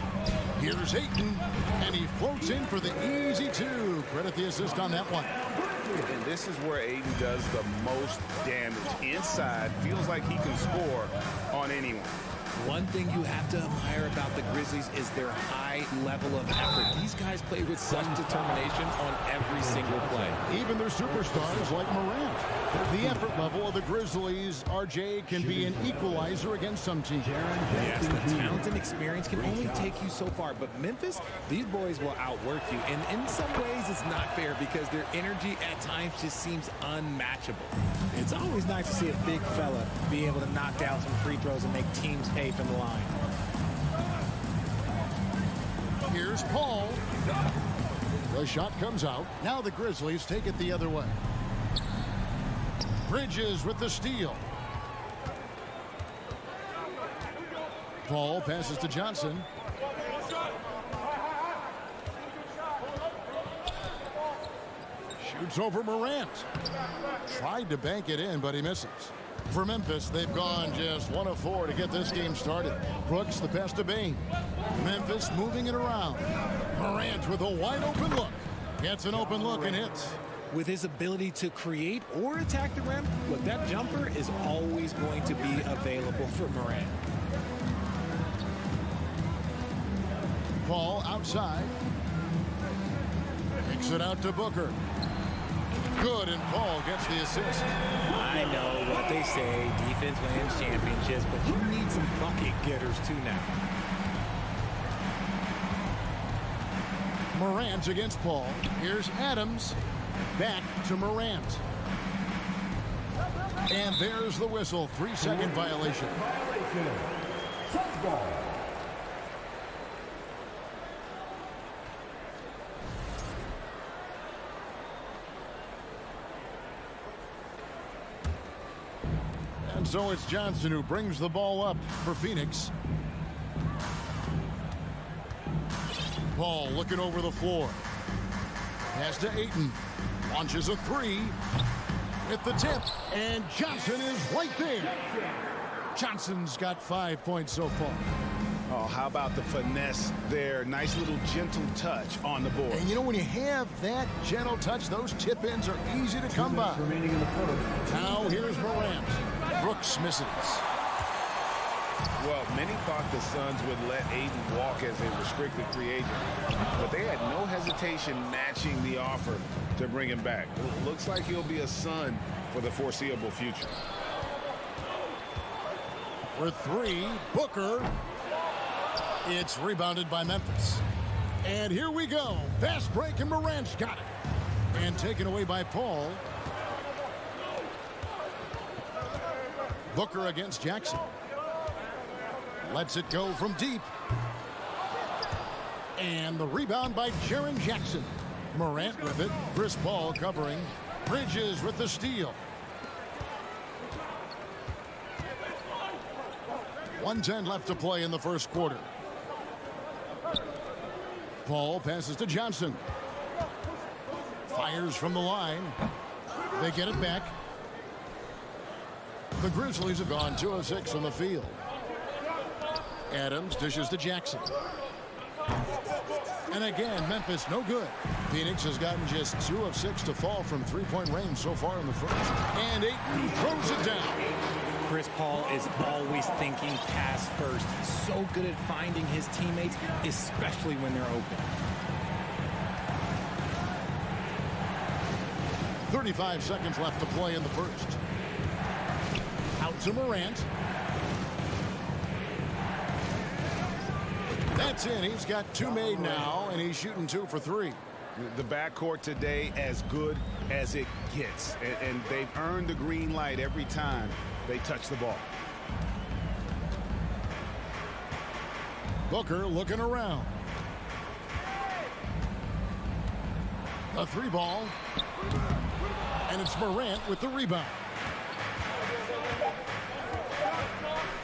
Here's Ayton, and he floats in for the easy 2. Credit the assist on that one. And this is where Ayton does the most damage. Inside, feels like he can score on anyone. One thing you have to admire about the Grizzlies is their high level of effort. These guys play with such determination on every single play. Even their superstars like Morant. The effort level of the Grizzlies, RJ, can be an equalizer against some teams. Yes, the talent and experience can only take you so far. But Memphis, these boys will outwork you. And in some ways, it's not fair because their energy at times just seems unmatchable. It's always nice to see a big fella be able to knock down some free throws and make teams pay from the line. Here's Paul. The shot comes out. Now the Grizzlies take it the other way. Bridges with the steal. Paul passes to Johnson. Shoots over Morant. Tried to bank it in, but he misses. For Memphis, they've gone just 1 of 4 to get this game started. Brooks the pass to Bain. Memphis moving it around. Morant with a wide open look. Gets an open look and hits. With his ability to create or attack the rim, look, that jumper is always going to be available for Morant. Paul outside. Kicks it out to Booker. Good, and Paul gets the assist. I know what they say, defense wins championships, but you need some bucket getters too now. Morant against Paul. Here's Adams. Back to Morant. And there's the whistle. 3-second violation. And so it's Johnson who brings the ball up for Phoenix. Paul looking over the floor. Pass to Ayton. Launches a 3. At the tip. And Johnson is right there. Johnson's got 5 points so far. Oh, how about the finesse there? Nice little gentle touch on the board. And you know, when you have that gentle touch, those tip-ins are easy to come by. Now here's Morant. Brooks misses. Well, many thought the Suns would let Ayton walk as a restricted free agent, but they had no hesitation matching the offer to bring him back. It looks like he'll be a Sun for the foreseeable future. For 3, Booker. It's rebounded by Memphis. And here we go. Fast break, and Morant's got it. And taken away by Paul. Booker against Jackson. Lets it go from deep. And the rebound by Jaren Jackson. Morant with it. Chris Paul covering. Bridges with the steal. 1:10 left to play in the first quarter. Paul passes to Johnson. Fires from the line. They get it back. The Grizzlies have gone 2 of 6 on the field. Adams dishes to Jackson. And again, Memphis no good. Phoenix has gotten just 2 of 6 to fall from three-point range so far in the first. And Ayton throws it down. Chris Paul is always thinking pass first. So good at finding his teammates, especially when they're open. 35 seconds left to play in the first. Out to Morant. That's in. He's got 2 made now, and he's shooting 2 for 3. The backcourt today as good as it gets. And they've earned the green light every time they touch the ball. Booker looking around. A 3 ball. And it's Morant with the rebound.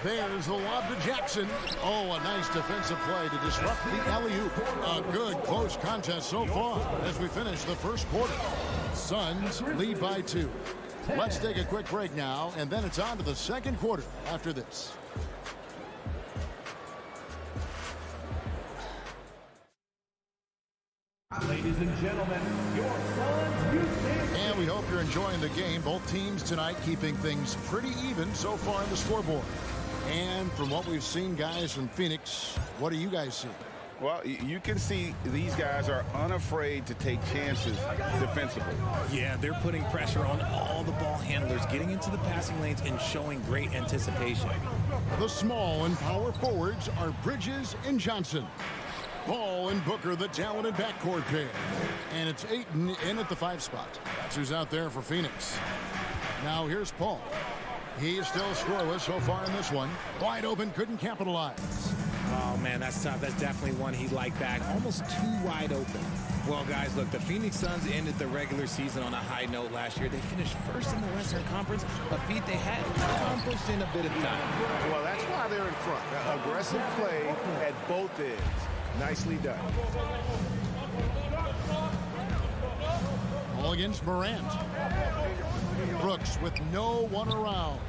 There's the lob to Jackson. Oh, a nice defensive play to disrupt the alley-oop. A good close contest so far as we finish the first quarter. Suns lead by 2. Let's take a quick break now, and then it's on to the second quarter after this. Ladies and gentlemen, your Suns Houston. And we hope you're enjoying the game. Both teams tonight keeping things pretty even so far on the scoreboard. And from what we've seen, guys, from Phoenix, what do you guys see? Well, you can see these guys are unafraid to take chances defensively. Yeah, they're putting pressure on all the ball handlers, getting into the passing lanes and showing great anticipation. The small and power forwards are Bridges and Johnson. Paul and Booker, the talented backcourt pair. And it's Ayton in at the 5 spot. That's who's out there for Phoenix. Now here's Paul. He is still scoreless so far in this one. Wide open, couldn't capitalize. Oh, man, that's tough. That's definitely one he'd like back. Almost too wide open. Well, guys, look, the Phoenix Suns ended the regular season on a high note last year. They finished first in the Western Conference, a feat they had accomplished in a bit of time. Well, that's why they're in front. Aggressive play at both ends. Nicely done. All against Morant. Brooks with no one around.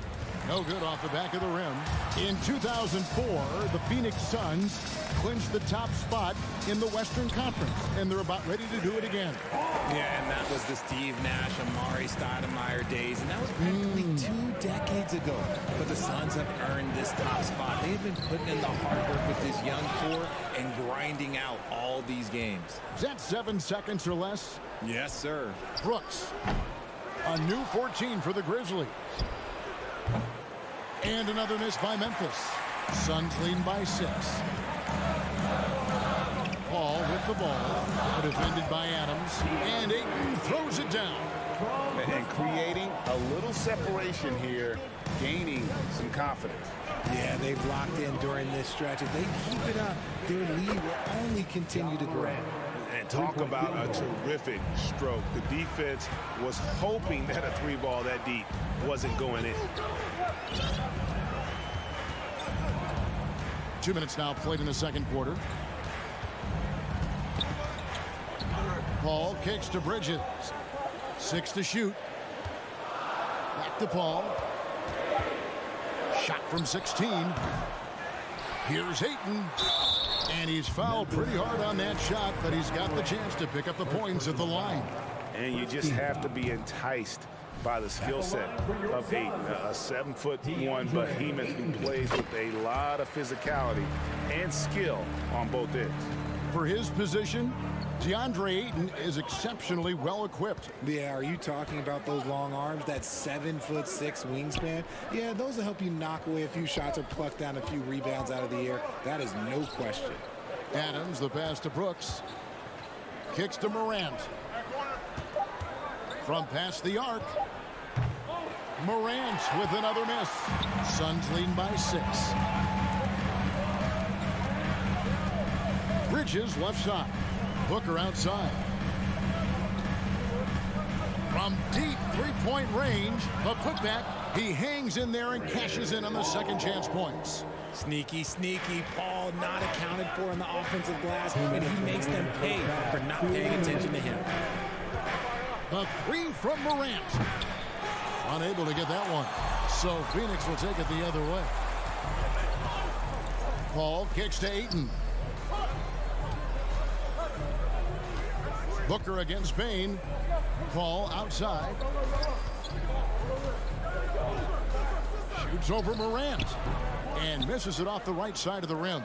No good off the back of the rim. In 2004, the Phoenix Suns clinched the top spot in the Western Conference, and they're about ready to do it again. Yeah, and that was the Steve Nash, Amari Stoudemire days, and that was practically 2 decades ago. But the Suns have earned this top spot. They've been putting in the hard work with this young core and grinding out all these games. Is that 7 seconds or less? Yes, sir. Brooks. A new 14 for the Grizzlies. And another miss by Memphis. Suns leading by 6. Paul with the ball. Defended by Adams. And Ayton throws it down. And creating a little separation here, gaining some confidence. Yeah, they've locked in during this stretch. If they keep it up, their lead will only continue to grow. And talk about a terrific stroke. The defense was hoping that a 3-ball that deep wasn't going in. 2 minutes now played in the second quarter. Paul kicks to Bridges. 6 to shoot. Back to Paul. Shot from 16. Here's Ayton. And he's fouled pretty hard on that shot, but he's got the chance to pick up the points at the line. And you just have to be enticed by the skill set of Ayton, a 7'1" behemoth who plays with a lot of physicality and skill on both ends. For his position, DeAndre Ayton is exceptionally well equipped. Yeah, are you talking about those long arms, that 7'6" wingspan? Yeah, those will help you knock away a few shots or pluck down a few rebounds out of the air. That is no question. Adams, the pass to Brooks. Kicks to Morant. From past the arc. Morant with another miss. Suns leading by 6. Bridges left side. Booker outside. From deep three-point range, the putback. He hangs in there and cashes in on the second chance points. Sneaky, sneaky. Paul not accounted for in the offensive glass, and he makes them pay for not paying attention to him. A 3 from Morant. Unable to get that one. So Phoenix will take it the other way. Paul kicks to Ayton. Booker against Bain. Paul outside. Shoots over Morant. And misses it off the right side of the rim.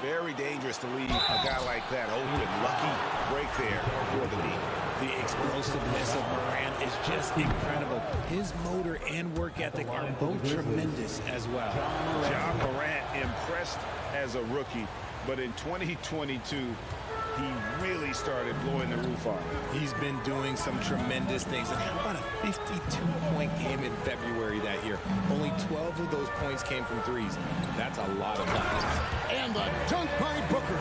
Very dangerous to leave a guy like that. Oh, and lucky break there for the lead. The explosiveness of Morant is just incredible. His motor and work ethic are both tremendous as well. John Morant impressed as a rookie, but in 2022, he really started blowing the roof off. He's been doing some tremendous things. And how about a 52-point game in February that year? Only 12 of those points came from threes. That's a lot of buckets. And the dunk by Booker.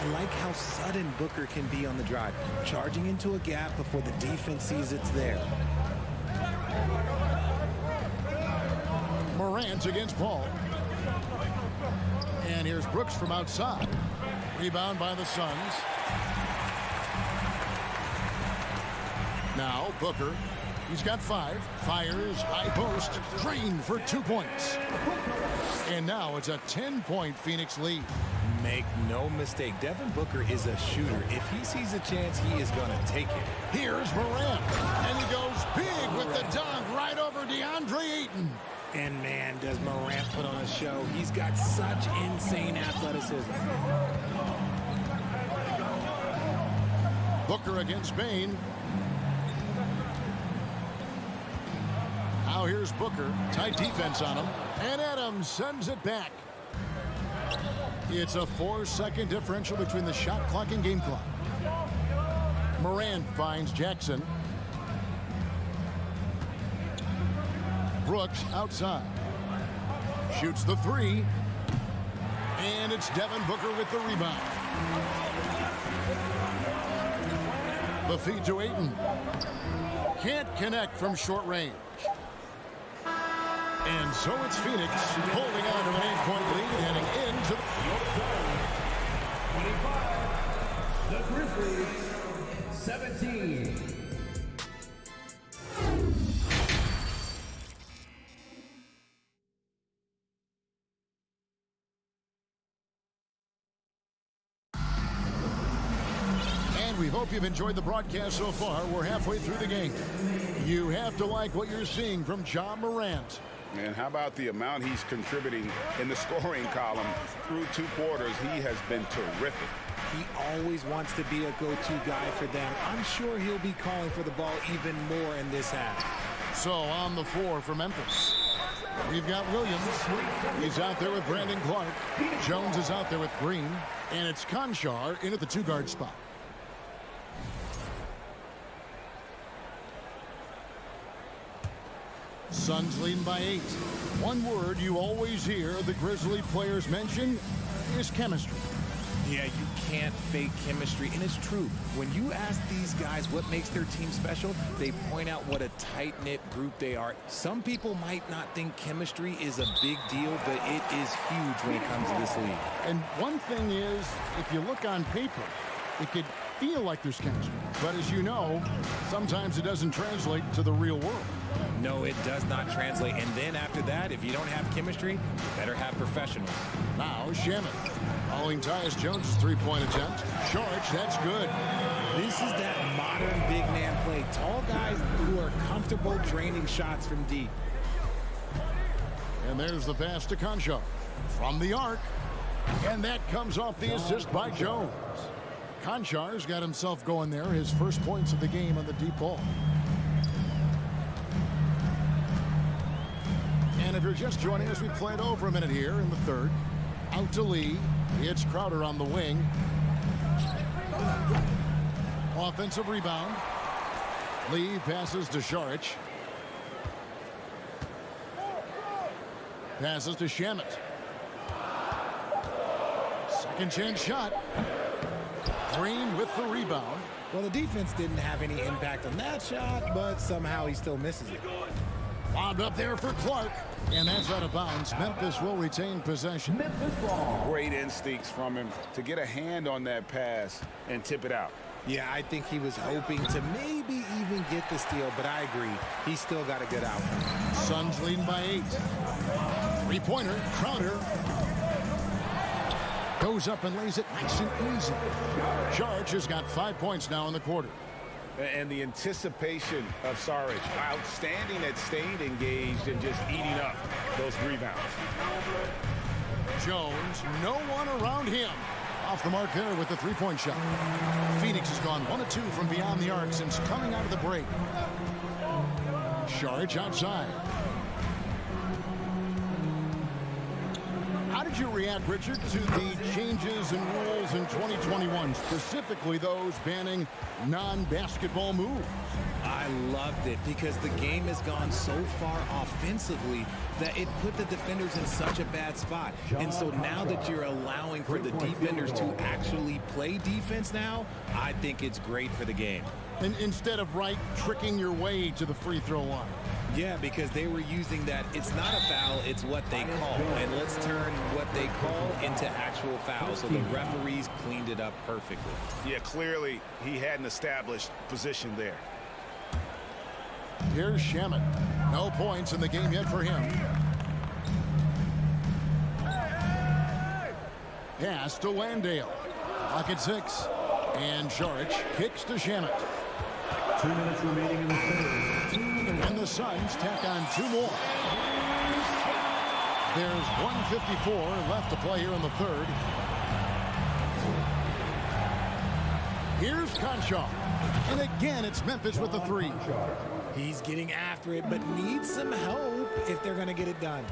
I like how sudden Booker can be on the drive, charging into a gap before the defense sees it's there. Morant against Paul. And here's Brooks from outside. Rebound by the Suns. Now Booker. He's got 5. Fires high post. Drained for 2 points. And now it's a 10-point Phoenix lead. Make no mistake, Devin Booker is a shooter. If he sees a chance, he is going to take it. Here's Morant. And he goes big with the dunk right over DeAndre Ayton. And man, does Morant put on a show. He's got such insane athleticism. Booker against Bain. Now here's Booker. Tight defense on him. And Adams sends it back. It's a 4-second differential between the shot clock and game clock. Morant finds Jackson. Brooks outside. Shoots the 3. And it's Devin Booker with the rebound. The feed to Ayton. Can't connect from short range. And so it's Phoenix holding on to an 8-point lead heading into the 25. The Grizzlies, 17. We hope you've enjoyed the broadcast so far. We're halfway through the game. You have to like what you're seeing from John Morant. And how about the amount he's contributing in the scoring column through 2 quarters? He has been terrific. He always wants to be a go-to guy for them. I'm sure he'll be calling for the ball even more in this half. So on the floor for Memphis, we've got Williams. He's out there with Brandon Clark. Jones is out there with Green. And it's Conchar in at the 2-guard spot. Suns leading by 8. One word you always hear the Grizzly players mention is chemistry. Yeah, you can't fake chemistry, and it's true. When you ask these guys what makes their team special, they point out what a tight-knit group they are. Some people might not think chemistry is a big deal, but it is huge when it comes to this league. And one thing is, if you look on paper, it could feel like there's chemistry. But as you know, sometimes it doesn't translate to the real world. No, it does not translate. And then after that, if you don't have chemistry, you better have professionals. Now Shaman following Tyus Jones' 3-point attempt. Short, that's good. This is that modern big man play. Tall guys who are comfortable draining shots from deep. And there's the pass to Conchar from the arc. And that comes off the assist by Jones. Conchar's got himself going there. His first points of the game on the deep ball. And if you're just joining us, we played over a minute here in the third. Out to Lee. It's Crowder on the wing. Offensive rebound. Lee passes to Šarić. Passes to Shamet. Second chance shot. Green with the rebound. Well, the defense didn't have any impact on that shot, but somehow he still misses it. Lobbed up there for Clark. And that's out of bounds. Memphis will retain possession. Great instincts from him to get a hand on that pass and tip it out. Yeah, I think he was hoping to maybe even get the steal, but I agree. He's still got a good outcome. Suns leading by 8. Three-pointer, Crowder. Goes up and lays it nice and easy. Saric has got 5 points now in the quarter. And the anticipation of Saric, outstanding at staying engaged and just eating up those rebounds. Jones, no one around him. Off the mark there with the three-point shot. Phoenix has gone 1 of 2 from beyond the arc since coming out of the break. Saric outside. How did you react, Richard, to the changes in rules in 2021, specifically those banning non-basketball moves? I loved it because the game has gone so far offensively that it put the defenders in such a bad spot. And so now that you're allowing for the defenders to actually play defense now, I think it's great for the game. And instead of tricking your way to the free throw line. Yeah, because they were using that. It's not a foul, it's what they call. And let's turn what they call into actual foul. So the referees cleaned it up perfectly. Yeah, clearly he hadn't established position there. Here's Shamet. No points in the game yet for him. Pass to Landale. Clock at 6. And Saric kicks to Shamet. 2 minutes remaining in the third. And the Suns tack on 2 more. There's 1:54 left to play here in the third. Here's Conchar. And again, it's Memphis with the 3. He's getting after it, but needs some help if they're going to get it done.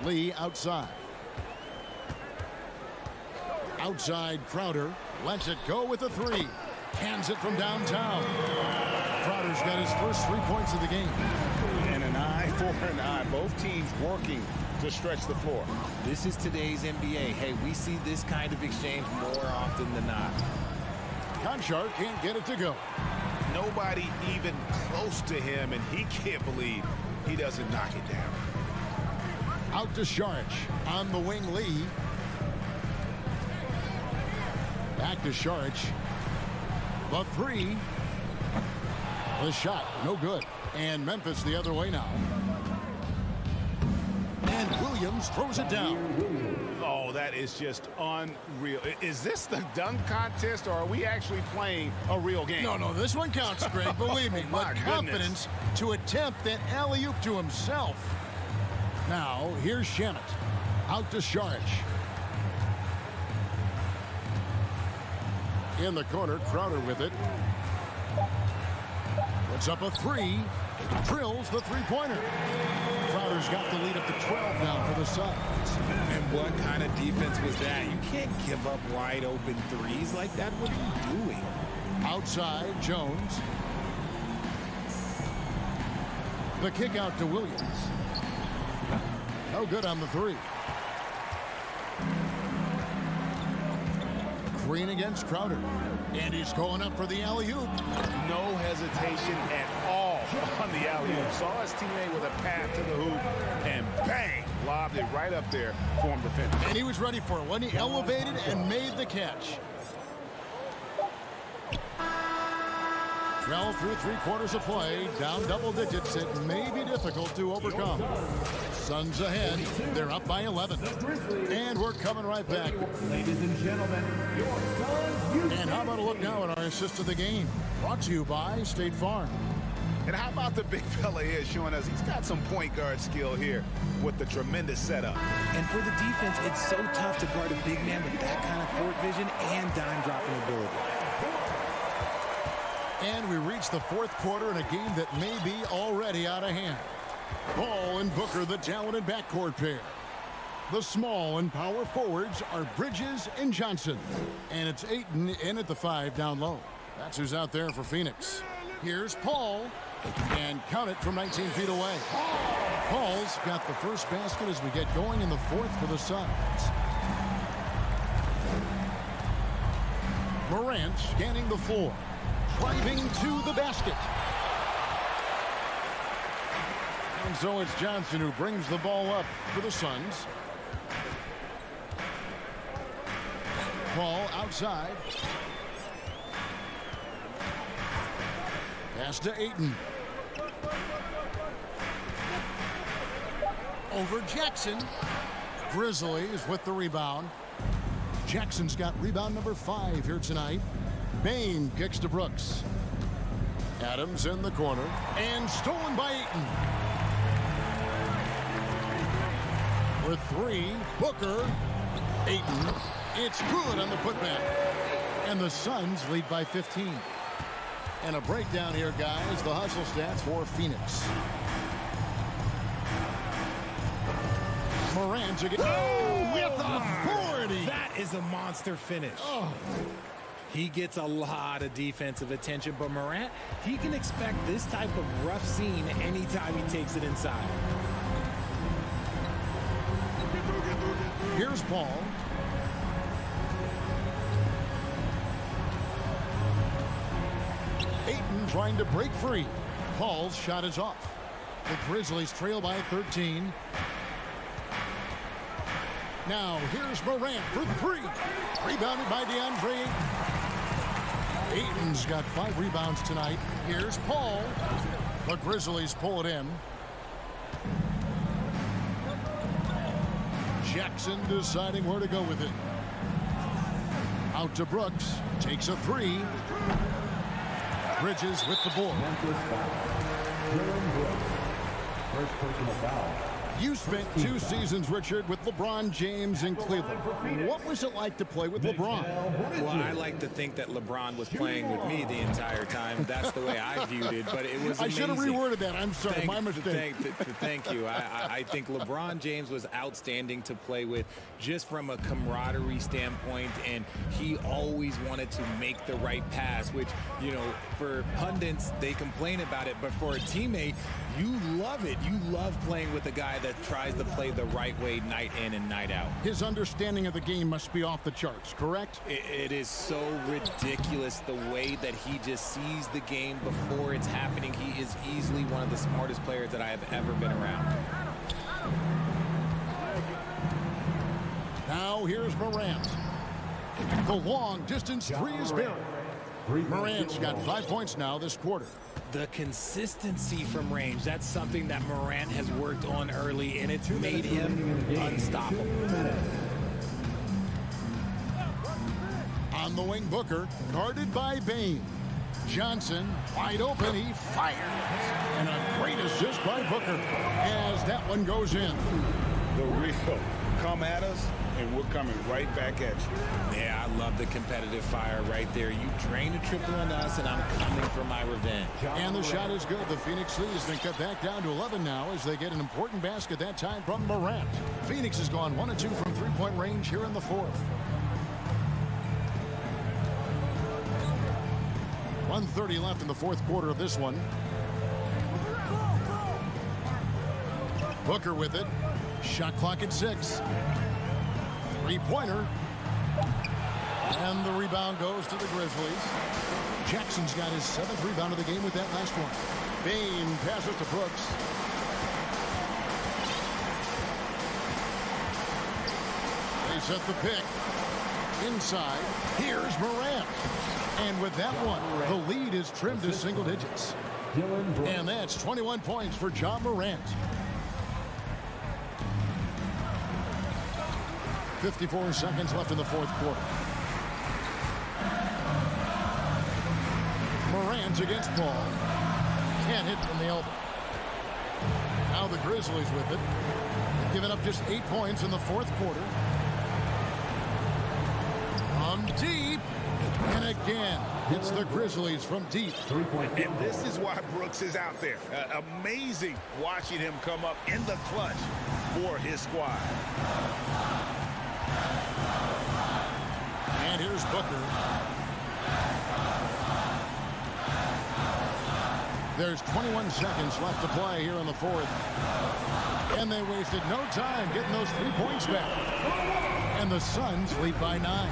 Lee outside. Outside Crowder. Lets it go with the 3. Cans it from downtown. Crowder's got his first 3 points of the game. And an eye for an eye. Both teams working to stretch the floor. This is today's NBA. Hey, we see this kind of exchange more often than not. Conchar can't get it to go. Nobody even close to him, and he can't believe he doesn't knock it down. Out to Saric. On the wing, Lee. Back to Saric. The 3. The shot, no good. And Memphis the other way now. And Williams throws it down. Oh, that is just unreal. Is this the dunk contest, or are we actually playing a real game? No, this one counts, Greg. Believe me. My With confidence to attempt that alley-oop to himself. Now, here's Shamet. Out to Saric. In the corner, Crowder with it. Puts up a 3. Drills the three-pointer. Crowder's got the lead up to 12 now for the Suns. And what kind of defense was that? You can't give up wide open threes like that. What are you doing? Outside, Jones. The kick out to Williams. No good on the 3. Green against Crowder. And he's going up for the alley-oop. No hesitation at all on the alley-oop. Saw his teammate with a path to the hoop, and bang, lobbed it right up there for him to finish. And he was ready for it when he elevated and made the catch. Well, through 3/4 of play, down double digits, it may be difficult to overcome. Suns ahead. They're up by 11. And we're coming right back. Ladies and gentlemen, your Suns. And how about a look now at our assist of the game? Brought to you by State Farm. And how about the big fella here showing us he's got some point guard skill here with the tremendous setup. And for the defense, it's so tough to guard a big man with that kind of court vision and dime dropping ability. And we reach the 4th quarter in a game that may be already out of hand. Ball and Booker, the talented backcourt pair. The small and power forwards are Bridges and Johnson. And it's Ayton in at the 5 down low. That's who's out there for Phoenix. Here's Paul. And count it from 19 feet away. Paul's got the first basket as we get going in the 4th for the Suns. Morant scanning the floor. Driving to the basket. And so it's Johnson who brings the ball up for the Suns. Paul outside. Pass to Ayton. Over Jackson. Grizzlies with the rebound. Jackson's got rebound number 5 here tonight. Bain kicks to Brooks. Adams in the corner. And stolen by Ayton. With 3, Booker. Ayton. It's good on the putback. And the Suns lead by 15. And a breakdown here, guys. The hustle stats for Phoenix. Morant again. Oh, with authority. That is a monster finish. Oh. He gets a lot of defensive attention, but Morant, he can expect this type of rough scene anytime he takes it inside. Here's Paul. Ayton trying to break free. Paul's shot is off. The Grizzlies trail by 13. Now here's Morant for 3. Rebounded by DeAndre Ayton. Ayton's got 5 rebounds tonight. Here's Paul. The Grizzlies pull it in. Jackson deciding where to go with it. Out to Brooks. Takes a 3. Bridges with the ball. Memphis foul. Dylan Brooks. First personal foul. You spent 2 seasons, Richard, with LeBron James in Cleveland. What was it like to play with LeBron? Well, I like to think that LeBron was playing with me the entire time. That's the way I viewed it, but it was amazing. I should have reworded that. I'm sorry, my mistake. Thank you. I think LeBron James was outstanding to play with just from a camaraderie standpoint, and he always wanted to make the right pass, which, you know, for pundits, they complain about it, but for a teammate, you love it. You love playing with a guy that tries to play the right way night in and night out. His understanding of the game must be off the charts, correct? It is so ridiculous the way that he just sees the game before it's happening. He is easily one of the smartest players that I have ever been around. Now here's Morant. The long distance 3 is buried. Morant's got 5 points now this quarter. The consistency from range, that's something that Morant has worked on early, and it's made him unstoppable. On the wing, Booker, guarded by Bain. Johnson, wide open, he fires. And a great assist by Booker as that one goes in. The real come at us, and we're coming right back at you. Yeah, I love the competitive fire right there. You drain a triple on us, and I'm coming for my revenge. And the shot is good. The Phoenix lead has been cut back down to 11 now as they get an important basket that time from Morant. Phoenix has gone 1 of 2 from three-point range here in the 4th. 1:30 left in the 4th quarter of this one. Booker with it. Shot clock at 6. Three-pointer. And the rebound goes to the Grizzlies. Jackson's got his 7th rebound of the game with that last one. Bain passes to Brooks. They set the pick. Inside. Here's Morant. And with that one, the lead is trimmed to single digits. And that's 21 points for John Morant. 54 seconds left in the 4th quarter. Morant against Paul. Can't hit from the elbow. Now the Grizzlies with it. Giving up just 8 points in the 4th quarter. From deep. And again, it's the Grizzlies from deep. And this is why Brooks is out there. Amazing watching him come up in the clutch for his squad. And here's Booker. There's 21 seconds left to play here in the 4th. And they wasted no time getting those 3 points back. And the Suns lead by 9.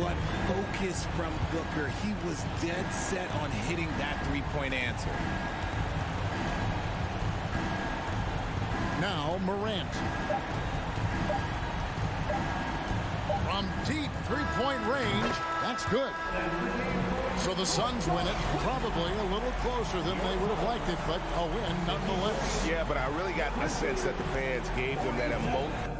What focus from Booker. He was dead set on hitting that 3-point answer. Now Morant. From deep three-point range, that's good. So the Suns win it, probably a little closer than they would have liked it, but a win nonetheless. Yeah, but I really got a sense that the fans gave them that emotion.